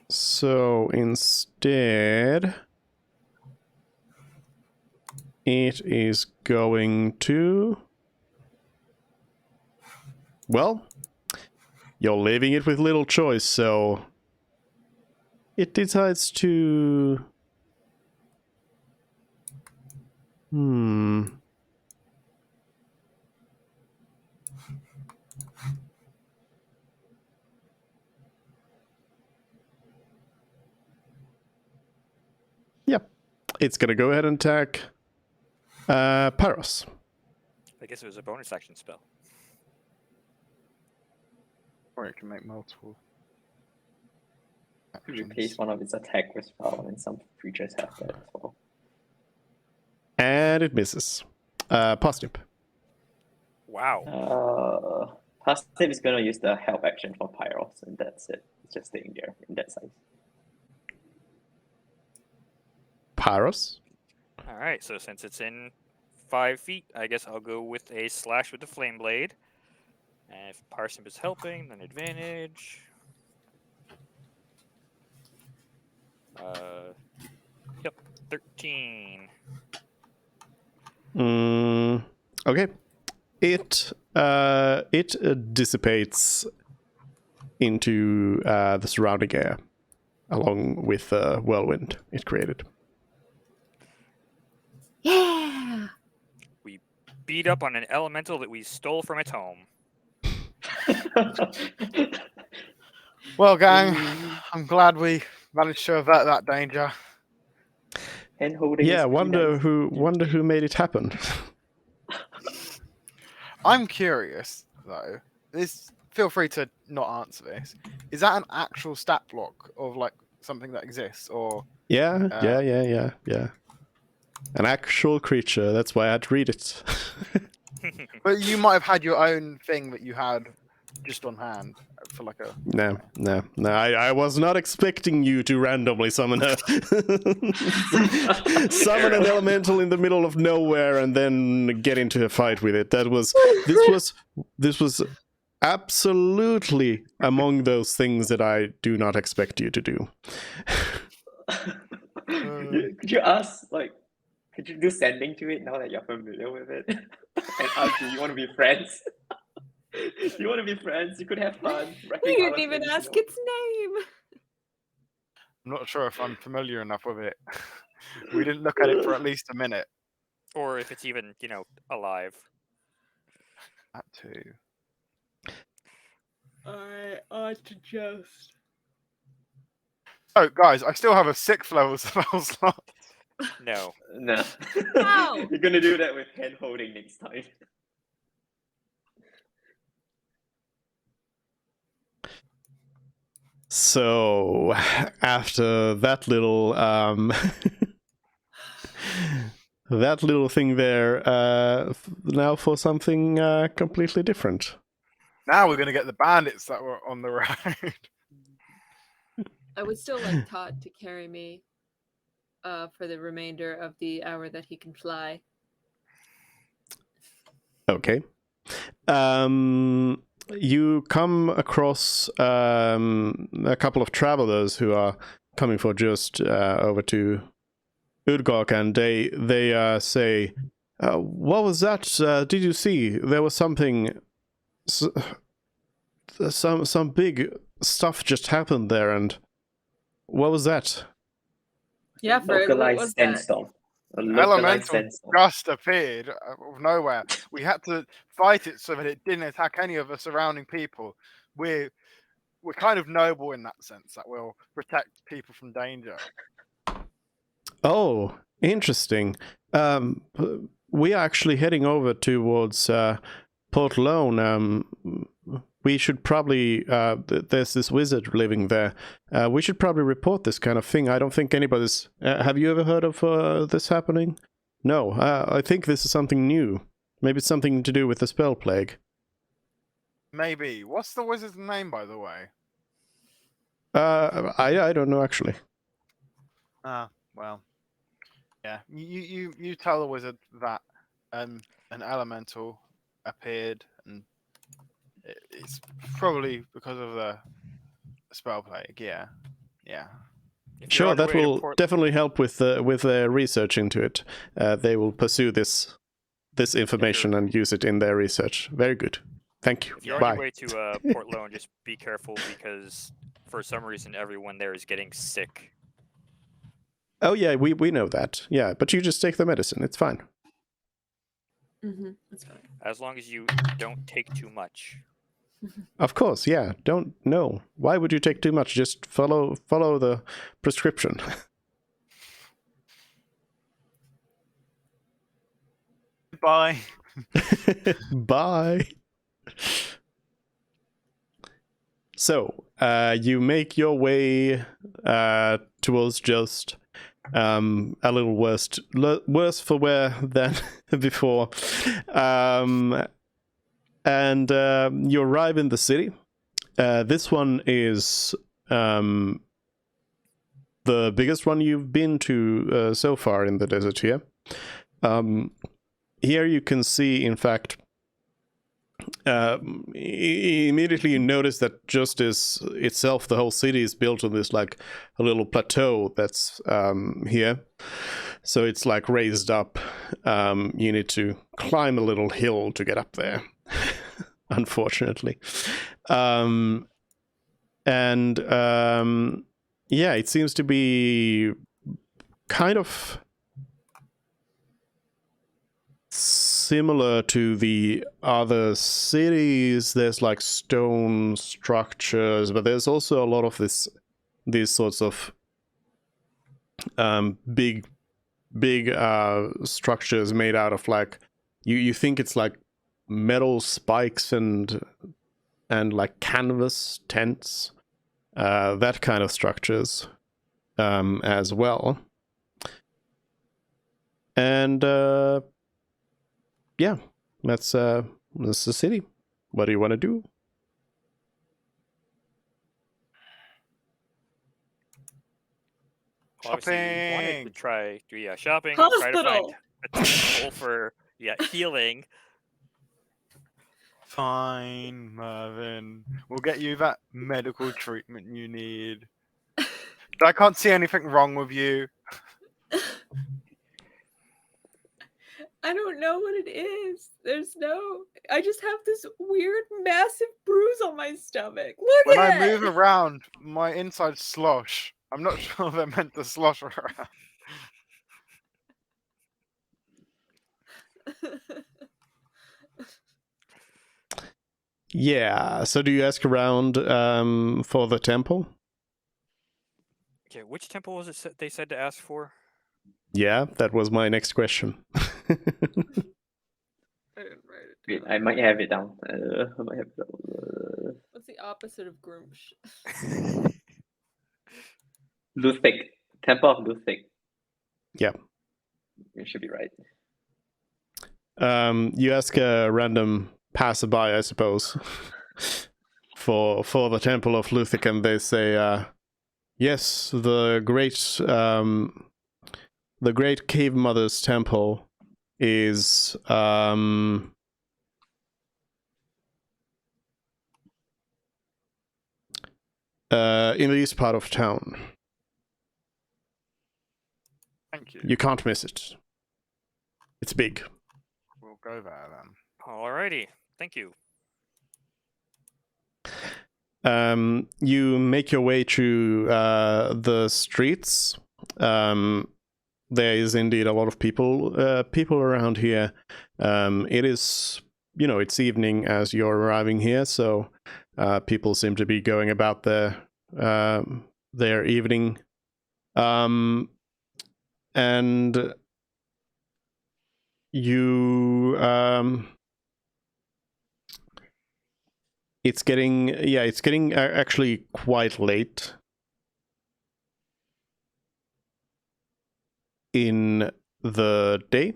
So instead, it is going to... Well, you're leaving it with little choice, so it decides to... Yep. It's gonna go ahead and attack Pyros. I guess it was a bonus action spell. Or it can make multiple. Replace one of its attack with spell, and some creatures have that as well. And it misses. Parsnip. Wow. Parsnip is gonna use the help action for Pyros, and that's it. It's just staying there in that size. Pyros. All right, so since it's in 5 feet, I guess I'll go with a slash with the flame blade. And if Parsnip is helping, then advantage. Yep, 13. Okay. It dissipates into the surrounding air. along with the whirlwind it created. Yeah. We beat up on an elemental that we stole from its home. Well, gang, I'm glad we managed to avert that danger. Hand holding. Yeah, is pretty wonder nice. who made it happen. I'm curious though. Feel free to not answer this. Is that an actual stat block of like something that exists, or Yeah. An actual creature. That's why I had to read it. but you might have had your own thing that you had just on hand for like a No. I was not expecting you to randomly summon a summon an elemental in the middle of nowhere and then get into a fight with it. This was absolutely among those things that I do not expect you to do. Could you ask, like, could you do sending to it now that you're familiar with it? And ask, do you want to be friends? You want to be friends? You could have fun. You didn't even ask its name. I'm not sure if I'm familiar enough with it. We didn't look at it for at least a minute. Or if it's even, alive. That too. I ought to just. Oh, guys, I still have a 6th level spell slot. No. No. How? You're gonna do that with hand holding next time. So after that little that little thing there, now for something completely different. Now we're gonna get the bandits that were on the road. I would still like Todd to carry me for the remainder of the hour that he can fly. Okay. You come across a couple of travelers who are coming for just over to Udgok, and they say, "What was that? Did you see? There was something. Some big stuff just happened there, and what was that?" Yeah, Fred, what Localized was that? sandstorm. A localized Elemental sandstorm. just appeared out of nowhere. We had to fight it so that it didn't attack any of the surrounding people. We're kind of noble in that sense, that we'll protect people from danger. Oh, interesting. We are actually heading over towards Port Lone. We should probably, there's this wizard living there. We should probably report this kind of thing. I don't think anybody's... have you ever heard of this happening? No, I think this is something new. Maybe it's something to do with the spell plague. Maybe. What's the wizard's name, by the way? I don't know, actually. Well, yeah. You tell the wizard that an elemental appeared, and it's probably because of the spell plague. Yeah. If you're Sure, on your that way to will definitely help with their research into it. They will pursue this information and use it in their research. Very good. Thank you. If you're on Bye. your way to Port Lone, just be careful because for some reason everyone there is getting sick. Oh yeah, we know that. Yeah, but you just take the medicine. It's fine. Mm-hmm. That's fine. As long as you don't take too much. Of course, yeah. Don't know. Why would you take too much? Just follow the prescription. Bye. Bye. So, you make your way towards just a little worse for wear than before. And you arrive in the city. This one is the biggest one you've been to so far in the desert here. Here you can see, in fact, immediately you notice that just as itself, the whole city is built on this like a little plateau that's here. So it's like raised up. You need to climb a little hill to get up there, unfortunately. yeah, it seems to be kind of similar to the other cities. There's like stone structures, but there's also a lot of these sorts of big structures made out of like you think it's like metal spikes and like canvas tents, that kind of structures as well. And yeah, that's the city. What do you want to do? Obviously, we wanted to Shopping. try shopping, try to find Hospital. a temple for healing. Fine, Mervin. We'll get you that medical treatment you need. I can't see anything wrong with you. I don't know what it is. I just have this weird, massive bruise on my stomach. Look When at I move around, my insides slosh. I'm not sure they're meant to slosh around. Yeah, so do you ask around for the temple? Okay, which temple was it they said to ask for? Yeah, that was my next question. I didn't write it Wait, down. I might have it down. I might have it down. What's the opposite of Groomsh? Luthik. Temple of Luthik. Yeah. You should be right. You ask a random passerby, I suppose, for the temple of Luthik, and they say, yes, the great cave mother's temple is in the east part of town. Thank you. You can't miss it. It's big. We'll go there then. Alrighty, thank you. You make your way through the streets. There is indeed a lot of people around here. It is, it's evening as you're arriving here, so people seem to be going about their evening. And you it's getting actually quite late in the day,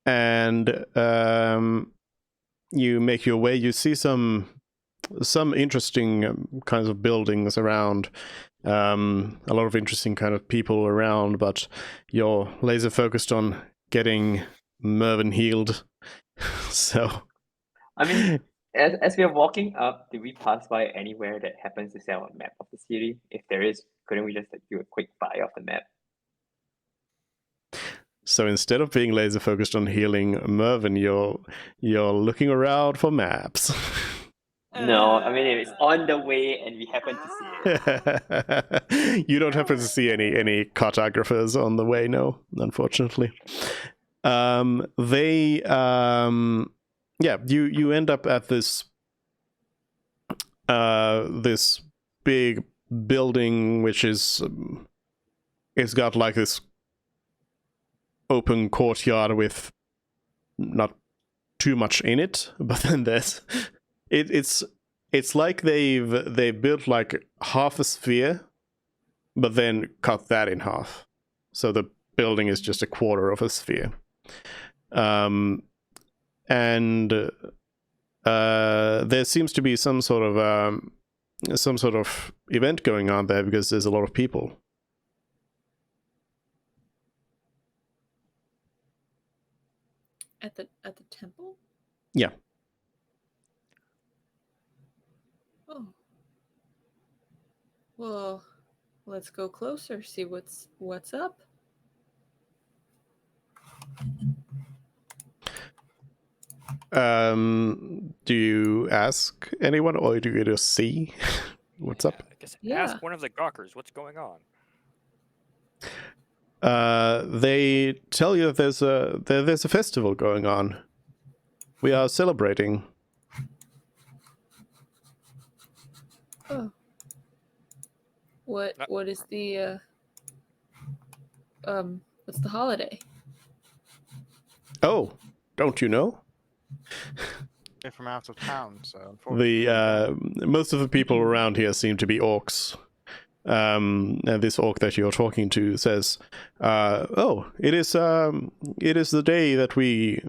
and you make your way. You see some interesting kinds of buildings around, a lot of interesting kind of people around, but you're laser focused on getting Mervin healed. So I mean, as we are walking up, did we pass by anywhere that happens to sell a map of the city? If there is, couldn't we just do a quick buy of the map? So instead of being laser focused on healing Mervin, you're looking around for maps. No, I mean if it's on the way and we happen to see it. You don't happen to see any cartographers on the way, no, unfortunately. You end up at this this big building, which is it's got like this open courtyard with not too much in it, but then there's it's like they built like half a sphere, but then cut that in half, so the building is just a quarter of a sphere. And there seems to be some sort of event going on there because there's a lot of people. At the temple? Yeah. Oh. Well, let's go closer, see what's up. Do you ask anyone, or do you just see what's up? Guess Yeah. ask one of the gawkers what's going on. They tell you that there's a festival going on. We are celebrating. Oh. What is the what's the holiday? Oh, don't you know? They're from out of town, so unfortunately. Most of the people around here seem to be orcs. And this orc that you're talking to says, "Oh, it is the day that we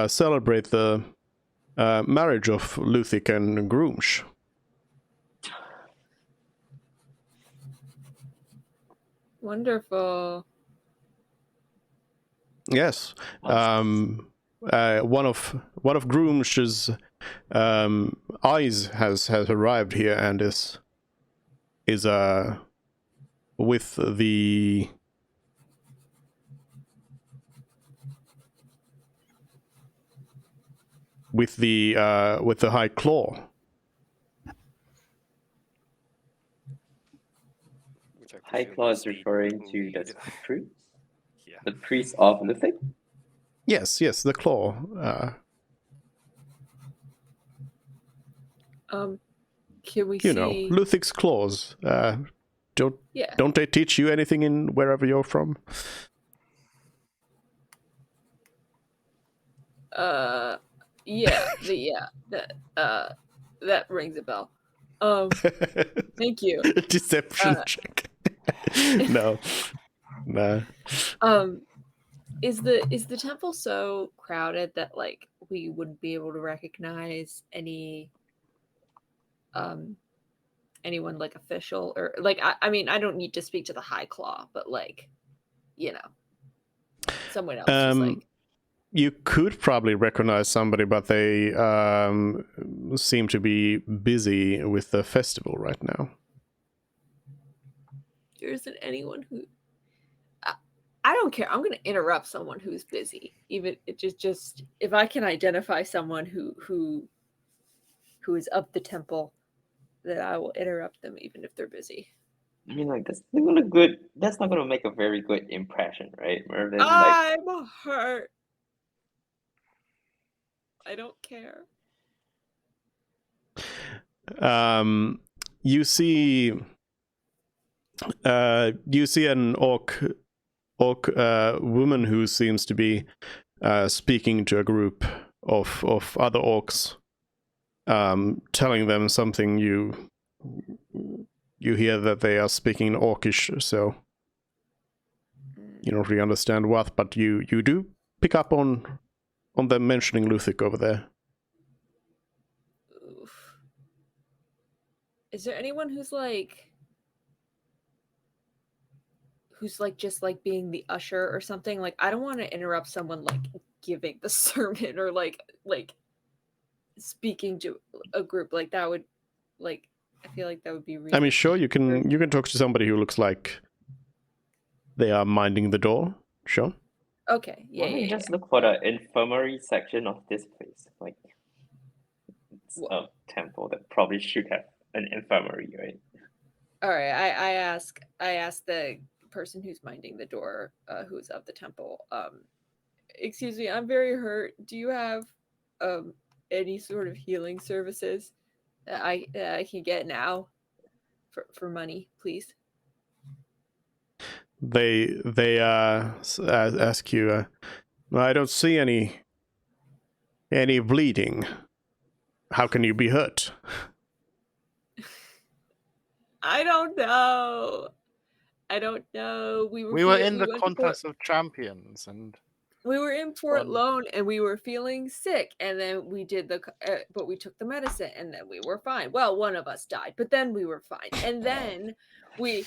celebrate the marriage of Luthic and Groomsh." Wonderful. Yes. One of Groomsh's eyes has arrived here and is with the High Claw. Which I High presume Claw is is the referring to the lead. priest? Yeah. The priest of Luthic? Yes, the claw. Can we You see? know, Luthic's claws. Yeah. Don't they teach you anything in wherever you're from? Yeah. That rings a bell. Thank you. Deception check. No. Nah. Is the temple so crowded that like we wouldn't be able to recognize anyone like official or like I mean I don't need to speak to the High Claw, but like, you know, someone else who's like You could probably recognize somebody, but they seem to be busy with the festival right now. there isn't anyone who I don't care. I'm going to interrupt someone who's busy. Even it just if I can identify someone who is of the temple, that I will interrupt them even if they're busy. I mean, like that's not gonna make a very good impression, right? Mervin, like, I'm hurt. I don't care. You see an orc woman who seems to be speaking to a group of other orcs, telling them something. You hear that they are speaking Orcish, so you don't really understand what, but you do pick up on them mentioning Luthic over there. Oof. Is there anyone who's like just like being the usher or something? Like I don't want to interrupt someone like giving the sermon or like speaking to a group. Like that would like I feel like that would be really I mean, sure, you can talk to somebody who looks like they are minding the door. Sure. Okay. Yeah. why don't you Yeah. just look for the infirmary section of this place? Like, it's a temple that probably should have an infirmary, right? All right. I ask the person who's minding the door, who's of the temple. Excuse me, I'm very hurt. Do you have any sort of healing services that I can get now for money, please? They ask you. I don't see any bleeding. How can you be hurt? I don't know. We were in the contest of champions, and we were in Port Lone, and we were feeling sick, and then we did but we took the medicine, and then we were fine. Well, one of us died, but then we were fine, and then we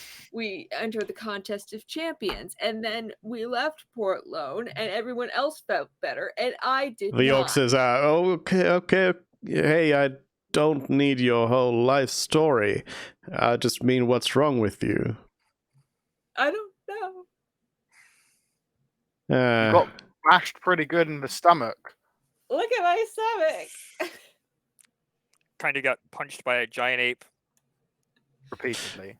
entered the contest of champions, and then we left Port Lone, and everyone else felt better, and I did not. The orc says, okay. Hey, I don't need your whole life story. I just mean, what's wrong with you? I don't know. you got bashed pretty good in the stomach. Look at my stomach. Kind of got punched by a giant ape. repeatedly.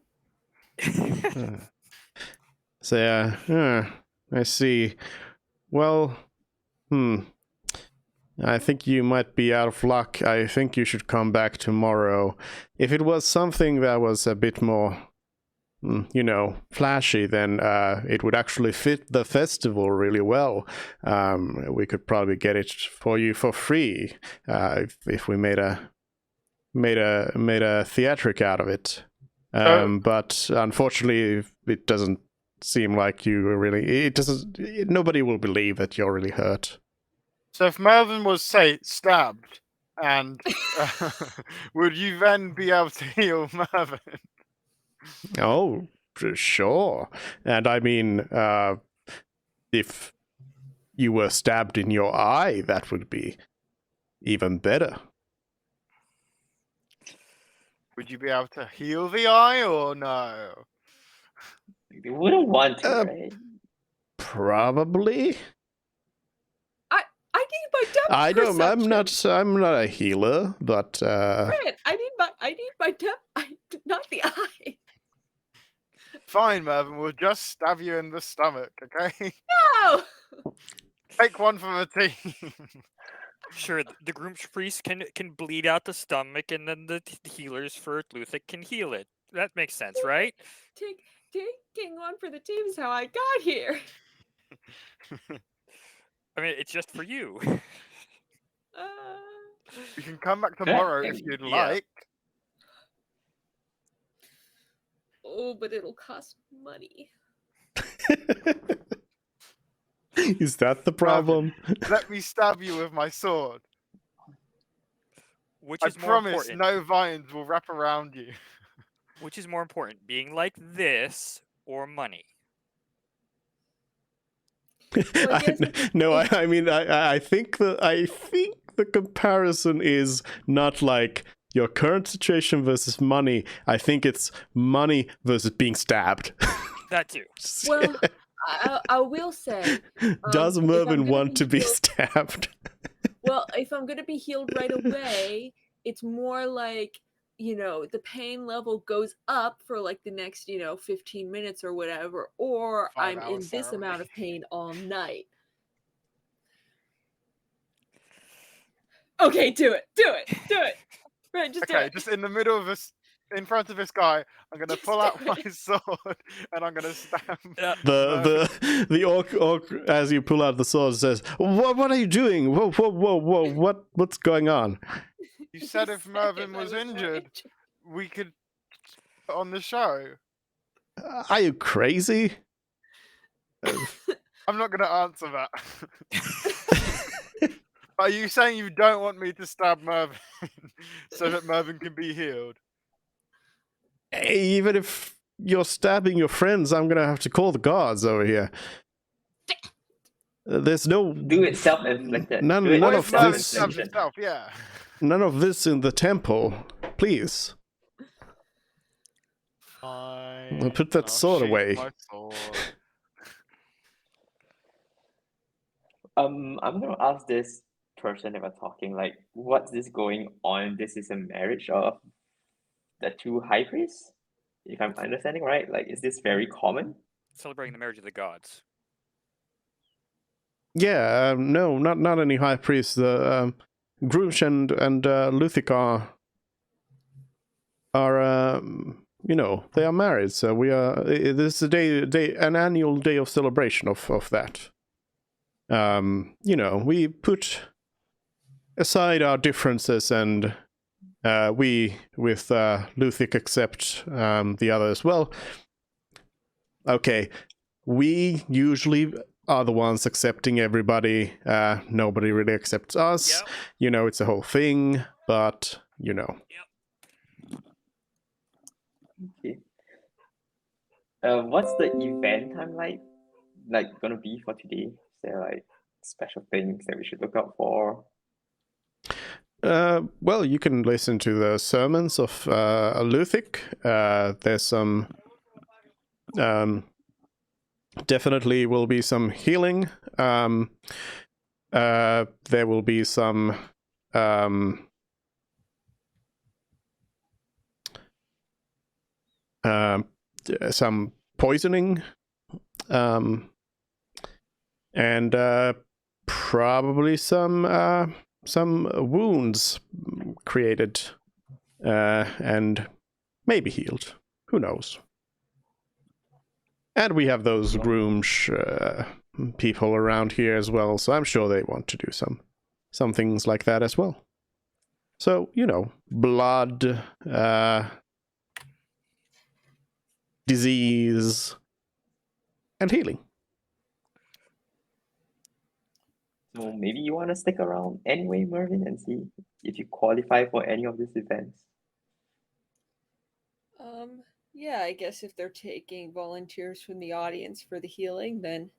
So I see. Well, I think you might be out of luck. I think you should come back tomorrow. If it was something that was a bit more, flashy, then it would actually fit the festival really well. We could probably get it for you for free if we made a theatric out of it. But unfortunately, it doesn't seem like you were really. It doesn't. Nobody will believe that you're really hurt. So if Mervyn was, say, stabbed, and would you then be able to heal Mervyn? Oh, sure. And I mean, if you were stabbed in your eye, that would be even better. Would you be able to heal the eye or no? You wouldn't want to, right? Probably. I need my depth I don't. perception. I'm not a healer, but Fred, I need my depth. Not the eye. Fine, Mervyn. We'll just stab you in the stomach, okay? No. Take one from the team. Sure, the groom's priest can bleed out the stomach, and then the healers for Luthic can heal it. That makes sense, right? Taking one for the team is how I got here. I mean, it's just for you. You can come back tomorrow if you'd like. Oh, but it'll cost money. Is that the problem? Let me stab you with my sword. Which I is more promise important? no vines will wrap around you. Which is more important, being like this or money? Well, I guess I mean, I think the comparison is not like your current situation versus money. I think it's money versus being stabbed. That too. Well, I will say. Does if Mervyn I'm gonna want to be healed- stabbed? Well, if I'm gonna be healed right away, it's more like, the pain level goes up for like the next, 15 minutes or whatever, or 5 I'm in hours this ceremony. amount of pain all night. Okay, do it. Right, just do Okay, it. just in the middle of this, in front of this guy, I'm gonna Just pull do out my it. sword and I'm gonna stab. The orc as you pull out the sword says, "What are you doing? Whoa! What's going on?" You said if Mervyn I was more injured, we could put on the show. Are you crazy? I'm not gonna answer that. Are you saying you don't want me to stab Mervyn so that Mervyn can be healed? Hey, even if you're stabbing your friends, I'm gonna have to call the guards over here. There's no Do it self-inflicted. None Do it of What if Mervyn this- stabs self-infliction. himself? Yeah. none of this in the temple, please. Fine. Put that I'll sword sheath away. my sword. I'm gonna ask this person that we're talking, like, what's this going on? This is a marriage of the two high priests, if I'm understanding right. Like, is this very common? Celebrating the marriage of the gods. Yeah, no, not any high priest. The Grush and Luthic are they are married. So we are. This is an annual day of celebration of that. We put aside our differences and we with Luthic accept the others. Well, okay, we usually are the ones accepting everybody. Nobody really accepts us. Yep. It's a whole thing, but Okay. What's the event time like gonna be for today? Is there like special things that we should look out for? Well, you can listen to the sermons of Luthic. There's some definitely will be some healing. There will be some some poisoning, and probably some wounds created and maybe healed. Who knows? And we have those grooms people around here as well, so I'm sure they want to do some things like that as well. So, blood, disease, and healing. So maybe you want to stick around anyway, Mervin, and see if you qualify for any of these events. Yeah, I guess if they're taking volunteers from the audience for the healing, then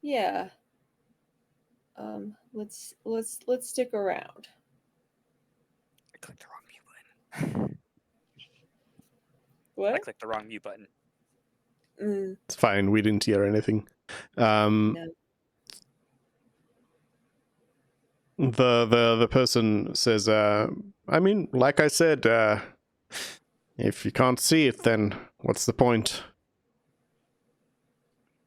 yeah. Let's stick around. I clicked the wrong mute button. What? I clicked the wrong mute button. It's fine. We didn't hear anything. No. The person says, I mean, like I said, if you can't see it, then what's the point?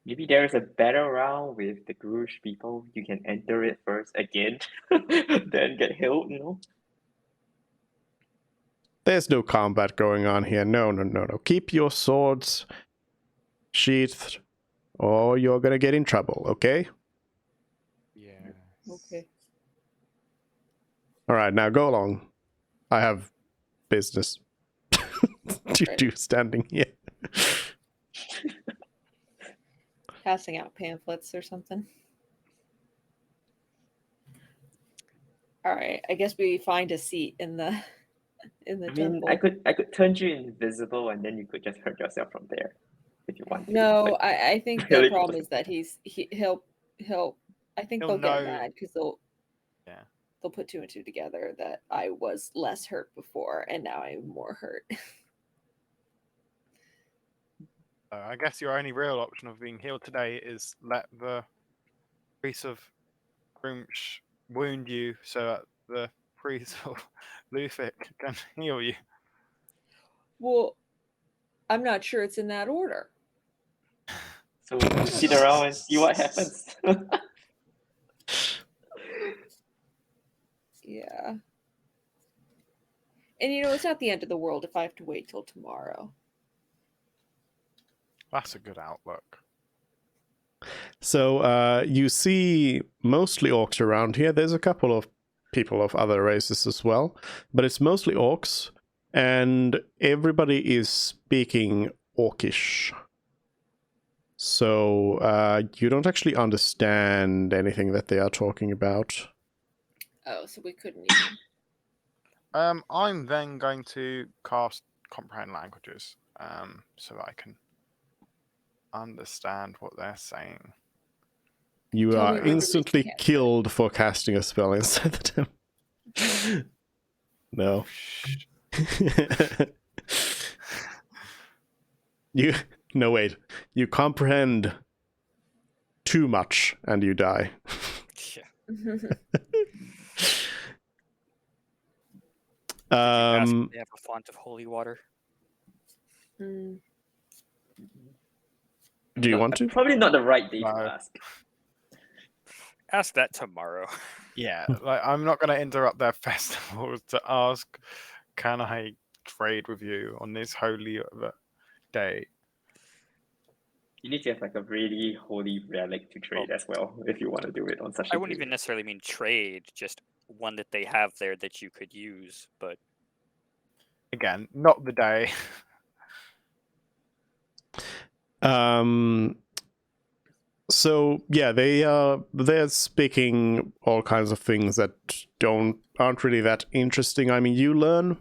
Maybe there is a battle round with the Grush people. You can enter it first again, then get healed, There's no combat going on here. No. Keep your swords sheathed, or you're gonna get in trouble, okay? Yeah. Okay. All right, now go along. I have business to do standing here. Passing out pamphlets or something. All right. I guess we find a seat in the I mean, temple. I could turn you invisible and then you could just hurt yourself from there if you want to. No, I think the really? problem is that he'll I think He'll they'll get know- mad because they'll put two and two together that I was less hurt before and now I'm more hurt. I guess your only real option of being healed today is let the priest of Grimsh wound you so that the priest of Luthic can heal you. Well, I'm not sure it's in that order. So we'll sit around and see what happens. Yeah. And it's not the end of the world if I have to wait till tomorrow. That's a good outlook. So you see mostly orcs around here. There's a couple of people of other races as well, but it's mostly orcs, and everybody is speaking orcish. So you don't actually understand anything that they are talking about. Oh, so we couldn't even. I'm then going to cast Comprehend Languages, so that I can understand what they're saying. You Tell me are what it is you instantly can't. killed for casting a spell inside the temple. No. No, wait. You comprehend too much and you die. Yeah. Ask if they have a font of holy water. Mm. Do you want to? Probably not the right day No. to ask. Ask that tomorrow. Yeah, like I'm not going to interrupt their festivals to ask, can I trade with you on this holy day? You need to have like a really holy relic to trade as well if you want to do it on such a I wouldn't day. even necessarily mean trade, just one that they have there that you could use, but Again, not the day. So yeah, they're speaking all kinds of things that aren't really that interesting. I mean, you learn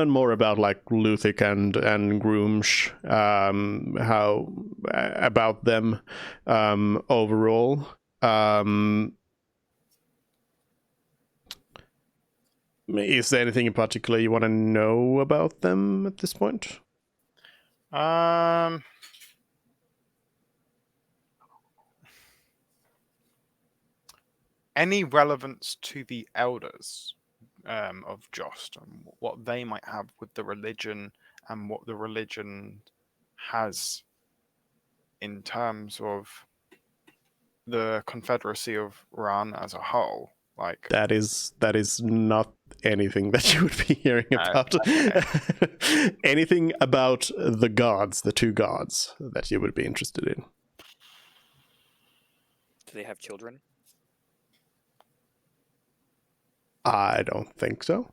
more about like Luthic and Groomsh, how about them overall. Is there anything in particular you want to know about them at this point? Any relevance to the elders? of Jost and what they might have with the religion and what the religion has in terms of the Confederacy of Ran as a whole. Like that is not anything that you would be hearing about. Anything about the gods, the two gods that you would be interested in. Do they have children? I don't think so.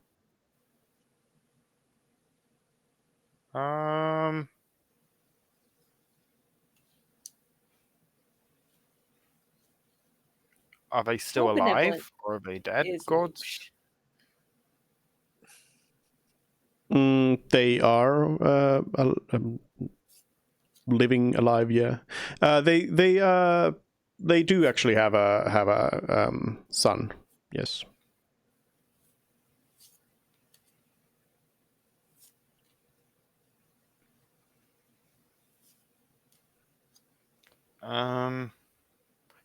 Are they still How benevolent alive or are they dead is gods? They are living alive. Yeah, they do actually have a son. Yes.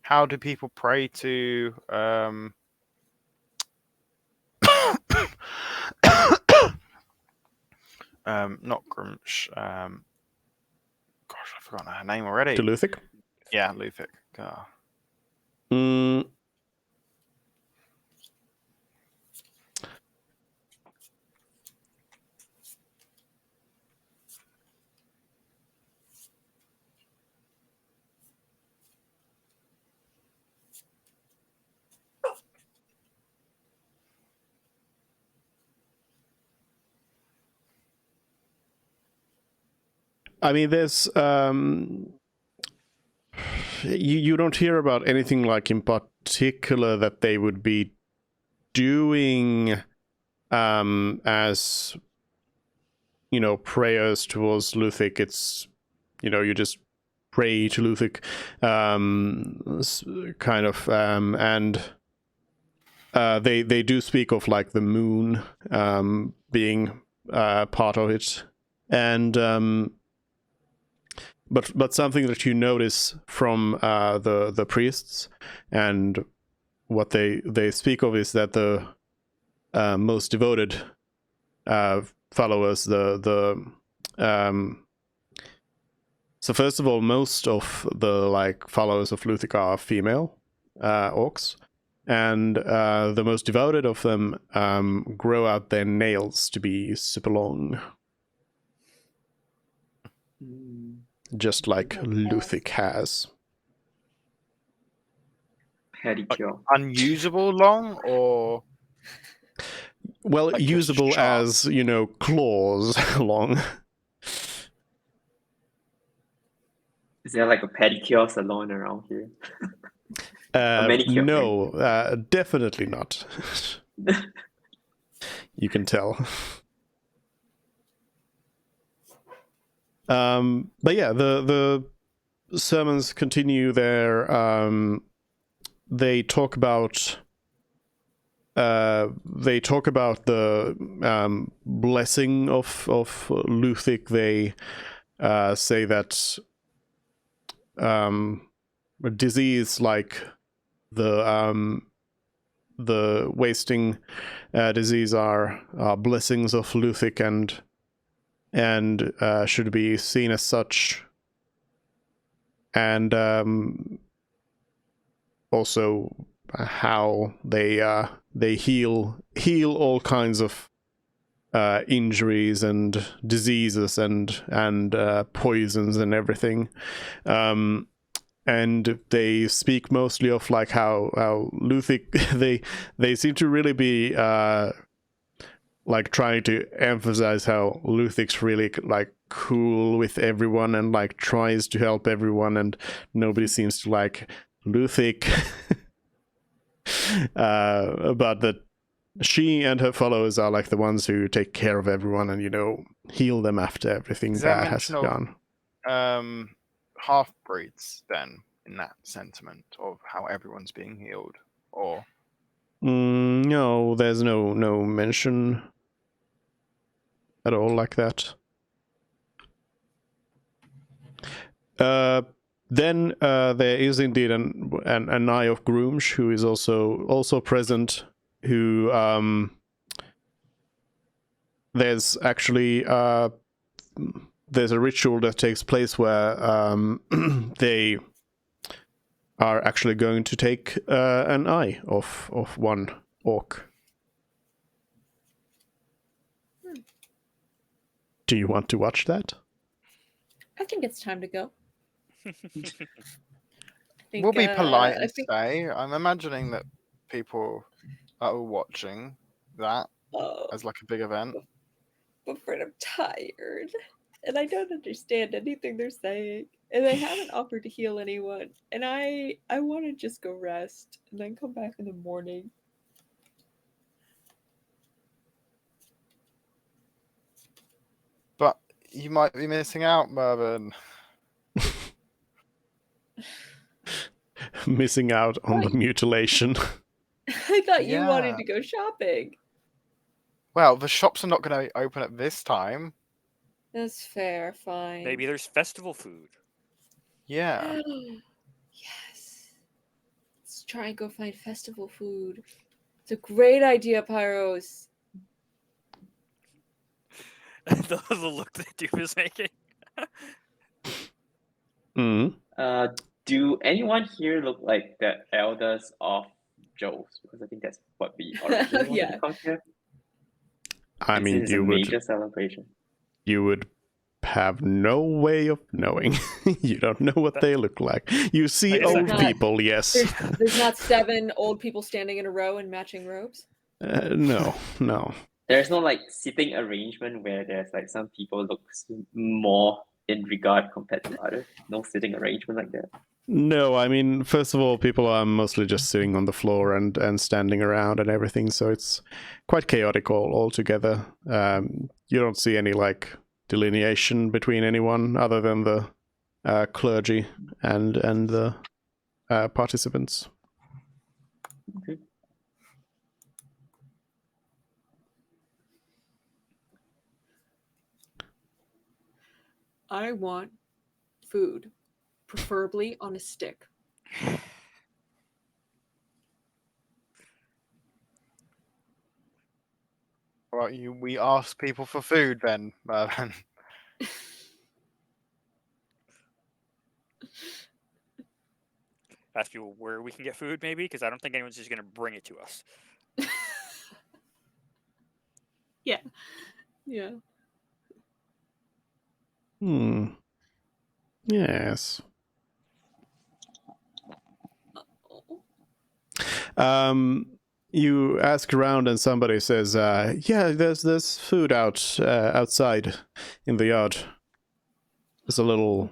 How do people pray to not Grumsh, gosh, I've forgotten her name already. To Luthic? Yeah, Luthic. I mean, there's you don't hear about anything like in particular that they would be doing as prayers towards Luthic. It's you just pray to Luthic, kind of, and they do speak of like the moon being part of it, and but something that you notice from the priests and what they speak of is that the most devoted followers, so first of all, most of the followers of Luthic are female orcs, and the most devoted of them grow out their nails to be super long, just like Luthic has. Pedicure. Unusable long or Well, like just usable sharp? as claws long. Is there like a pedicure salon around here? manicure, No, definitely not. You can tell. But yeah, the sermons continue there. They talk about the blessing of Luthic. They say that a disease like the wasting disease are blessings of Luthic and should be seen as such, and also how they heal all kinds of injuries and diseases and poisons and everything, and they speak mostly of like how Luthic they seem to really be like trying to emphasize how Luthic's really like cool with everyone and like tries to help everyone, and nobody seems to like Luthic. But that she and her followers are like the ones who take care of everyone and heal them after everything Is there bad has mention of gone. half breeds then in that sentiment of how everyone's being healed, or No, there's no mention at all like that. Then there is indeed an eye of Groomsh who is also present, who there's actually there's a ritual that takes place where they are actually going to take an eye of one orc. Do you want to watch that? I think it's time to go. I think, We'll be polite I and think, stay. I'm imagining that people are all watching that as like a big event. but Fred, I'm tired, and I don't understand anything they're saying, and they haven't offered to heal anyone, and I want to just go rest and then come back in the morning. But you might be missing out, Mervyn. Missing out on the Right. mutilation. I thought you wanted Yeah. to go shopping. Well, the shops are not going to open at this time. That's fair. Fine. Maybe there's festival food. Yeah. Yes. Let's try and go find festival food. It's a great idea, Pyros. the look that Duke is making. Mm. Do anyone here look like the elders of Joe's? Because I think that's what we originally wanted Yeah. to come here. I And mean, since it's a you major would celebration. have no way of knowing. You don't know what they look like. You see I guess old not- people, yes. There's not 7 old people standing in a row in matching robes. No. There's no like sitting arrangement where there's like some people looks more in regard compared to others. No sitting arrangement like that. No, I mean, first of all, people are mostly just sitting on the floor and standing around and everything, so it's quite chaotic altogether. You don't see any like delineation between anyone other than the clergy and the participants. Okay. I want food, preferably on a stick. Well, we ask people for food then, Mervyn. Ask people where we can get food, maybe, because I don't think anyone's just going to bring it to us. Yeah. Yes. You ask around and somebody says, yeah, there's food outside in the yard. There's a little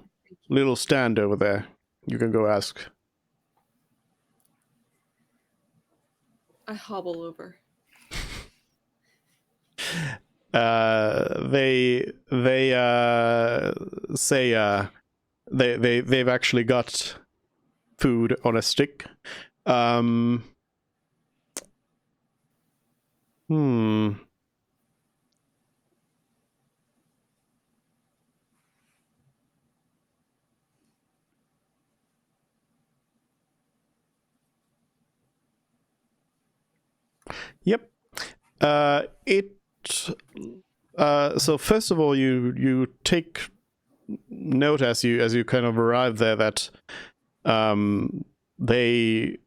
stand over there. You can go ask. I hobble over. They say they've actually got food on a stick. Yep. So first of all, you take note as you kind of arrive there that they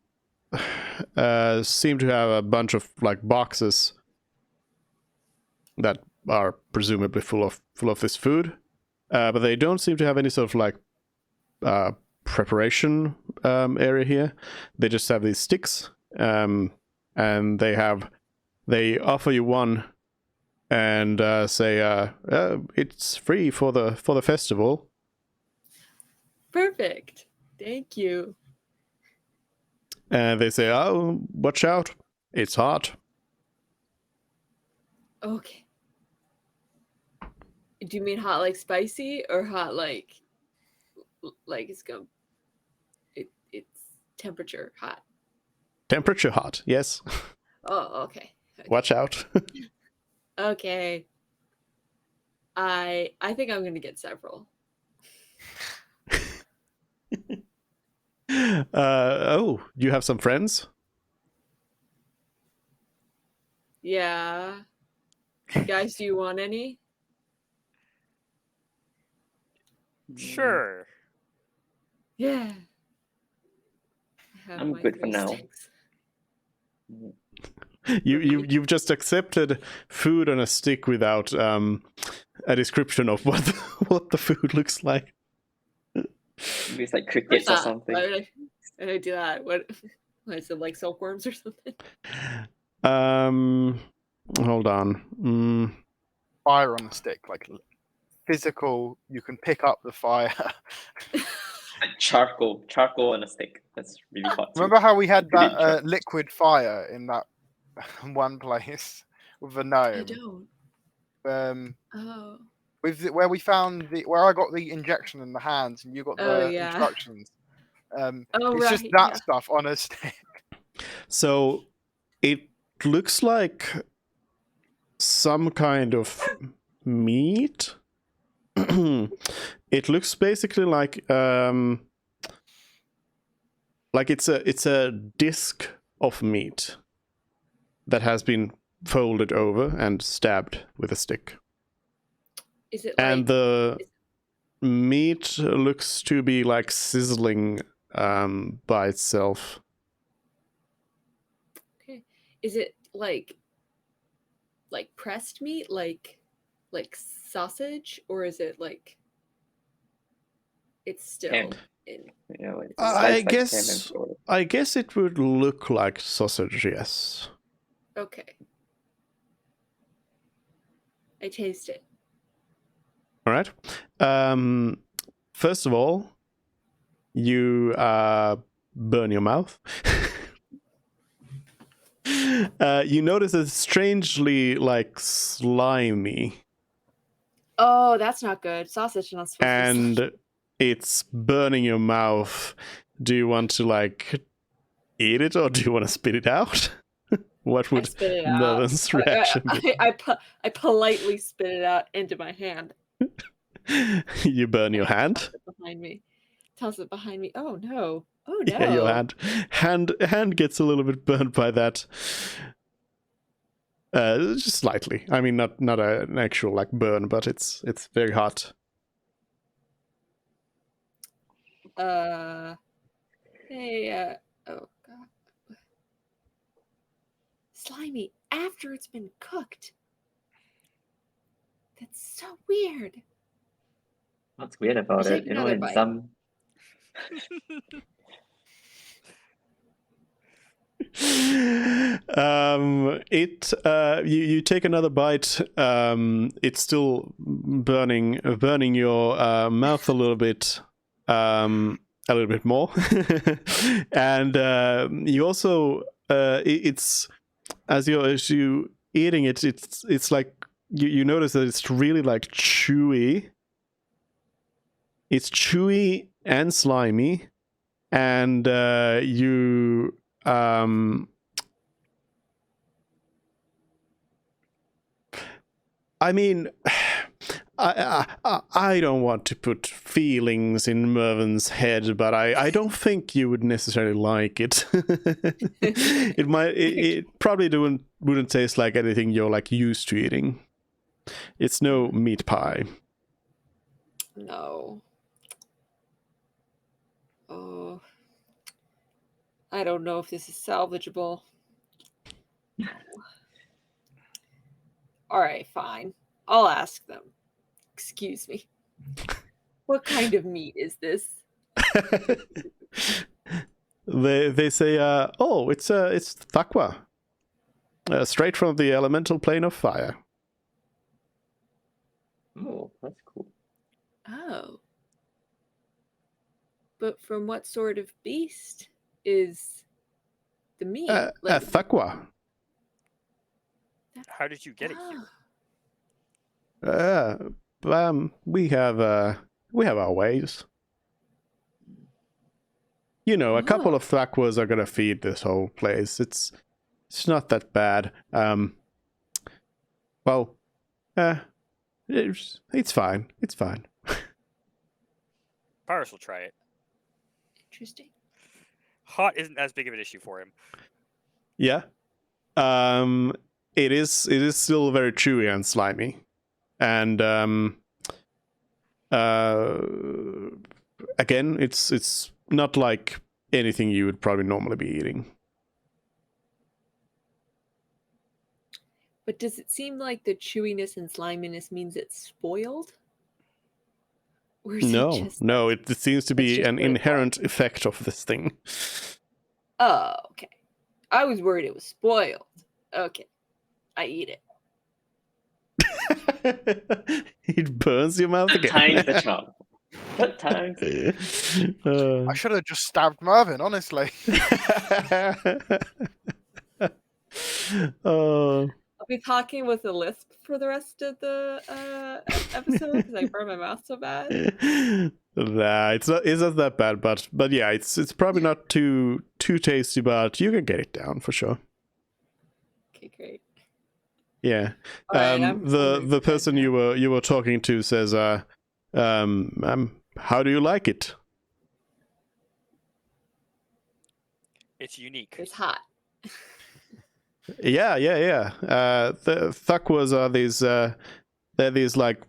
seem to have a bunch of like boxes that are presumably full of this food, but they don't seem to have any sort of like preparation area here. They just have these sticks, and they offer you one and say it's free for the festival. Perfect. Thank you. And they say, oh, watch out, it's hot. Okay. Do you mean hot like spicy or hot like it's going it's temperature hot? Temperature hot, yes. Oh, okay. Watch out. Okay. I think I'm gonna get several. Oh, you have some friends? Yeah. Guys, do you want any? Sure. Yeah. I have I'm my good for 3 now. sticks. You've just accepted food on a stick without a description of what what the food looks like. Maybe it's like Of course crickets or not. something. Why would I do that? What is it, like silkworms or something? Hold on. Fire on the stick, like physical. You can pick up the fire. Like charcoal on a stick. That's really hot. Too. Remember how we had You did that liquid fire in that one place with the I gnome? don't. Oh. Where we found where I got the injection in the hands and you got Oh, the yeah. instructions. Oh, It's just right, that yeah. stuff on a stick. So it looks like some kind of meat. It looks basically like it's a disc of meat that has been folded over and stabbed with a stick. Is it And like the meat looks to be like sizzling by itself. okay? Is it like pressed meat, like sausage, or is it like it's still Ham. in? You know, it's I sliced like ham and guess flour. I guess it would look like sausage, yes. Okay. I taste it. All right. First of all, you burn your mouth. You notice it's strangely like slimy, Oh, that's not good. Sausage not supposed to be and it's burning your mouth. Do you want to like eat it or do you want to spit it out? What I would spit it out. Mervin's reaction be? I politely spit it out into my hand. You burn your hand. Toss it behind me. Toss it behind me. Oh no. Oh no. Yeah, your hand gets a little bit burned by that. Just slightly. I mean, not an actual like burn, but it's very hot. Hey. Oh god. Slimy after it's been cooked. That's so weird. What's weird about Take it? You know, another in bite. some You take another bite. It's still burning your mouth a little bit more. And you also it's as you eating it, it's like you notice that it's really like chewy. It's chewy and slimy, and you I mean, I don't want to put feelings in Mervin's head, but I don't think you would necessarily like it. It probably wouldn't taste like anything you're like used to eating. It's no meat pie. No. Oh. I don't know if this is salvageable. All right, fine. I'll ask them. Excuse me. What kind of meat is this? They say, oh, it's thakwa, straight from the elemental plane of fire. oh, that's cool. Oh. But from what sort of beast is the meat? Thakwa. How did you get it here? We have our ways. You know, a couple of thakwas are gonna feed this whole place. It's not that bad. Well, it's fine. It's fine. Paris will try it. Interesting. Hot isn't as big of an issue for him. Yeah. it is still very chewy and slimy, and again, it's not like anything you would probably normally be eating. But does it seem like the chewiness and sliminess means it's spoiled? Or is No, it just no, it seems to be just an what it inherent effect of this thing. Oh, okay. I was worried it was spoiled. Okay. I eat it. It burns your mouth Third again. time's the charm. Third time's I should have just stabbed Mervyn, honestly. Oh, I'll be talking with a lisp for the rest of the episode because I burn my mouth so bad. nah, it's not that bad, but yeah, it's probably not too tasty, but you can get it down for sure. Okay, great. Yeah. All right, I'm the hungry for person bed now. you were talking to says, how do you like it? It's unique. It's hot. Yeah. The Thuckwas are they're these like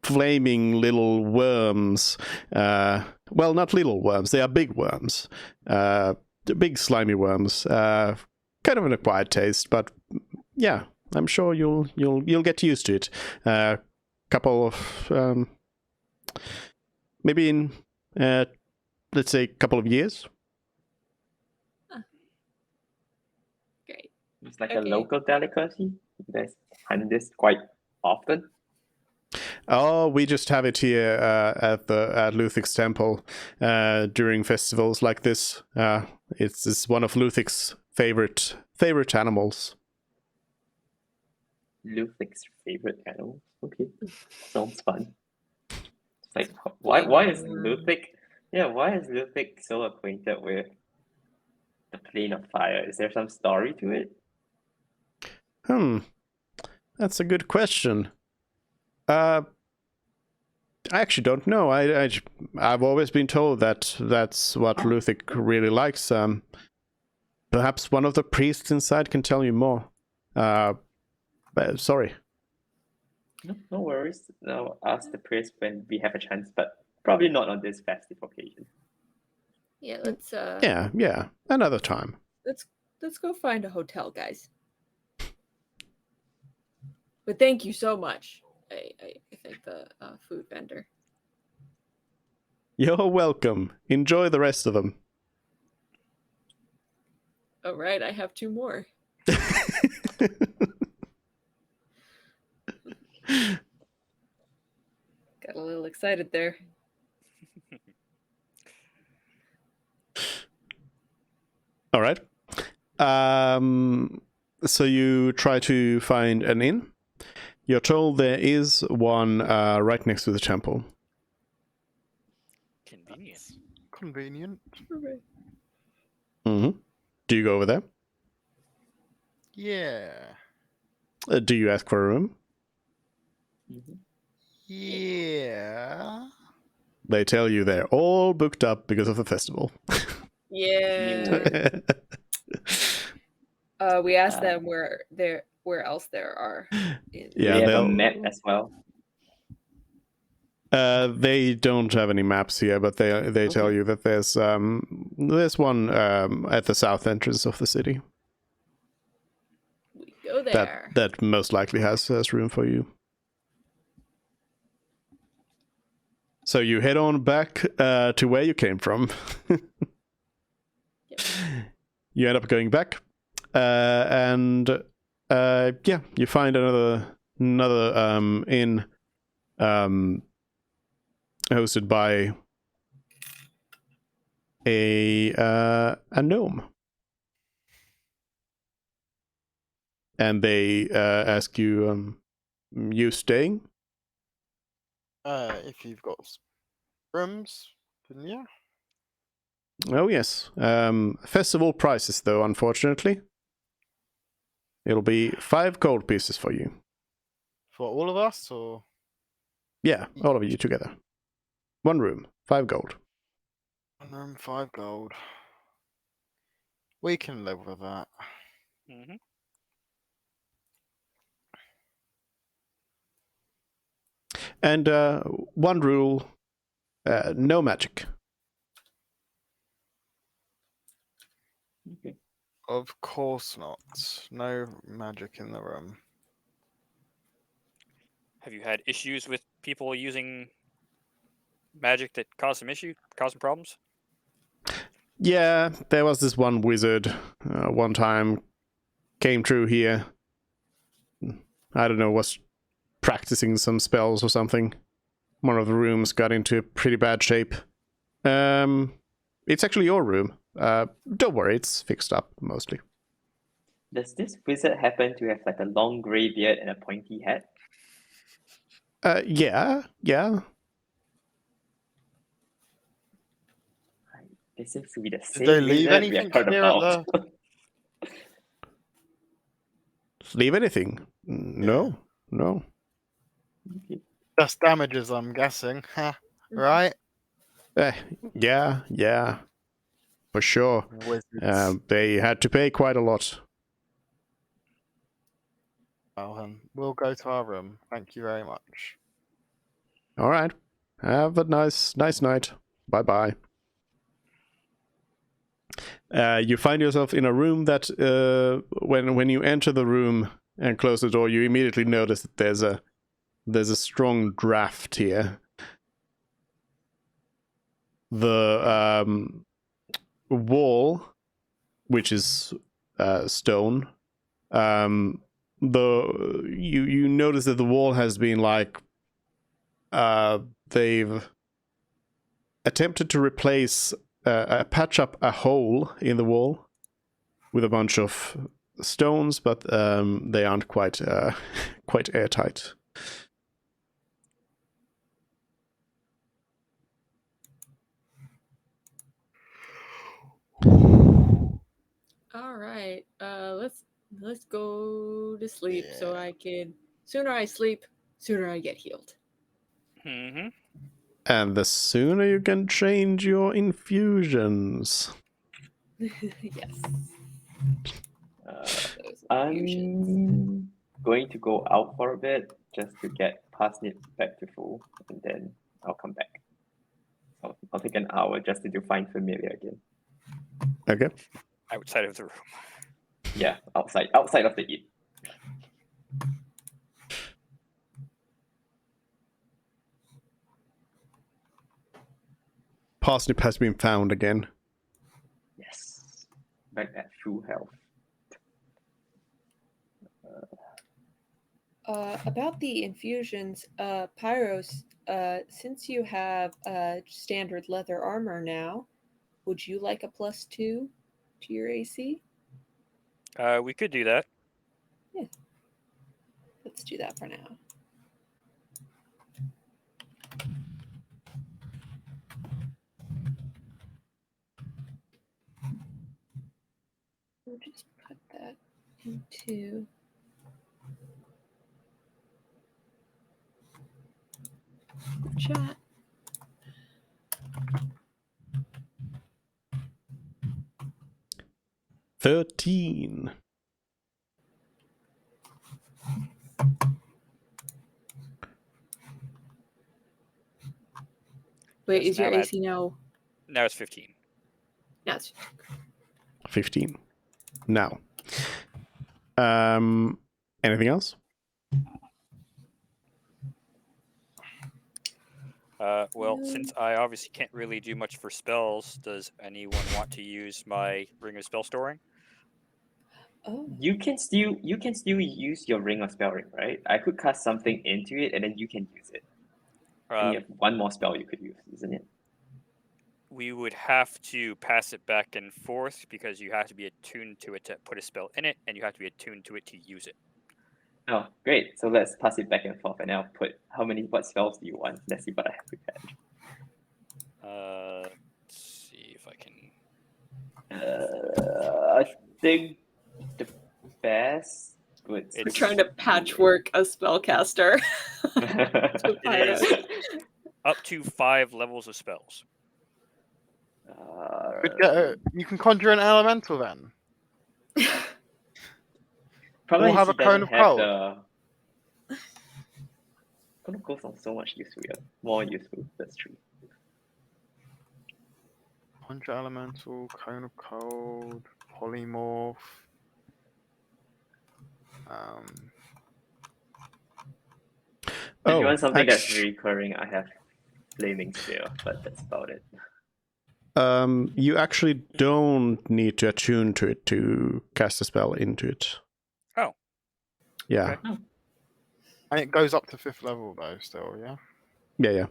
flaming little worms. Well, not little worms, they are big worms. Big slimy worms. Kind of an acquired taste, but yeah, I'm sure you'll get used to it. Couple of maybe in let's say a couple of years. Great. It's like Okay. a local delicacy. You guys hunt this quite often. Oh, we just have it here at Luthic's temple during festivals like this. It's one of Luthic's favorite animals. Luthic's favorite animal. Okay, sounds fun. It's like why is Luthic? Yeah, why is Luthic so acquainted with the plane of fire? Is there some story to it? That's a good question. I actually don't know. I've always been told that that's what Luthic really likes. Perhaps one of the priests inside can tell you more. Sorry. No worries. I'll ask the priest when we have a chance, but probably not on this festive occasion. Yeah, let's Yeah. Another time. let's go find a hotel, guys. But thank you so much. I thank the food vendor. You're welcome. Enjoy the rest of them. All right, I have 2 more. Got a little excited there. All right. So you try to find an inn. You're told there is one right next to the temple. Convenient. Convenient. Mm-hmm. Do you go over there? Yeah. Do you ask for a room? Yeah. They tell you they're all booked up because of the festival. Yeah. We asked them where else there are. Yeah, we have a they'll- map as well. They don't have any maps here, but they tell you that there's one at the south entrance of the city. We go there. That most likely has room for you. So you head on back to where you came from. Yep. You end up going back, and yeah, you find another inn hosted by a gnome, and they ask you, you staying? If you've got rooms, then yeah. Oh yes. Festival prices though, unfortunately. It'll be 5 gold pieces for you. For all of us, or Yeah, all of you together. 1 room, 5 gold. 1 room, 5 gold. We can live with that. Mm-hmm. And one rule: no magic. Okay. Of course not. No magic in the room. Have you had issues with people using magic that cause some problems? Yeah, there was this one wizard one time came through here. I don't know, was practicing some spells or something. One of the rooms got into pretty bad shape. It's actually your room. Don't worry, it's fixed up mostly. Does this wizard happen to have like a long grey beard and a pointy hat? Yeah. This seems to be the Did same they leave wizard we have anything heard here at about. Leave anything? No. Okay. That's damages, I'm guessing. Ha, right? Yeah. For sure. Wizards. They had to pay quite a lot. Well, then we'll go to our room. Thank you very much. All right. Have a nice night. Bye. You find yourself in a room that when you enter the room and close the door, you immediately notice that there's a strong draft here. The wall, which is stone, you notice that the wall has been like they've attempted to replace patch up a hole in the wall with a bunch of stones, but they aren't quite airtight. All right. Let's go to sleep so Yeah. I can. Sooner I sleep, sooner I get healed. Mm-hmm. And the sooner you can change your infusions. Yes. Those infusions. I'm going to go out for a bit just to get parsnip back to full, and then I'll come back. I'll take an hour just to find familiar again. Okay. Outside of the room. Yeah, outside of the inn. Parsnip has been found again. Yes, back at full health. About the infusions, Pyros, since you have standard leather armor now, would you like a +2 to your AC? We could do that. Let's do that for now. We'll just put that into chat. $13. Wait, Yes, is your now AC now? Now it's 15. No, it's 15. Now. Anything else? Well, since I obviously can't really do much for spells, does anyone want to use my Ring of Spell Storing? Oh. You can still use your ring of spell ring, right? I could cast something into it, and then you can use it. And you have one more spell you could use, isn't it? We would have to pass it back and forth because you have to be attuned to it to put a spell in it, and you have to be attuned to it to use it. Oh, great. So let's pass it back and forth, and I'll put what spells do you want? Let's see what I have prepared. Let's see if I can. I think the best would. We're trying to patchwork a spellcaster. It is up to 5 levels of spells. You can conjure an elemental then. Probably Or have he a cone doesn't of have cold. the. Cone of Cold sounds so much useful. Yeah. More useful. That's true. Conjure Elemental, Cone of Cold, Polymorph. If you want something that's actu- recurring, I have Flaming Spear, but that's about it. you actually don't need to attune to it to cast a spell into it. Oh. Yeah. Okay. And it goes up to 5th level though, still, yeah? Yeah.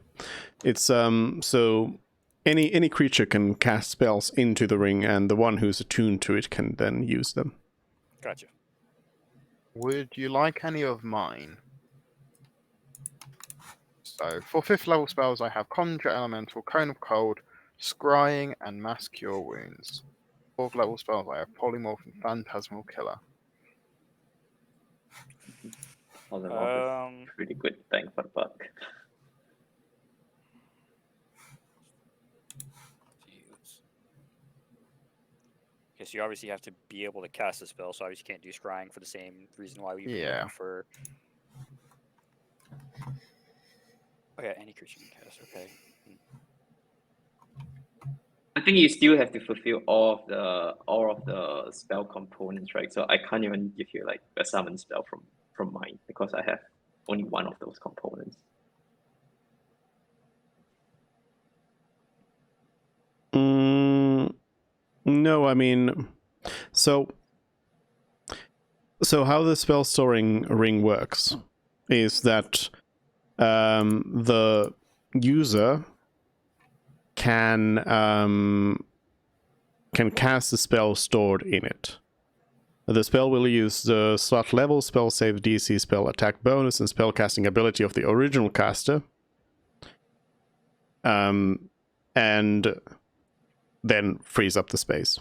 It's so any creature can cast spells into the ring, and the one who's attuned to it can then use them. Gotcha. Would you like any of mine? So, for 5th level spells, I have Conjure Elemental, Cone of Cold, Scrying, and Mass Cure Wounds. 4th level spells, I have Polymorph and Phantasmal Killer. Polymorph is pretty good bang for the buck. Because you obviously have to be able to cast a spell, so obviously you can't do scrying for the same reason why we've been looking for. Oh yeah, any creature can cast. Okay. I think you still have to fulfill all of the spell components, right? So I can't even give you like a summon spell from mine because I have only one of those components. No, I mean, so how the spell storing ring works is that the user can cast the spell stored in it. The spell will use the slot level, spell save DC, spell attack bonus, and spell casting ability of the original caster. And then frees up the space.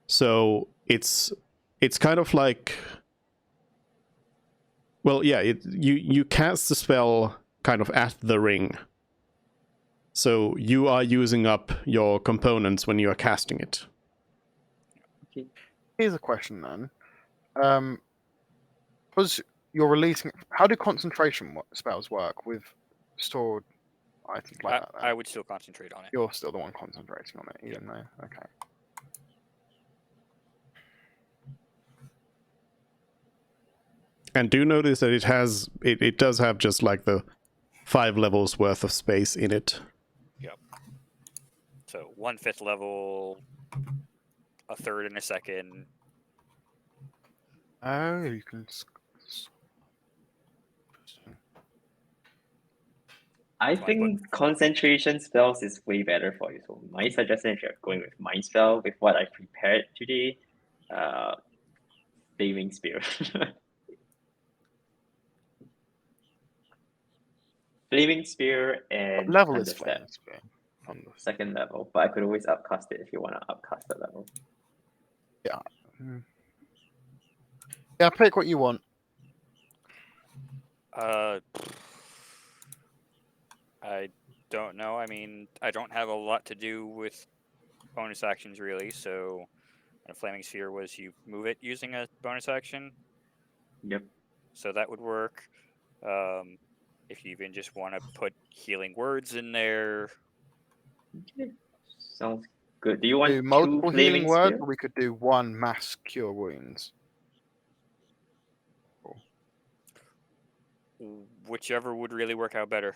So it's kind of like, well, yeah, you cast the spell kind of at the ring. So you are using up your components when you are casting it. Okay. Here's a question then. Because you're releasing, how do concentration spells work with stored items like that? I would still concentrate on it. You're still the one concentrating on it, even though. Okay. And do notice that it does have just like the 5 levels worth of space in it. Yep. So 1/5 level, a third and a second. Oh, you can. I think concentration spells is way better for you. So my suggestion, if you're going with Mind Spell, with what I prepared today, Flaming Spear. Flaming Spear and What level is Thunderstep. Flaming Spear? Second level, but I could always upcast it if you want to upcast the level. Yeah. Yeah, pick what you want. I don't know. I mean, I don't have a lot to do with bonus actions really, so a Flaming Sphere was you move it using a bonus action. Yep. So that would work. If you even just want to put healing words in there. Okay. Sounds good. Do you want Do multiple two healing words, Spear? or we could do one Mass Cure Wounds? Whichever would really work out better.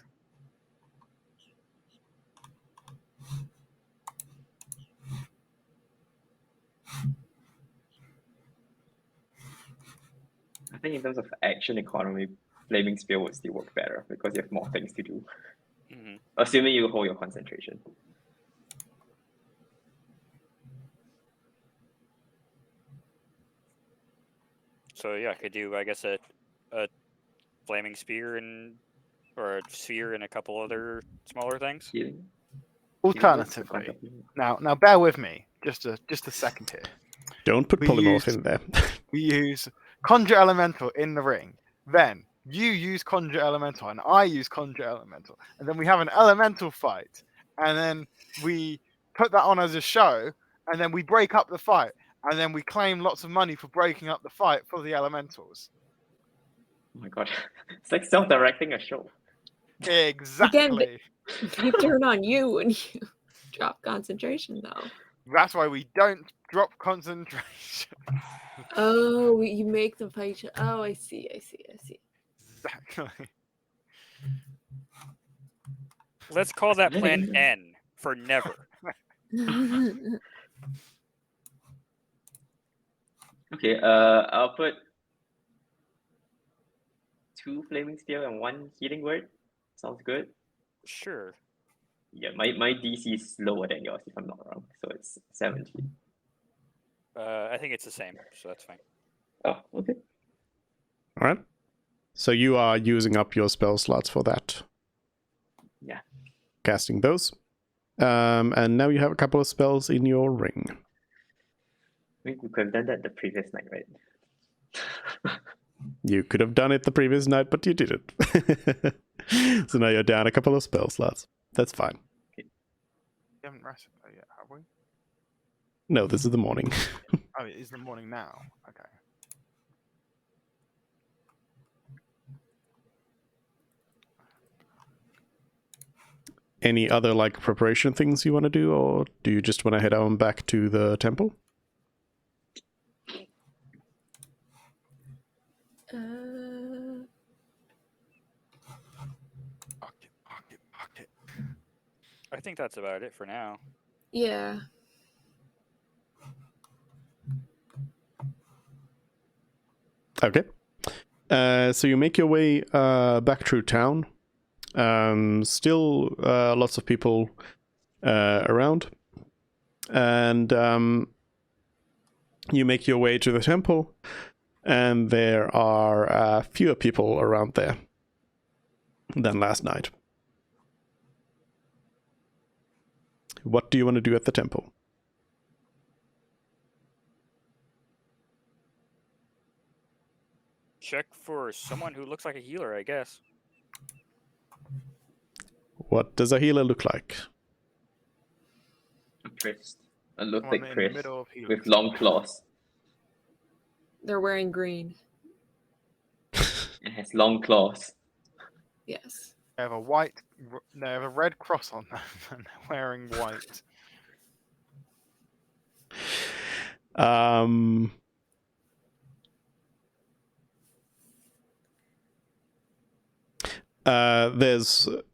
I think in terms of action economy, Flaming Spear would still work better because you have more things to do. Mm-hmm. Assuming you hold your concentration. So yeah, I could do, I guess, a Flaming Spear or a sphere and a couple other smaller things. Healing. Alternatively, now bear with me just a second here. Don't put polymorph in there. We use Conjure Elemental in the ring. Then you use Conjure Elemental and I use Conjure Elemental. And then we have an elemental fight. And then we put that on as a show. And then we break up the fight. And then we claim lots of money for breaking up the fight for the elementals. Oh my god. It's like self-directing a show. Exactly. They turn on you when you drop concentration, though. That's why we don't drop concentration. Oh, you make them fight. Oh, I see. Exactly. Let's call that plan N for never. Okay, I'll put 2 flaming spear and 1 healing word. Sounds good. Sure. Yeah, my DC is lower than yours if I'm not wrong, so it's 17. I think it's the same, so that's fine. Oh, okay. All right. So you are using up your spell slots for that. Yeah. Casting those. And now you have a couple of spells in your ring. I think we could have done that the previous night, right? You could have done it the previous night, but you didn't. So now you're down a couple of spell slots. That's fine. We haven't rested though yet, have we? No, this is the morning. Oh, it is the morning now. Okay. Any other like preparation things you want to do, or do you just want to head on back to the temple? Pocket. I think that's about it for now. Yeah. Okay. So you make your way back through town. Still lots of people around. And you make your way to the temple, and there are fewer people around there than last night. What do you want to do at the temple? Check for someone who looks like a healer, I guess. What does a healer look like? Chris. I look Someone like in the Chris middle of healing with long spell. claws. They're wearing green. It has long claws. Yes. They have a red cross on them, and they're wearing white.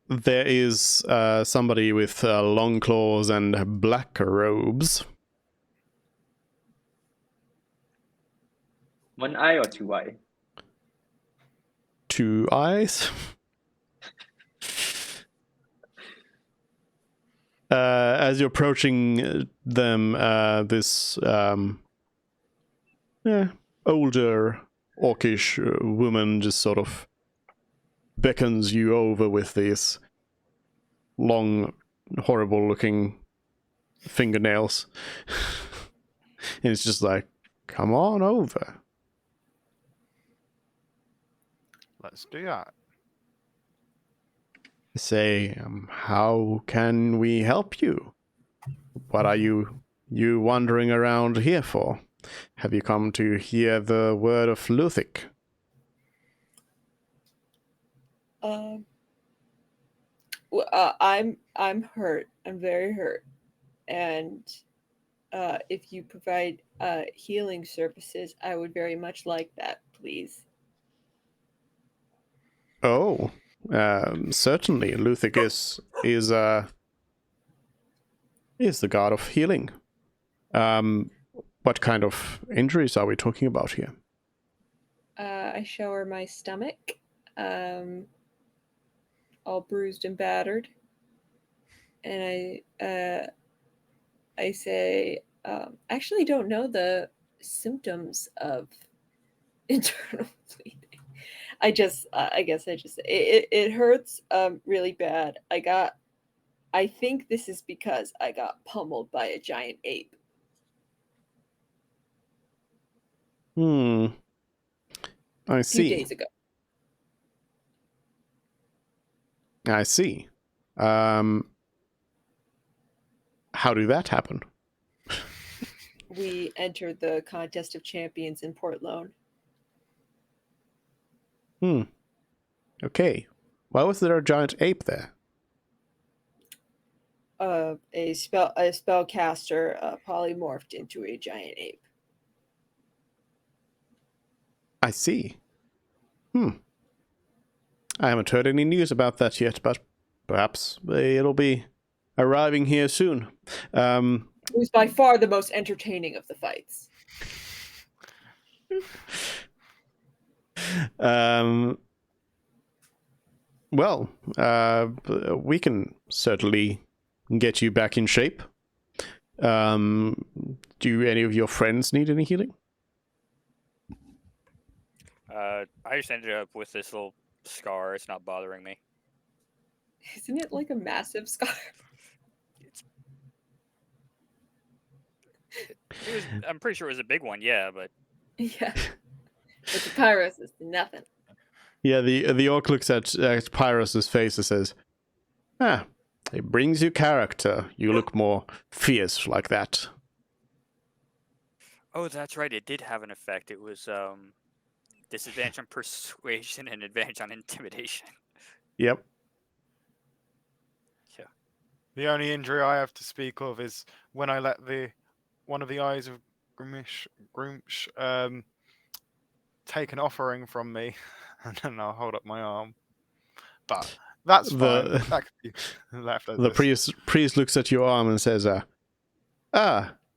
There is somebody with long claws and black robes. 1 eye or 2 eye? 2 eyes. As you're approaching them, this older orcish woman just sort of beckons you over with these long, horrible-looking fingernails. And it's just like, come on over. Let's do that. Say, how can we help you? What are you wandering around here for? Have you come to hear the word of Luthic? I'm hurt. I'm very hurt, and if you provide healing services, I would very much like that, please. Oh, certainly. Luthic is the god of healing. What kind of injuries are we talking about here? I show her my stomach, all bruised and battered, and I say, I actually don't know the symptoms of internal bleeding. I guess it hurts really bad. I think this is because I got pummeled by a giant ape. I A few see. days ago. I see. How did that happen? We entered the contest of champions in Port Lone. Okay. Why was there a giant ape there? A spellcaster polymorphed into a giant ape. I see. I haven't heard any news about that yet, but perhaps it'll be arriving here soon. It was by far the most entertaining of the fights. Well, we can certainly get you back in shape. Do any of your friends need any healing? I just ended up with this little scar. It's not bothering me. Isn't it like a massive scar? I'm pretty sure it was a big one, yeah, but Yeah. But the Pyros is nothing. Yeah, the orc looks at Pyrrhus' face and says, it brings you character. You look more fierce like that. oh, that's right. It did have an effect. It was disadvantage on persuasion and advantage on intimidation. Yep. Yeah. The only injury I have to speak of is when I let one of the eyes of Grimsh take an offering from me, and then I'll hold up my arm. But that's fine. That could be left as The this. priest looks at your arm and says,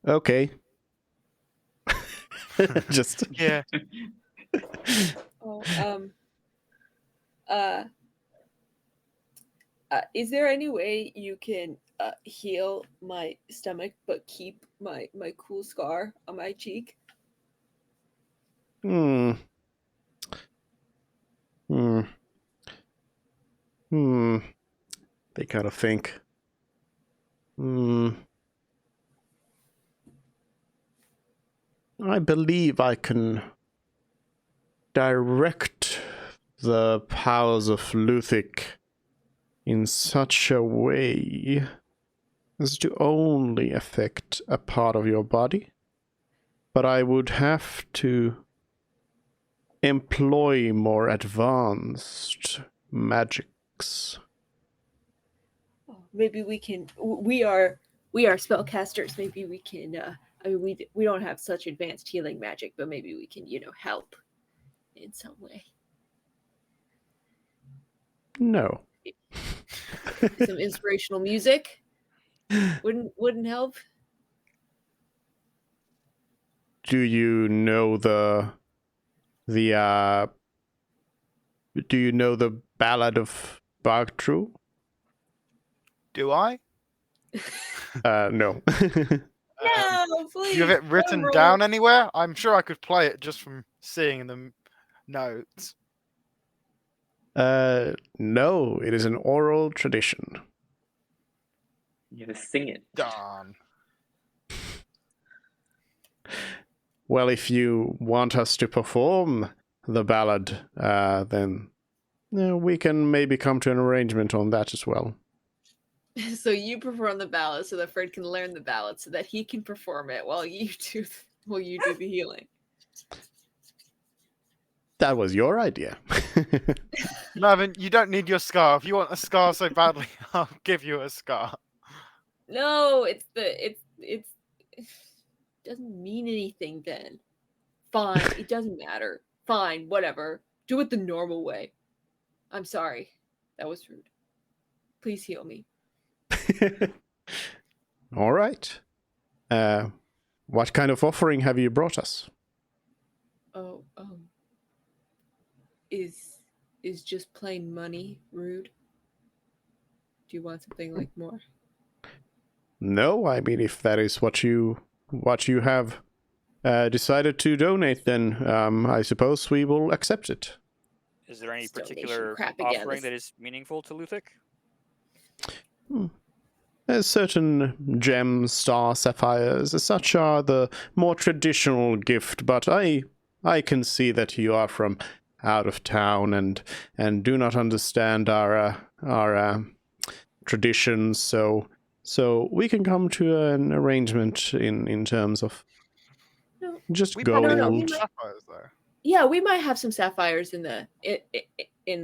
okay. Just Yeah. Is there any way you can heal my stomach but keep my cool scar on my cheek? They kind of think. I believe I can direct the powers of Luthic in such a way as to only affect a part of your body. But I would have to employ more advanced magics. Maybe we can. We are spellcasters. Maybe we can. I mean, we don't have such advanced healing magic, but maybe we can, help in some way. No. Some inspirational music wouldn't help. Do you know the Ballad of Bartru? Do I? No. No, please. Do you have it written down anywhere? I'm sure I could play it just from seeing the notes. No, it is an oral tradition. You have to sing it. Darn. Well, if you want us to perform the ballad, then we can maybe come to an arrangement on that as well. So you perform the ballad so that Fred can learn the ballad so that he can perform it while you do the healing. That was your idea. Marvin, you don't need your scar. If you want a scar so badly, I'll give you a scar. No, it doesn't mean anything then. Fine, it doesn't matter. Fine, whatever. Do it the normal way. I'm sorry. That was rude. Please heal me. All right. What kind of offering have you brought us? Oh, is just plain money rude? Do you want something like more? No, I mean, if that is what you have decided to donate, then I suppose we will accept it. Is there any It's donation particular crap again. offering that is meaningful to Luthic? Certain gems, stars, sapphires, such are the more traditional gift, but I can see that you are from out of town and do not understand our traditions, so we can come to an arrangement in terms of just We gold. probably have sapphires, though. Yeah, we might have some sapphires in the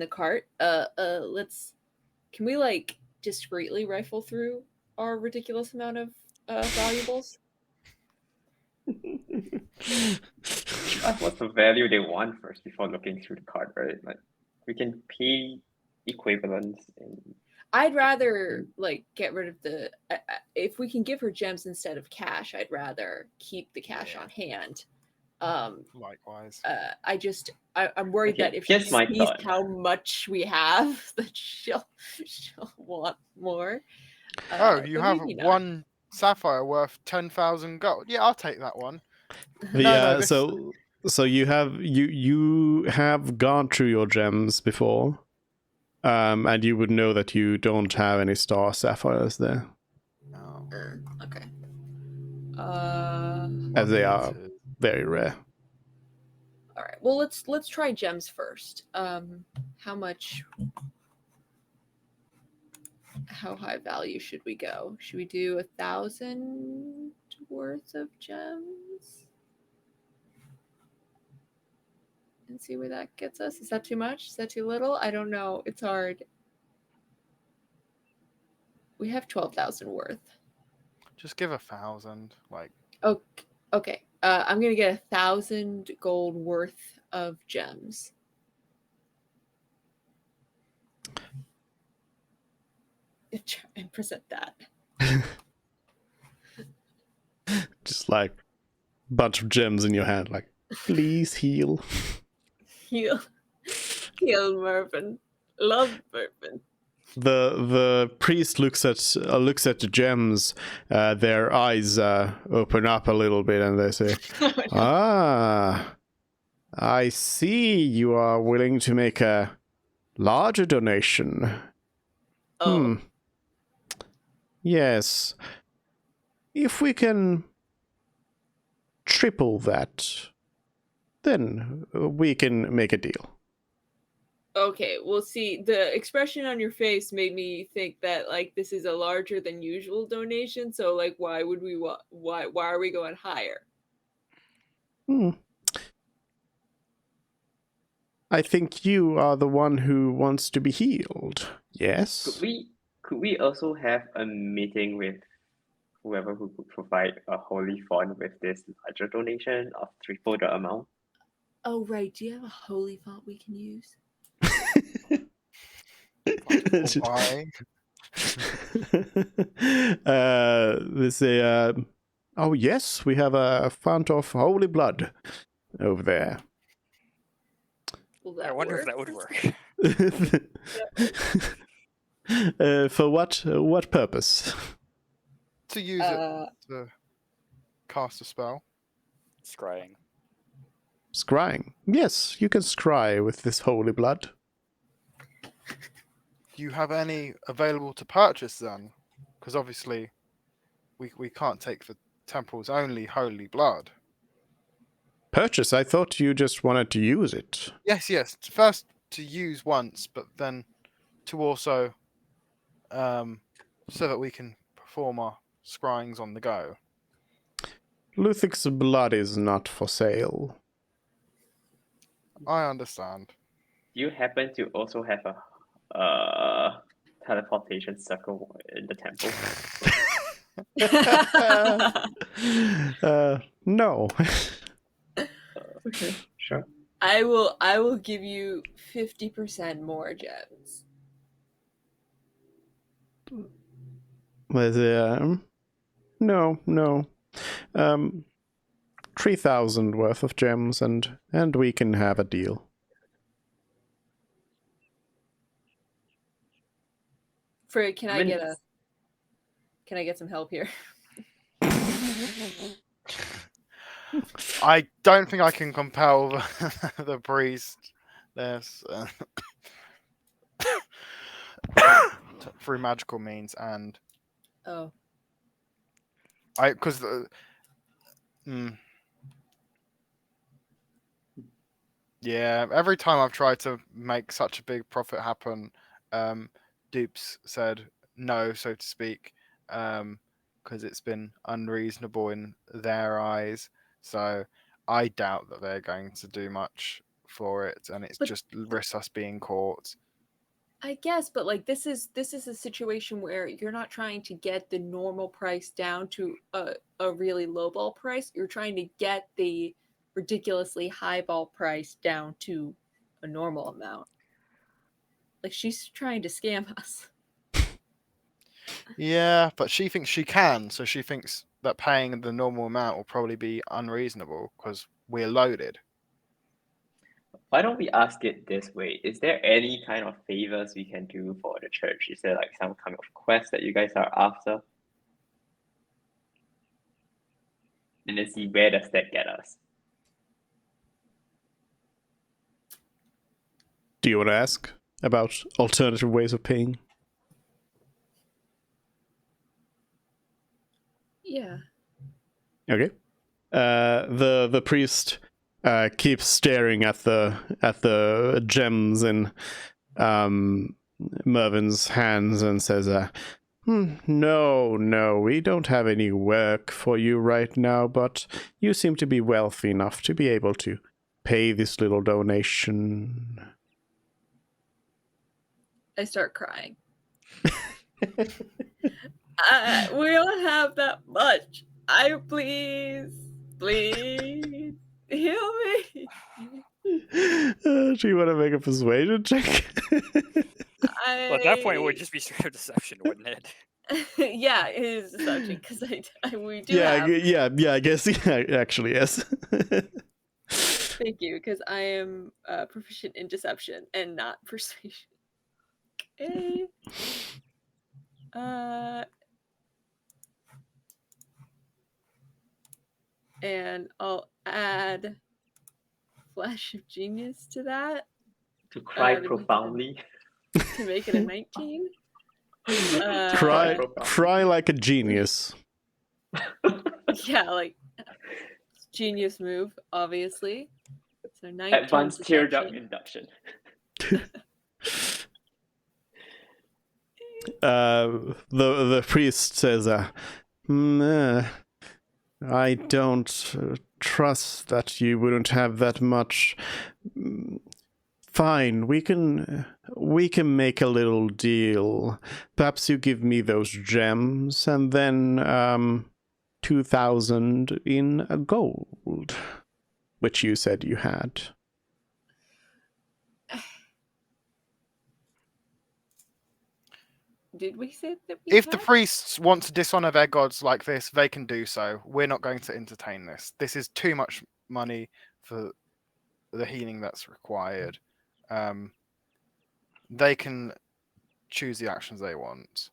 cart. Can we like discreetly rifle through our ridiculous amount of valuables? Ask what's the value they want first before looking through the card, right? Like we can pay equivalents and I'd rather like get rid of the if we can give her gems instead of cash, I'd rather keep the cash Yeah. on hand. Likewise. I'm worried Okay, that if she here's my sees thought. how much we have, that she'll want more. You but have maybe not. one sapphire worth 10,000 gold. Yeah, I'll take that one. Yeah, this- so you have gone through your gems before, and you would know that you don't have any star sapphires there, Oh, Okay. as they are to- very rare. All right. Well, let's try gems first. How much? How high value should we go? Should we do 1,000 worth of gems? And see where that gets us? Is that too much? Is that too little? I don't know. It's hard. We have 12,000 worth. Just give 1,000. Like, Okay. I'm gonna get 1,000 gold worth of gems. And present that. Just like bunch of gems in your hand, like please heal. Heal Mervyn. Love Mervyn. The priest looks at the gems. Their eyes open up a little bit, and they say, "Ah, I see you are willing to make a larger donation." Oh, Yes. If we can triple that, then we can make a deal. okay. Well, see, the expression on your face made me think that like this is a larger than usual donation. So like, why would we? Why are we going higher? I think you are the one who wants to be healed. Yes. Could we also have a meeting with whoever who could provide a holy font with this larger donation of triple the amount? Oh right. Do you have a holy font we can use? why? They say, oh yes, we have a font of holy blood over there. Will that I wonder work? if that would work. For what purpose? To use it to cast a spell. Scrying. Scrying. Yes, you can scry with this holy blood. Do you have any available to purchase then? Because obviously, we can't take the temple's only holy blood. Purchase? I thought you just wanted to use it. Yes. First to use once, but then to also, so that we can perform our scryings on the go. Luthic's blood is not for sale. I understand. Do you happen to also have a teleportation circle in the temple? No. Okay, sure. I will give you 50% more gems. But, no. 3,000 worth of gems, and we can have a deal. Can I get some help here? I don't think I can compel the priest this through magical means, and Oh. because yeah, every time I've tried to make such a big profit happen, dupes said no, so to speak, because it's been unreasonable in their eyes. So I doubt that they're going to do much for it, and it's But just risks us being caught. I guess, but like this is a situation where you're not trying to get the normal price down to a really low ball price. You're trying to get the ridiculously high ball price down to a normal amount. Like she's trying to scam us. Yeah, but she thinks she can, so she thinks that paying the normal amount will probably be unreasonable because we're loaded. Why don't we ask it this way? Is there any kind of favors we can do for the church? Is there like some kind of quest that you guys are after? And then see where does that get us? Do you want to ask about alternative ways of paying? Yeah. Okay. The priest keeps staring at the gems in Mervin's hands and says, No, we don't have any work for you right now, but you seem to be wealthy enough to be able to pay this little donation." I start crying. We don't have that much. Please heal me. Do you want to make a persuasion check? Well, at that point, it would just be straight up deception, wouldn't it? Yeah, it is deception because we do have. Yeah, I guess, yeah, actually, yes. Thank you, because I am proficient in deception and not persuasion. Okay. And I'll add Flash of Genius to that. To cry to profoundly. To make it a 19. Cry like a genius. Yeah, like genius move, obviously. So 19 Advanced tearduct induction. The priest says, I don't trust that you wouldn't have that much. Fine, we can make a little deal. Perhaps you give me those gems, and then 2,000 in gold, which you said you had. Did we say that If the priests want to dishonor their gods like this, they can do so. We're not going to entertain this. This is too much money for the healing that's required. They can choose the actions they want.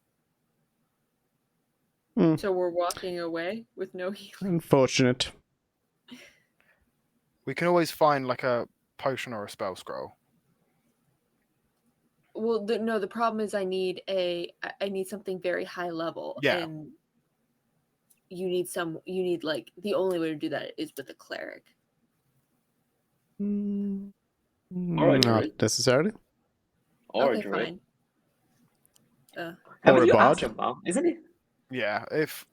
So we're walking away with no healing. Unfortunate. We can always find like a potion or a spell scroll. Well, no. The problem is I need something very high level. Yeah. And you need like the only way to do that is with a cleric. Or a Not druid. necessarily. Or Okay, a druid. fine. Haven't Or a you bard. asked your mom? Isn't it? Yeah, if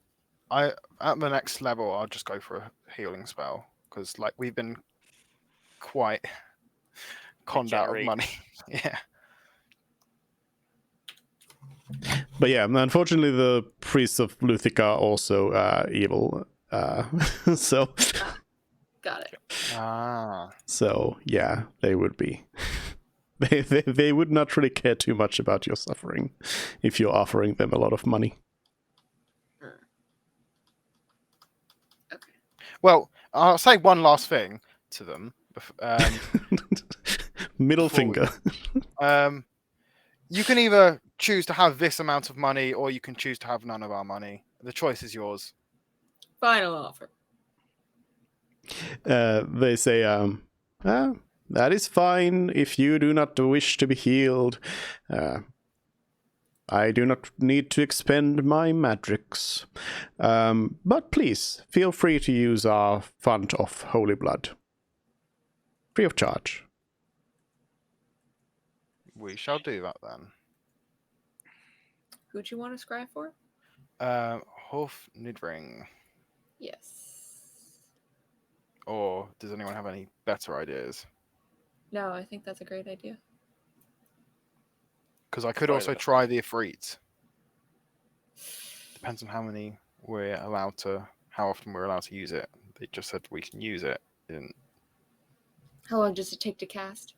I at the next level, I'll just go for a healing spell because like we've been quite conned out of Regenerate. money. Yeah. But yeah, unfortunately, the priests of Luthic are also evil. So Got it. So yeah, they would be. They would not really care too much about your suffering if you're offering them a lot of money. Okay. Well, I'll say one last thing to them. Middle before we- finger. You can either choose to have this amount of money, or you can choose to have none of our money. The choice is yours. Final offer. They say, that is fine if you do not wish to be healed. I do not need to expend my magics. But please, feel free to use our font of holy blood. Free of charge. We shall do that then. Who'd you want to scry for? Hof Nidring Yes. or or does anyone have any better ideas? No, I think that's a great idea. Because I could Try also that. try the Ifrit. Depends on how many we're allowed to, how often we're allowed to use it. They just said we can use it. How long does it take to cast?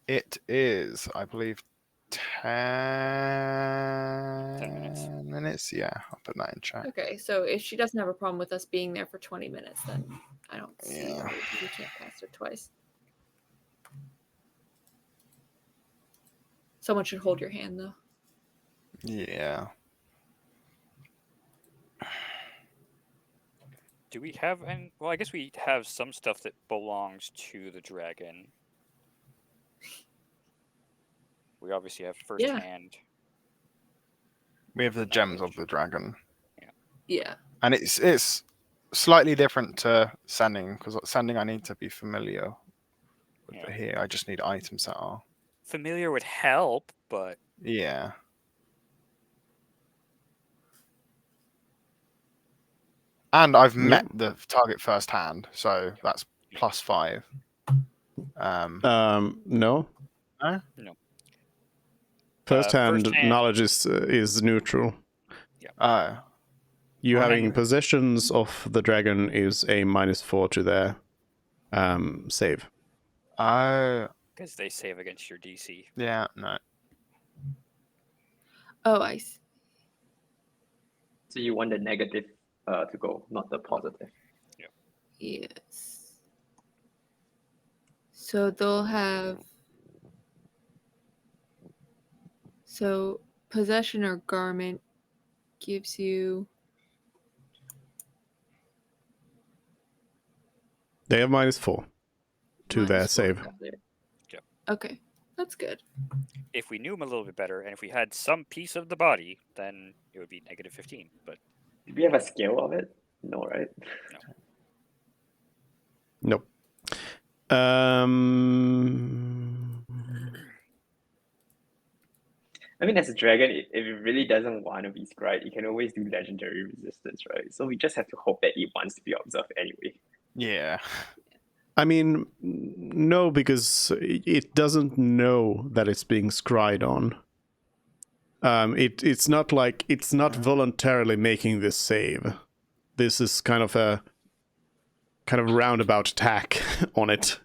It is, I believe, 10 minutes. minutes. Yeah, I'll put that in chat. Okay, so if she doesn't have a problem with us being there for 20 minutes, then I don't see Yeah. why we can't cast it twice. Someone should hold your hand, though. Yeah. Do we have any? Well, I guess we have some stuff that belongs to the dragon. We obviously have first Yeah. hand. We have the gems of the dragon. Yeah. And it's slightly different to sending, because sending I need to be familiar with. Yeah. But here I just need items that are. Familiar would help, but Yeah. And I've met the target firsthand, so that's +5. No. No? no. First-hand First-hand- knowledge is neutral. Oh. You Well, having then- possessions of the dragon is a -4 to their save. Oh. Because they save against your DC. Yeah, no. Oh, I see. So you want the negative to go, not the positive. Yes. So they'll have. So possession or garment gives you. They have -4 to their -4. save. Okay, that's good. If we knew him a little bit better, and if we had some piece of the body, then it would be -15. But Do we have a scale of it? No, right? Nope. I mean, as a dragon, if it really doesn't want to be scried, it can always do legendary resistance, right? So we just have to hope that it wants to be observed anyway. Yeah. I mean, no, because it doesn't know that it's being scried on. It's not like it's not voluntarily making this save. This is kind of a roundabout attack on it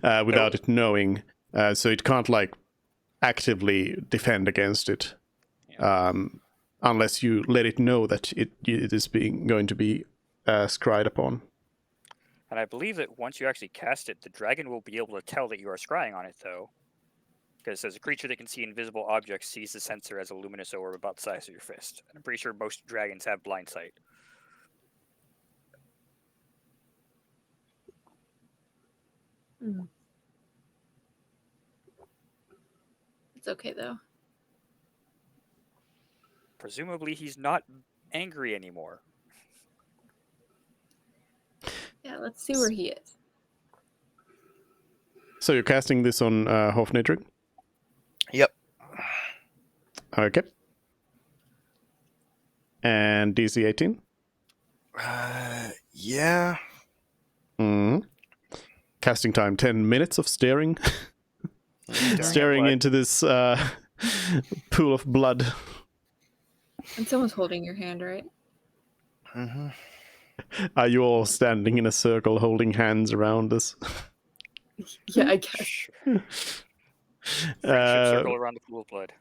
without it knowing. So it can't like actively defend against it unless you let it know that it is going to be scried upon. And I believe that once you actually cast it, the dragon will be able to tell that you are scrying on it, though. Because as a creature that can see invisible objects sees the sensor as a luminous orb about the size of your fist. And I'm pretty sure most dragons have blind sight. It's okay though. Presumably he's not angry anymore. Yeah, let's see where he is. So you're casting this on Hofnidrig? Yep. Okay. And DC 18? Yeah. Casting time 10 minutes of staring. Staring into this pool of blood. And someone's holding your hand, right? Mm-hmm. Are you all standing in a circle holding hands around us? Yeah, I guess. Friendship circle around the pool of blood.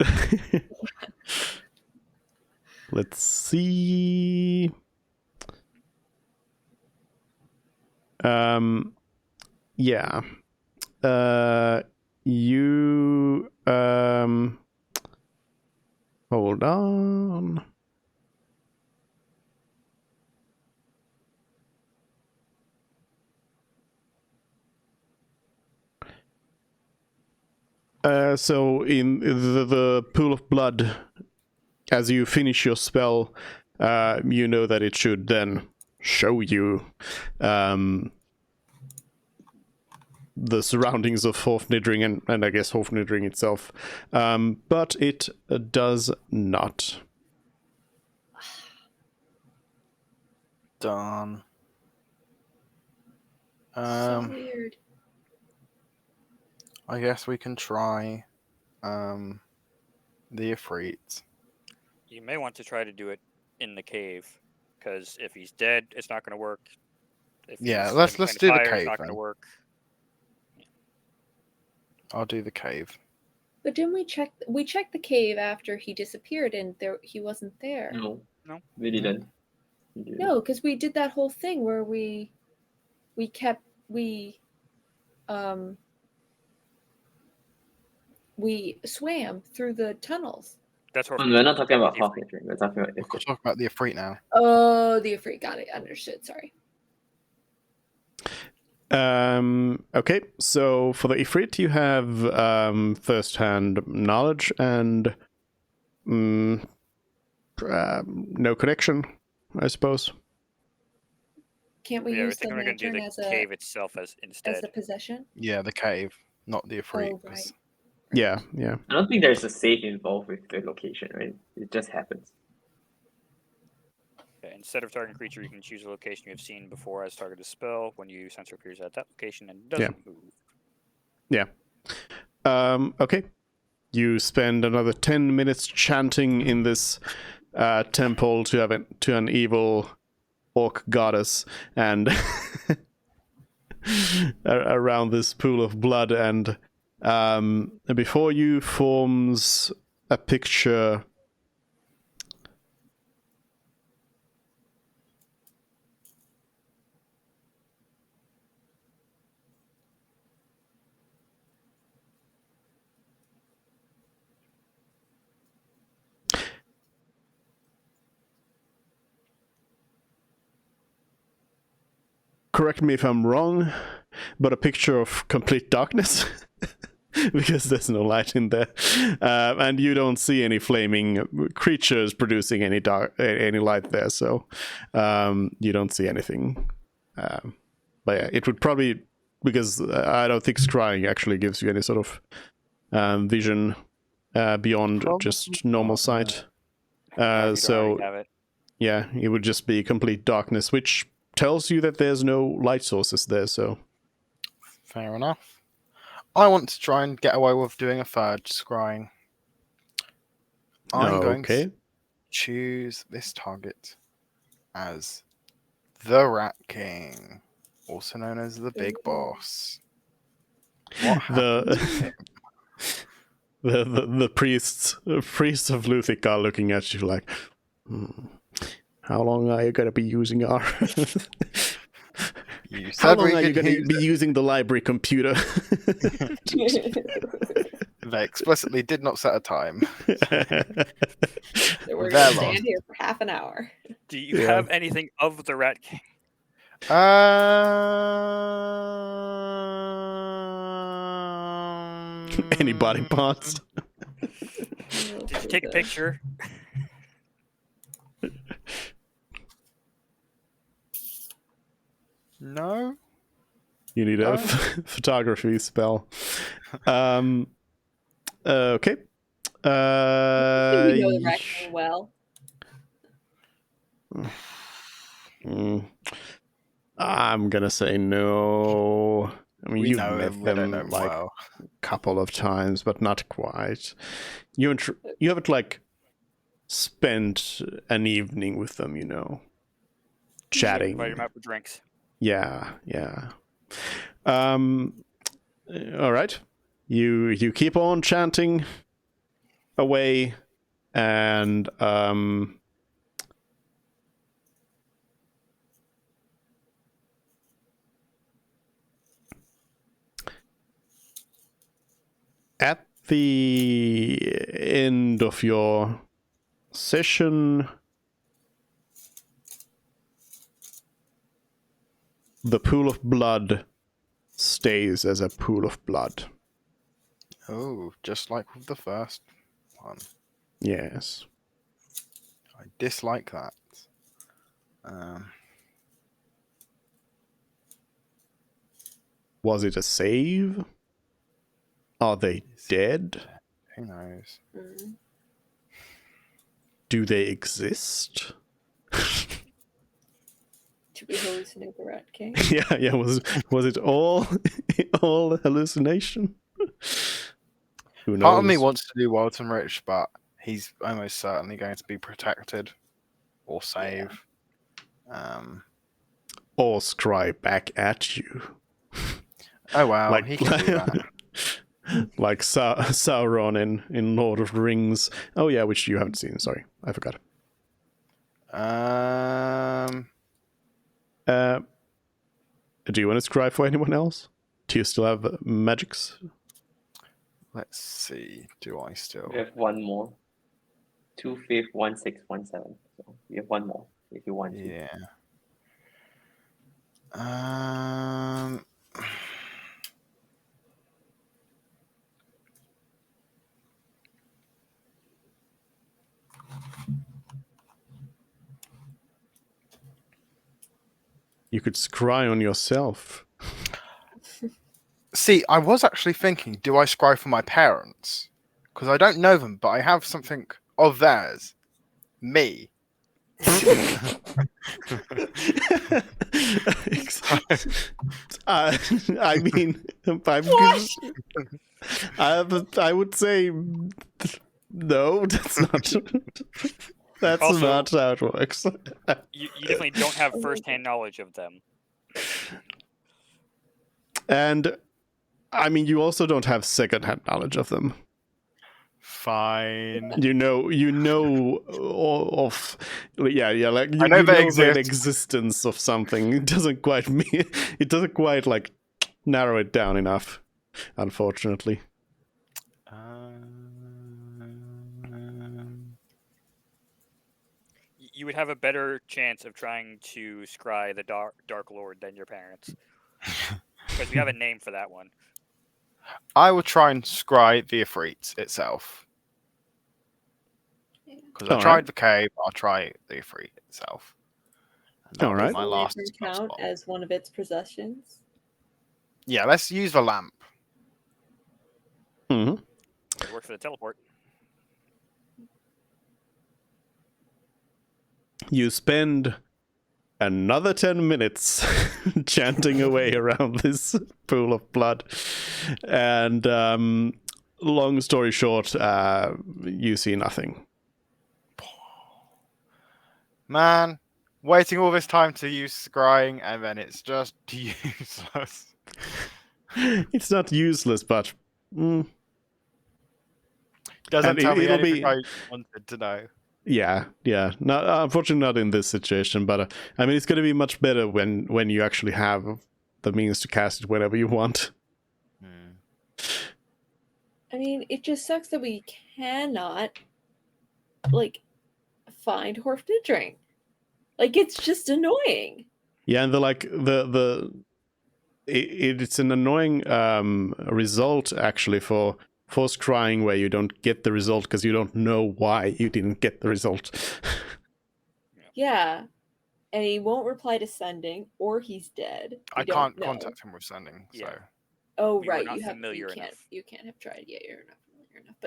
Let's see. Yeah. You hold on. So in the pool of blood, as you finish your spell, you know that it should then show you the surroundings of Hofnidring and I guess Hofnidring itself, but it does not. Darn. So weird. I guess we can try the Ifrit. You may want to try to do it in the cave, because if he's dead, it's not going to work. If Yeah, he's let's gonna do the fire, cave it's not going to then. work. I'll do the cave. But didn't we check? We checked the cave after he disappeared, and he wasn't there. No. No. We didn't. We didn't. No, because we did that whole thing where we swam through the tunnels. That's what We're not talking about Ifrit. Hawkins, right? We're talking about We're Ifrit. talking about the Ifrit now. Oh, the Ifrit. Got it. Understood. Sorry. Okay, so for the Ifrit, you have first-hand knowledge and no connection, I suppose. Can't we Yeah, I use the think we're going to do lantern the cave itself as instead. a possession? Yeah, the cave, not the Ifrit. Oh, right. Yeah. I don't think there's a save involved with the location, right? It just happens. Yeah, instead of targeting creature, you can choose a location you have seen before as targeted spell. When you sensor appears at that location and doesn't move. Yeah. Okay. You spend another 10 minutes chanting in this temple to an evil orc goddess, and around this pool of blood, and before you forms a picture. Correct me if I'm wrong, but a picture of complete darkness. Because there's no light in there, and you don't see any flaming creatures producing any light there, so you don't see anything. But yeah, it would probably, because I don't think scrying actually gives you any sort of vision beyond just normal sight. So Have it. yeah, it would just be complete darkness, which tells you that there's no light sources there. So Fair enough. I want to try and get away with doing a third scrying. I'm going to choose this target as the Rat King, also known as the Big Boss. What happened to him? The priests of Luthic are looking at you like, how long are you going to be using our... How long are you going to be using the library computer? They explicitly did not set a time. So we're going to stand here for half an hour. Do you have anything of the Rat King? Any body parts? Did you take a picture? No. You need a photography spell. Okay. We know the Rat King well. I'm gonna say no. I mean, you've met them like a couple of times, but not quite. You haven't like spent an evening with them, chatting. Invite him out for drinks. Yeah. All right. You keep on chanting away, and at the end of your session, the pool of blood stays as a pool of blood. Oh, just like with the first one. Yes. I dislike that. Was it a save? Are they dead? Who knows? Do they exist? Do we hallucinate the Rat King? Yeah. Was it all hallucination? Who knows? Part of me wants to do Walton Rich, but he's almost certainly going to be protected or save. Or scry back at you. Oh wow, Like- he can do that. Like Sauron in Lord of the Rings. Oh yeah, which you haven't seen. Sorry, I forgot. Do you want to scry for anyone else? Do you still have magics? Let's see. Do I still? We have one more. 2, 5, 1, 6, 1, 7. So we have one more if you want to. Yeah. Um. You could scry on yourself. See, I was actually thinking, do I scry for my parents? Because I don't know them, but I have something of theirs. Me. I mean, I would say no. That's not. That's Also- not how it works. You definitely don't have first-hand knowledge of them. And I mean, you also don't have second-hand knowledge of them. Fine. You know of yeah, like you, I know you they know the exist. existence of something. It doesn't quite like narrow it down enough, unfortunately. You would have a better chance of trying to scry the Dark Lord than your parents. Because we have a name for that one. I will try and scry the Ifrit itself. Because I All tried right. the cave, I'll try the Ifrit itself. And that'll All be right. My Does the last lantern spell count slot. as one of its possessions? Yeah, let's use the lamp. Mm-hmm. It works for the teleport. You spend another 10 minutes chanting away around this pool of blood. And long story short, you see nothing. Man, waiting all this time to use scrying and then it's just useless. It's not useless, but Doesn't And tell me it'll anything be- I wanted to know. yeah. Not unfortunately not in this situation, but I mean it's going to be much better when you actually have the means to cast it whenever you want. I mean, it just sucks that we cannot, like, find Horfnidring. Like, it's just annoying. Yeah, and it's an annoying result actually for scrying where you don't get the result because you don't know why you didn't get the result. Yeah. And he won't reply to sending, or he's dead. I We don't can't know. contact him with sending, so Yeah. Oh We were right, not you familiar can't enough. you can't have tried yet. You're not familiar enough.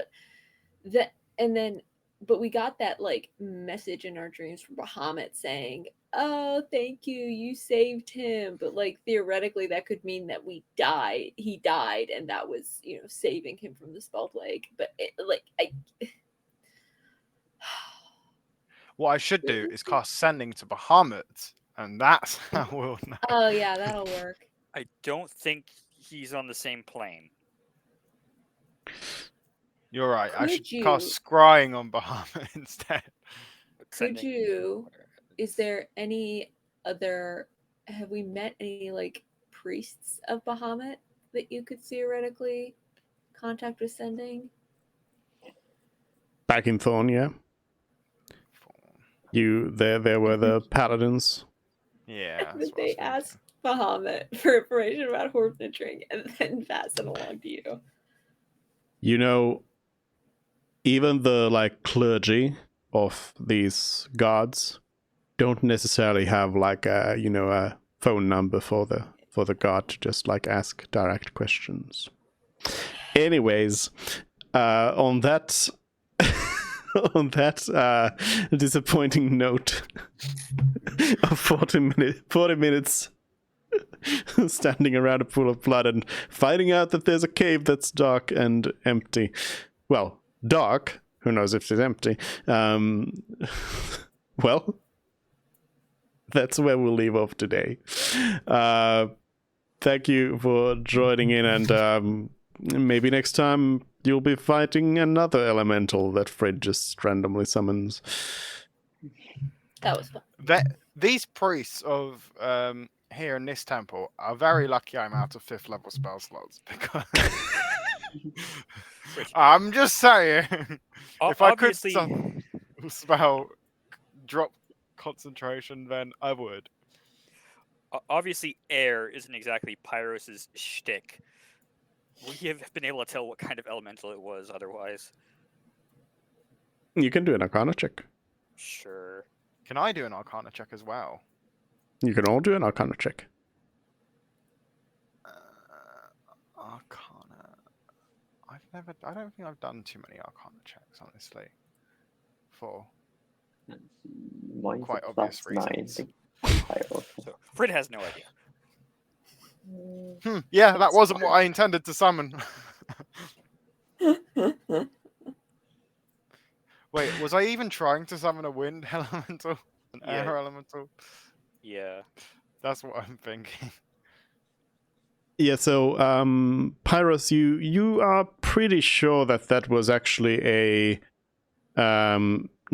But we got that like message in our dreams from Bahamut saying, "Oh, thank you, you saved him." But like theoretically, that could mean that he died, and that was saving him from the spell plague. But what I should do is cast sending to Bahamut, and that's how we'll know. oh yeah, that'll work. I don't think he's on the same plane. You're right. I Could should cast you- scrying on Bahamut instead. But Could sending- you? Is there any other? Have we met any like priests of Bahamut that you could theoretically contact with sending? Back in Thorn, yeah. There were the paladins. Yeah. that's That what I was they thinking. asked Bahamut for information about Horfnidring and then pass it along to you. You know, even the like clergy of these gods don't necessarily have like a phone number for the god to just like ask direct questions. Anyways, on that on that disappointing note of 40 minutes standing around a pool of blood and finding out that there's a cave that's dark and empty. Well, dark. Who knows if it's empty? Well, that's where we'll leave off today. Thank you for joining in, and maybe next time you'll be fighting another elemental that Fred just randomly summons. That was fun. These priests of here in this temple are very lucky I'm out of 5th level spell slots, because I'm just saying, if I could spell drop concentration, then I would. Obviously, air isn't exactly Pyros' shtick. We have been able to tell what kind of elemental it was otherwise. You can do an Arcana check. Sure. Can I do an Arcana check as well? You can all do an Arcana check. Arcana. I don't think I've done too many Arcana checks, honestly. For Mine's quite a obvious +9. reasons. So Fred has no idea. Yeah, that wasn't what I intended to summon. Wait, was I even trying to summon a wind elemental? An air elemental? Yeah. That's what I'm thinking. Yeah, so Pyros, you are pretty sure that was actually a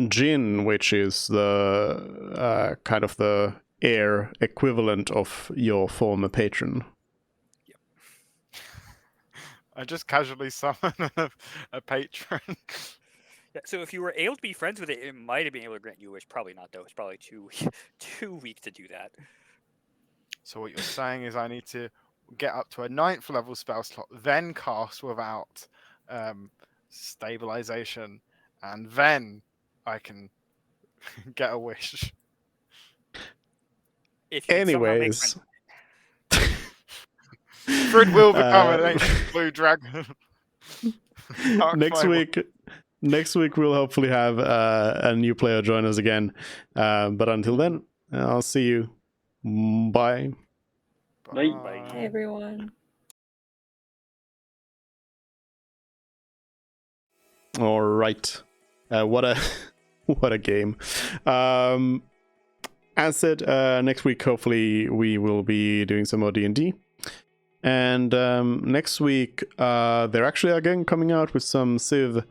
Jinn, which is the kind of the air equivalent of your former patron. Yep. I just casually summon a patron. Yeah, so if you were able to be friends with it, it might have been able to grant you a wish. Probably not, though. It's probably too weak to do that. So what you're saying is I need to get up to a 9th level spell slot, then cast without stabilization, and then I can get a wish. If you can somehow make Anyways, Fred will become an ancient blue dragon. Next week we'll hopefully have a new player join us again. But until then, I'll see you. Bye. Bye. Hey, everyone. All right. What a game. As said, next week hopefully we will be doing some more D&D. And next week they're actually again coming out with some Civ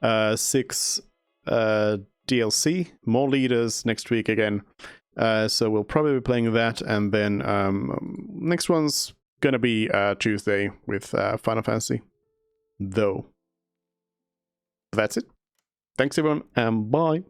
6 DLC. More leaders next week again. So we'll probably be playing that, and then next one's gonna be Tuesday with Final Fantasy. Though. That's it. Thanks everyone, and bye.